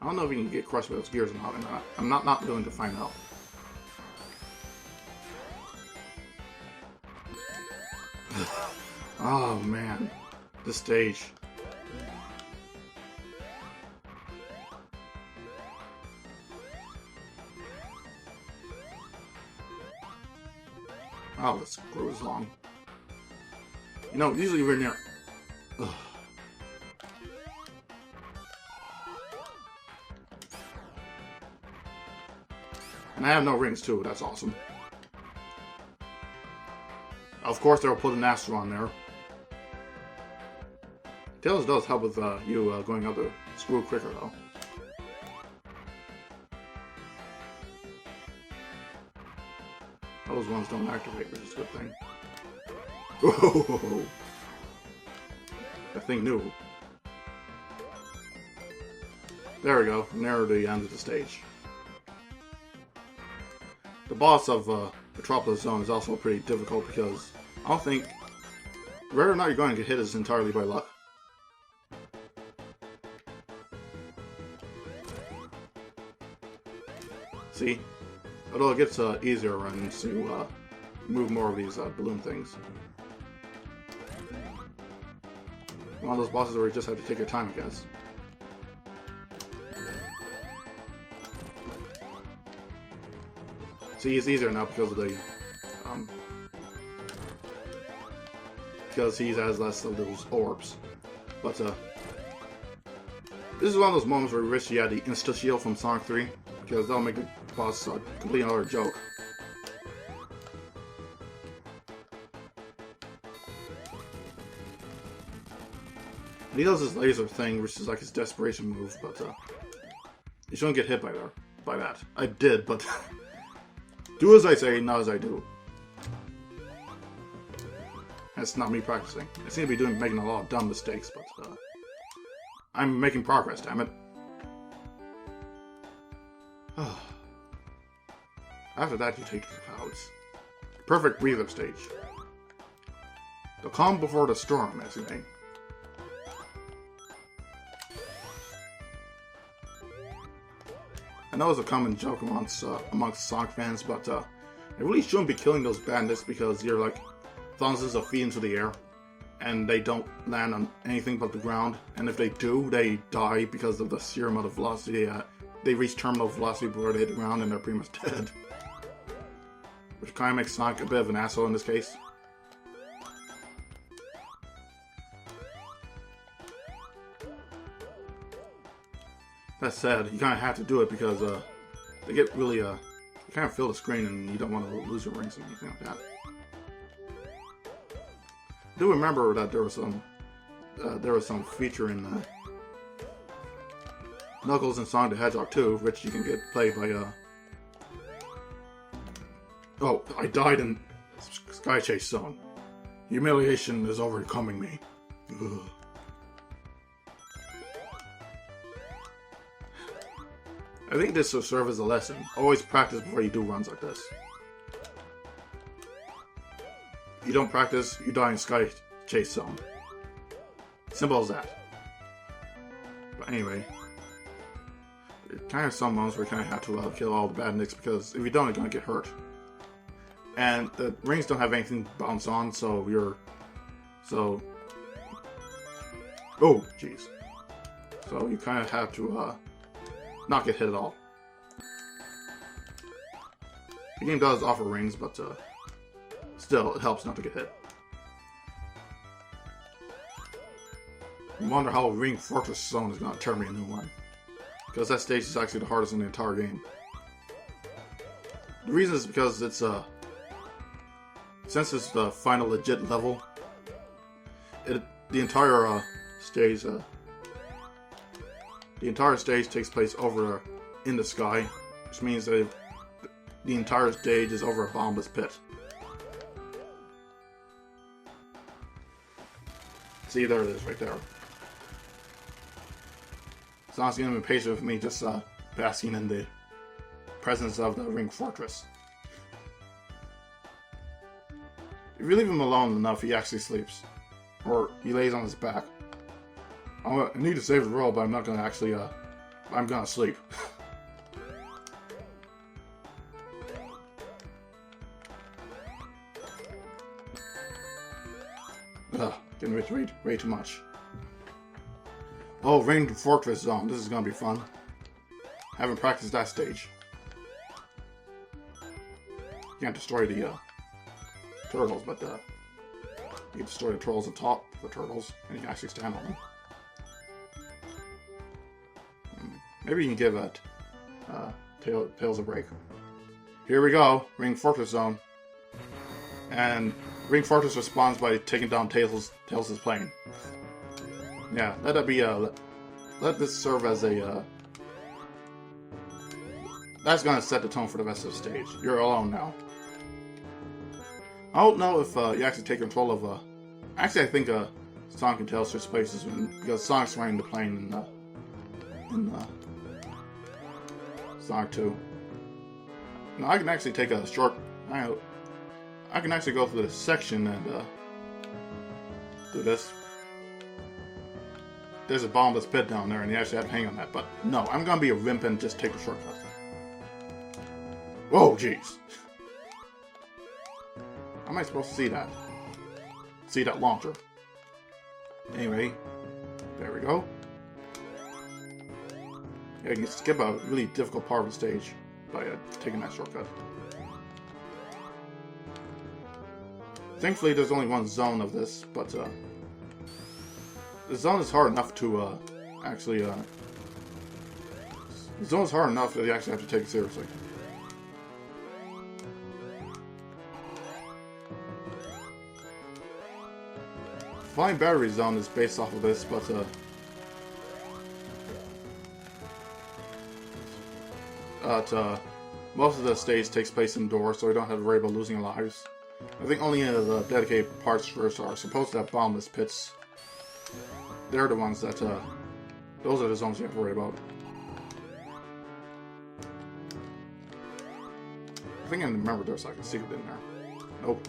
I don't know if you can get crushed by those gears or not, and I'm not willing to find out. Oh man, this stage. Oh, this screw is long. You know, usually we're near. Ugh. And I have no rings too, that's awesome. Of course, they'll put an Astro on there. Tails does help with you going up the screw quicker though. Those ones don't activate, which is a good thing. Whoa! That thing knew. There we go. Near the end of the stage. The boss of Metropolis Zone is also pretty difficult because I don't think whether or not you're going to get hit is entirely by luck. See? Although it gets easier runs to move more of these balloon things. One of those bosses where you just have to take your time, I guess. See, it's easier now because of the because he has less of those orbs. But this is one of those moments where we wish you had the insta shield from Sonic 3, because that'll make the boss complete another joke. And he does this laser thing, which is like his desperation move, but you shouldn't get hit by that. I did, but do as I say, not as I do. That's not me practicing. I seem to be making a lot of dumb mistakes, but I'm making progress, damn it. After that, you take the clouds. Perfect breather stage. The calm before the storm, as you may. I know it's a common joke amongst Sonic fans, but I really shouldn't be killing those bandits because you're like thousands of feet into the air, and they don't land on anything but the ground. And if they do, they die because of the sheer amount of velocity. They reach terminal velocity before they hit the ground, and they're pretty much dead. Which kind of makes Sonic a bit of an asshole in this case. That said, you kind of have to do it because they get really you kind of fill the screen, and you don't want to lose your rings or anything like that. I do remember that there was some feature in Knuckles and Sonic the Hedgehog 2, which you can play by Oh, I died in Sky Chase Zone. Humiliation is overcoming me. Ugh. I think this will serve as a lesson. Always practice before you do runs like this. You don't practice, you die in Sky Chase Zone. Simple as that. But anyway, kind of some moments where you kind of have to kill all the bad nicks, because if you don't, you're going to get hurt. And the rings don't have anything to bounce on, so you're... So... Oh, jeez. So you kind of have to not get hit at all. The game does offer rings, but still, it helps not to get hit. I wonder how Ring Fortress Zone is going to turn me a new one. Because that stage is actually the hardest in the entire game. The reason is because it's since it's the final legit level, the entire stage takes place over in the sky, which means that the entire stage is over a bottomless pit. See, there it is, right there. Sonic's getting impatient with me just basking in the presence of the Ring Fortress. If you leave him alone enough, he actually sleeps. Or he lays on his back. I need to save the world, but I'm not gonna actually, I'm gonna sleep. Ugh, getting way too much. Oh, Ring Fortress Zone. This is gonna be fun. Haven't practiced that stage. Can't destroy the turtles, but you can destroy the turtles on top of the turtles, and you can actually stand on them. Maybe you can give Tails a break. Here we go, Ring Fortress Zone. And Ring Fortress responds by taking down Tails' plane. Yeah, let that be let this serve as a that's gonna set the tone for the rest of the stage. You're alone now. I don't know if you actually take control of actually I think Sonic and Tails switch places because Sonic's riding the plane in Sonic 2. Now I can actually take a short I can actually go through this section and do this. There's a bottomless pit down there, and you actually have to hang on that. But no, I'm gonna be a wimp and just take the shortcut. Whoa, jeez! How am I supposed to see that? See that launcher? Anyway, there we go. Yeah, you can skip a really difficult part of the stage by taking that shortcut. Thankfully, there's only one zone of this, but the zone is hard enough to actually. The zone is hard enough that you actually have to take it seriously. Flying Battery Zone is based off of this, but most of the stage takes place indoors, so we don't have to worry about losing lives. I think only the dedicated parts first are supposed to have bottomless pits. They're the ones that, those are the zones you have to worry about. I think I remember there's like a secret in there. Nope.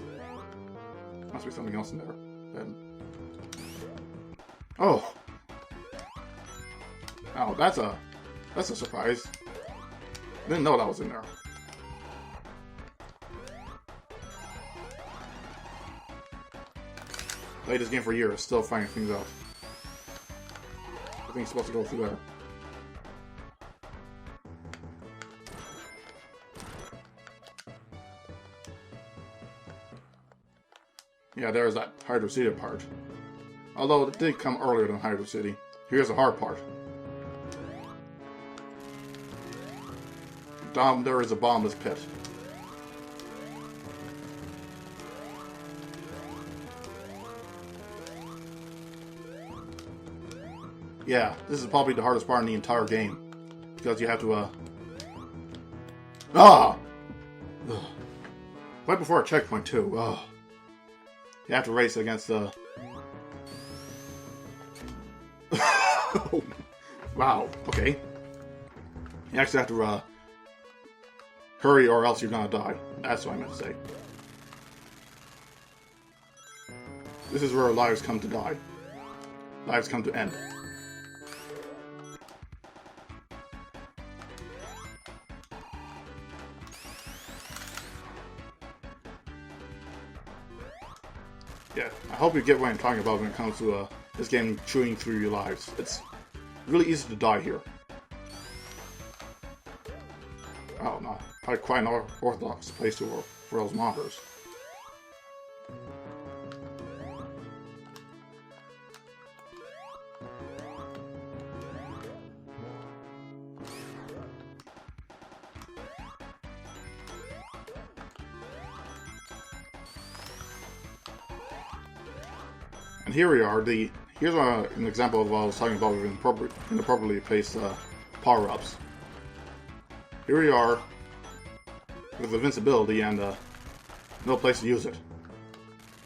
Must be something else in there. Then. Oh! Oh, that's a surprise. Didn't know that was in there. Played this game for years, still finding things out. I think it's supposed to go through there. Yeah, there's that Hydro City part. Although it did come earlier than Hydro City. Here's the hard part. Down there is a bottomless pit. Yeah, this is probably the hardest part in the entire game. Because you have to, Ah! Ugh. Right before a checkpoint, too. Oh. You have to race against the... Wow, okay. You actually have to, hurry or else you're gonna die. That's what I meant to say. This is where lives come to die. Lives come to end. Yeah, I hope you get what I'm talking about when it comes to this game chewing through your lives. It's really easy to die here. Oh no, probably quite an orthodox place to work for those monsters. And here we are. Here's an example of what I was talking about with inappropriately placed power-ups. Here we are with invincibility and no place to use it.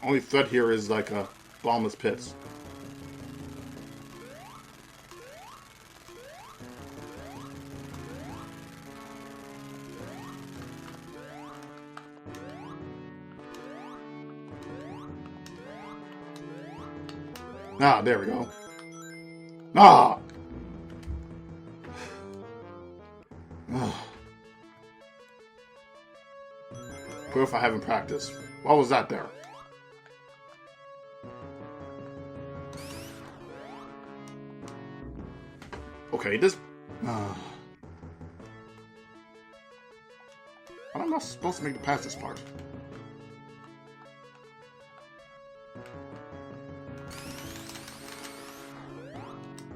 Only threat here is like bottomless pits. Ah, there we go. Ah! Proof I haven't practiced. What was that there? Okay, this... I'm not supposed to make it past this part.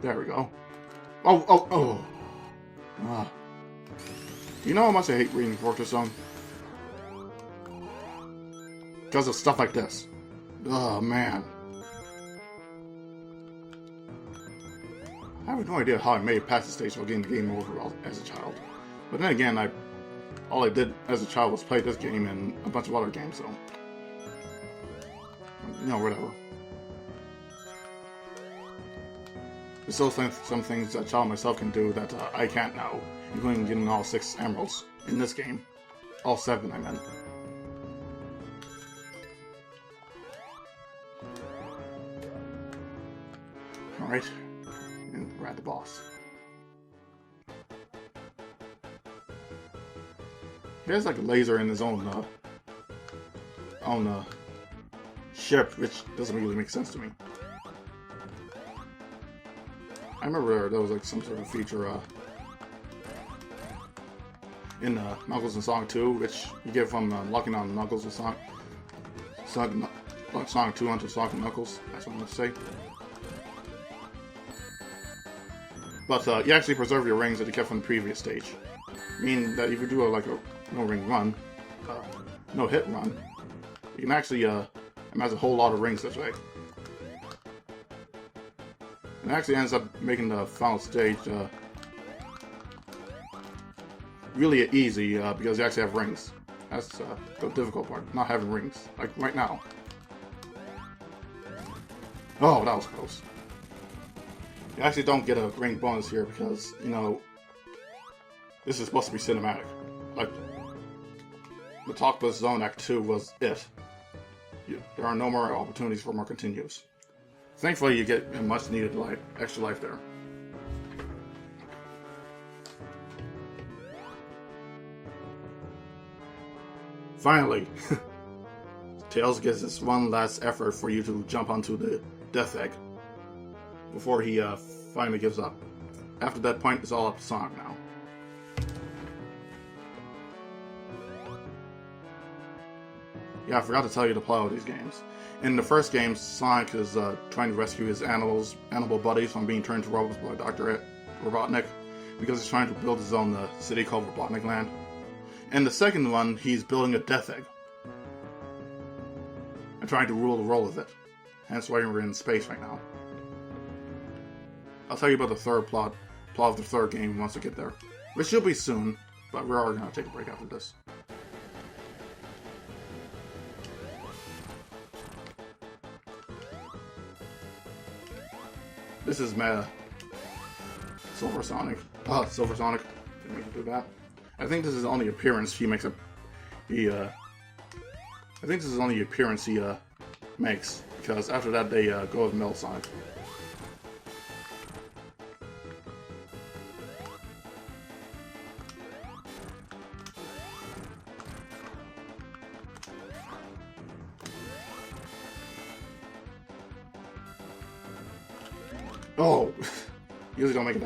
There we go. Oh. You know how much I hate reading Fortress Zone? Because of stuff like this. Oh, man. I have no idea how I made it past the stage while getting the game over as a child. But then again, all I did as a child was play this game and a bunch of other games, so... You know, whatever. There's still some things that a child myself can do that I can't now, including getting all 6 emeralds in this game. All 7, I meant. Alright, and we're at the boss. He has like a laser in his own ship, which doesn't really make sense to me. I remember there was like some sort of feature in Knuckles and Sonic 2, which you get from locking on Knuckles and Sonic 2 onto Sonic and Knuckles. That's what I'm going to say. But you actually preserve your rings that you kept from the previous stage. Meaning that if you do a no-ring run, no-hit run, you can actually amass a whole lot of rings this way. And it actually ends up making the final stage really easy because you actually have rings. That's the difficult part, not having rings, like right now. Oh, that was close. You actually don't get a ring bonus here because, you know, this is supposed to be cinematic. Like, the Talkless Zone Act 2 was it. There are no more opportunities for more continues. Thankfully, you get a much needed extra life there. Finally, Tails gets this one last effort for you to jump onto the Death Egg before he finally gives up. After that point, it's all up to Sonic now. Yeah, I forgot to tell you the plot of these games. In the first game, Sonic is trying to rescue his animal buddies from being turned to robots by Dr. Robotnik, because he's trying to build his own city called Robotnik Land. In the second one, he's building a Death Egg and trying to rule the world with it. Hence why we're in space right now. I'll tell you about the third plot of the third game once we get there, which should be soon, but we're already going to take a break after this. This is meta. Silver Sonic. Oh, Silver Sonic. Didn't mean to do that. I think this is the only appearance he makes. I think this is the only appearance he makes, because after that they go with Metal Sonic. Oh, usually don't make it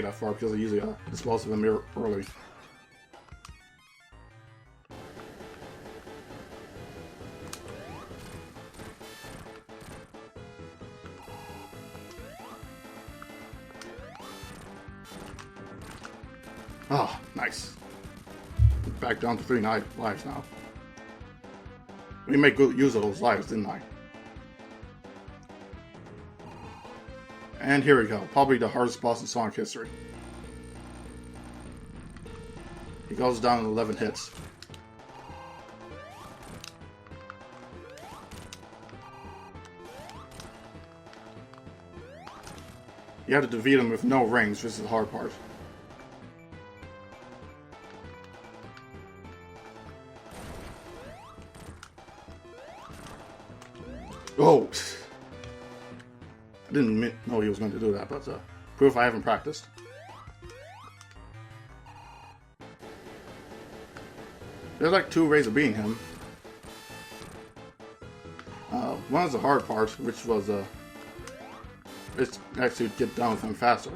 that far because they usually dispose of them early. Oh, nice. Back down to 3 lives now. We made good use of those lives, didn't I? And here we go. Probably the hardest boss in Sonic history. He goes down in 11 hits. You have to defeat him with no rings, which is the hard part. Oh! I didn't know he was going to do that, but proof I haven't practiced. There's like 2 ways of beating him. One is the hard part, which was it's actually get down with him faster.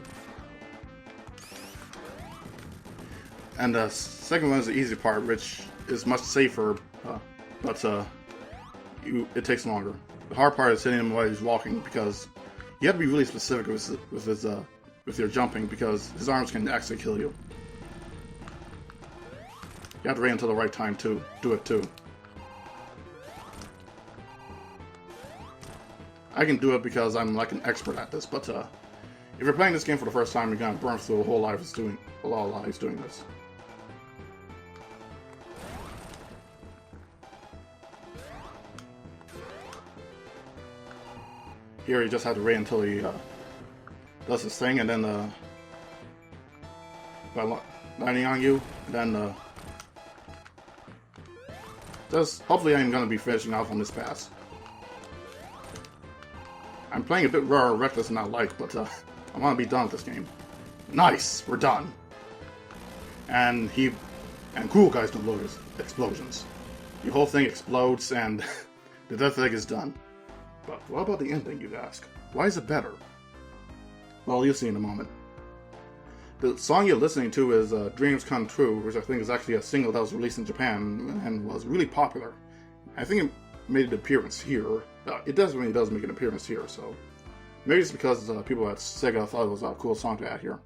And the second one is the easy part, which is much safer, but it takes longer. The hard part is hitting him while he's walking, because you have to be really specific with your jumping, because his arms can actually kill you. You have to wait until the right time to do it too. I can do it because I'm like an expert at this, but if you're playing this game for the first time, you're gonna burn through a lot of lives doing this. Here you just have to wait until he does his thing, and then by landing on you, then hopefully I'm going to be finishing off on this pass. I'm playing a bit raw, reckless, and not like, but I want to be done with this game. Nice, we're done. And cool guys don't load explosions. The whole thing explodes, and the death egg is done. But what about the ending, you'd ask? Why is it better? Well, you'll see in a moment. The song you're listening to is Dreams Come True, which I think is actually a single that was released in Japan and was really popular. I think it made an appearance here. It really does make an appearance here, so maybe it's because people at Sega thought it was a cool song to add here.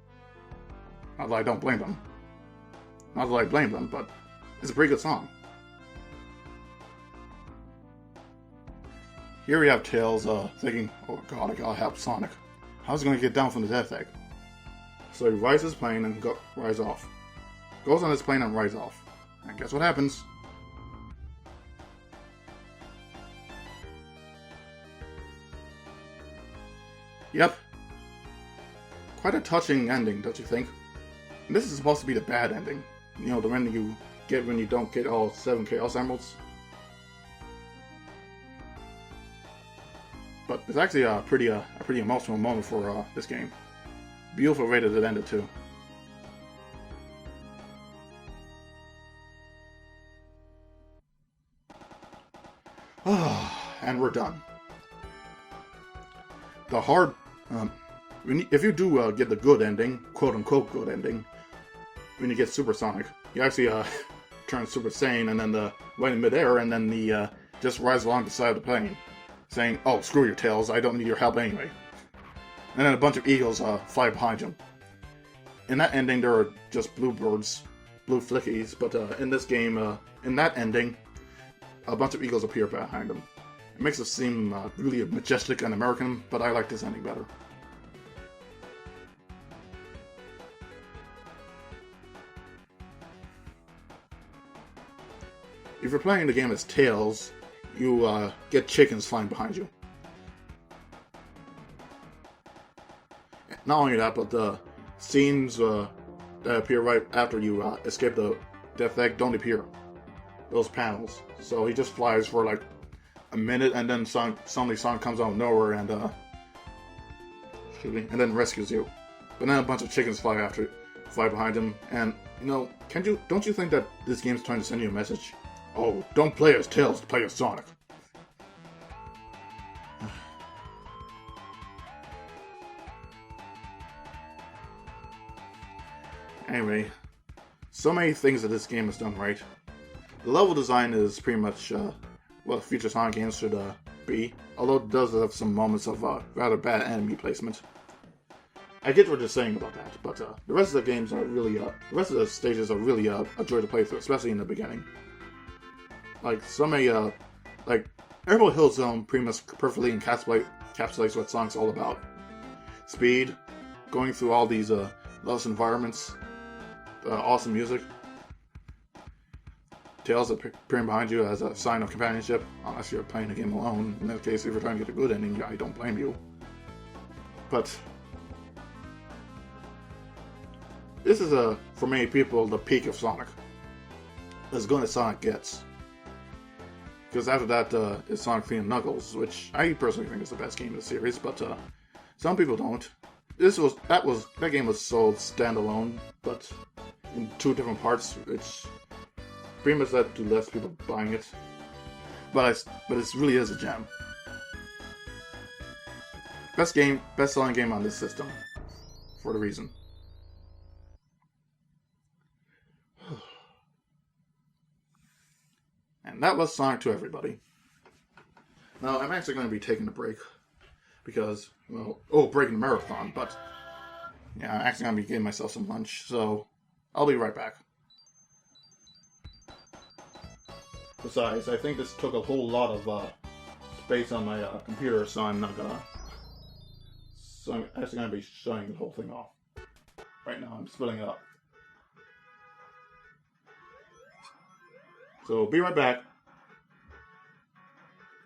Not that I don't blame them. Not that I blame them, but it's a pretty good song. Here we have Tails thinking, oh god, I gotta help Sonic. How's he gonna get down from the death egg? So he rides his plane and rides off. Goes on his plane and rides off. And guess what happens? Yep. Quite a touching ending, don't you think? And this is supposed to be the bad ending. You know, the ending you get when you don't get all 7 Chaos Emeralds. But it's actually a pretty emotional moment for this game. Beautiful way that it ended too. And we're done. The hard, if you do get the good ending, quote unquote good ending, when you get Super Sonic, you actually turn Super Saiyan and then right in midair, and then the just rides along the side of the plane, saying, "Oh, screw your Tails, I don't need your help anyway." And then a bunch of eagles fly behind him. In that ending, there are just blue birds, blue flickies, but in this game, in that ending, a bunch of eagles appear behind him. It makes it seem really majestic and American, but I like this ending better. If you're playing the game as Tails, you get chickens flying behind you. not only that, but the scenes that appear right after you escape the death egg don't appear. Those panels. So he just flies for like a minute, and then suddenly Sonic comes out of nowhere and then rescues you. But then a bunch of chickens fly behind him, and don't you think that this game's trying to send you a message? Oh, don't play as Tails, play as Sonic. Anyway, so many things that this game has done right. The level design is pretty much what future Sonic games should be, although it does have some moments of rather bad enemy placement. I get what you're saying about that, but the rest of the games are really, the rest of the stages are really a joy to play through, especially in the beginning. Like, so many, like, Airboat Hill Zone pretty much perfectly encapsulates what Sonic's all about. Speed, going through all these lush environments, awesome music, Tails appearing behind you as a sign of companionship, unless you're playing the game alone. In that case, if you're trying to get a good ending, I don't blame you. But this is, for many people, the peak of Sonic. As good as Sonic gets. Because after that is Sonic 3 and Knuckles, which I personally think is the best game in the series, but some people don't. That game was sold standalone, but in two different parts, which pretty much led to less people buying it. But it really is a gem. Best selling game on this system, for the reason. And that was Sonic to everybody. Now, I'm actually going to be taking a break. Because, breaking the marathon, but yeah, I'm actually going to be getting myself some lunch, so I'll be right back. Besides, I think this took a whole lot of space on my computer, so I'm actually going to be shutting the whole thing off. Right now, I'm splitting it up. So, be right back.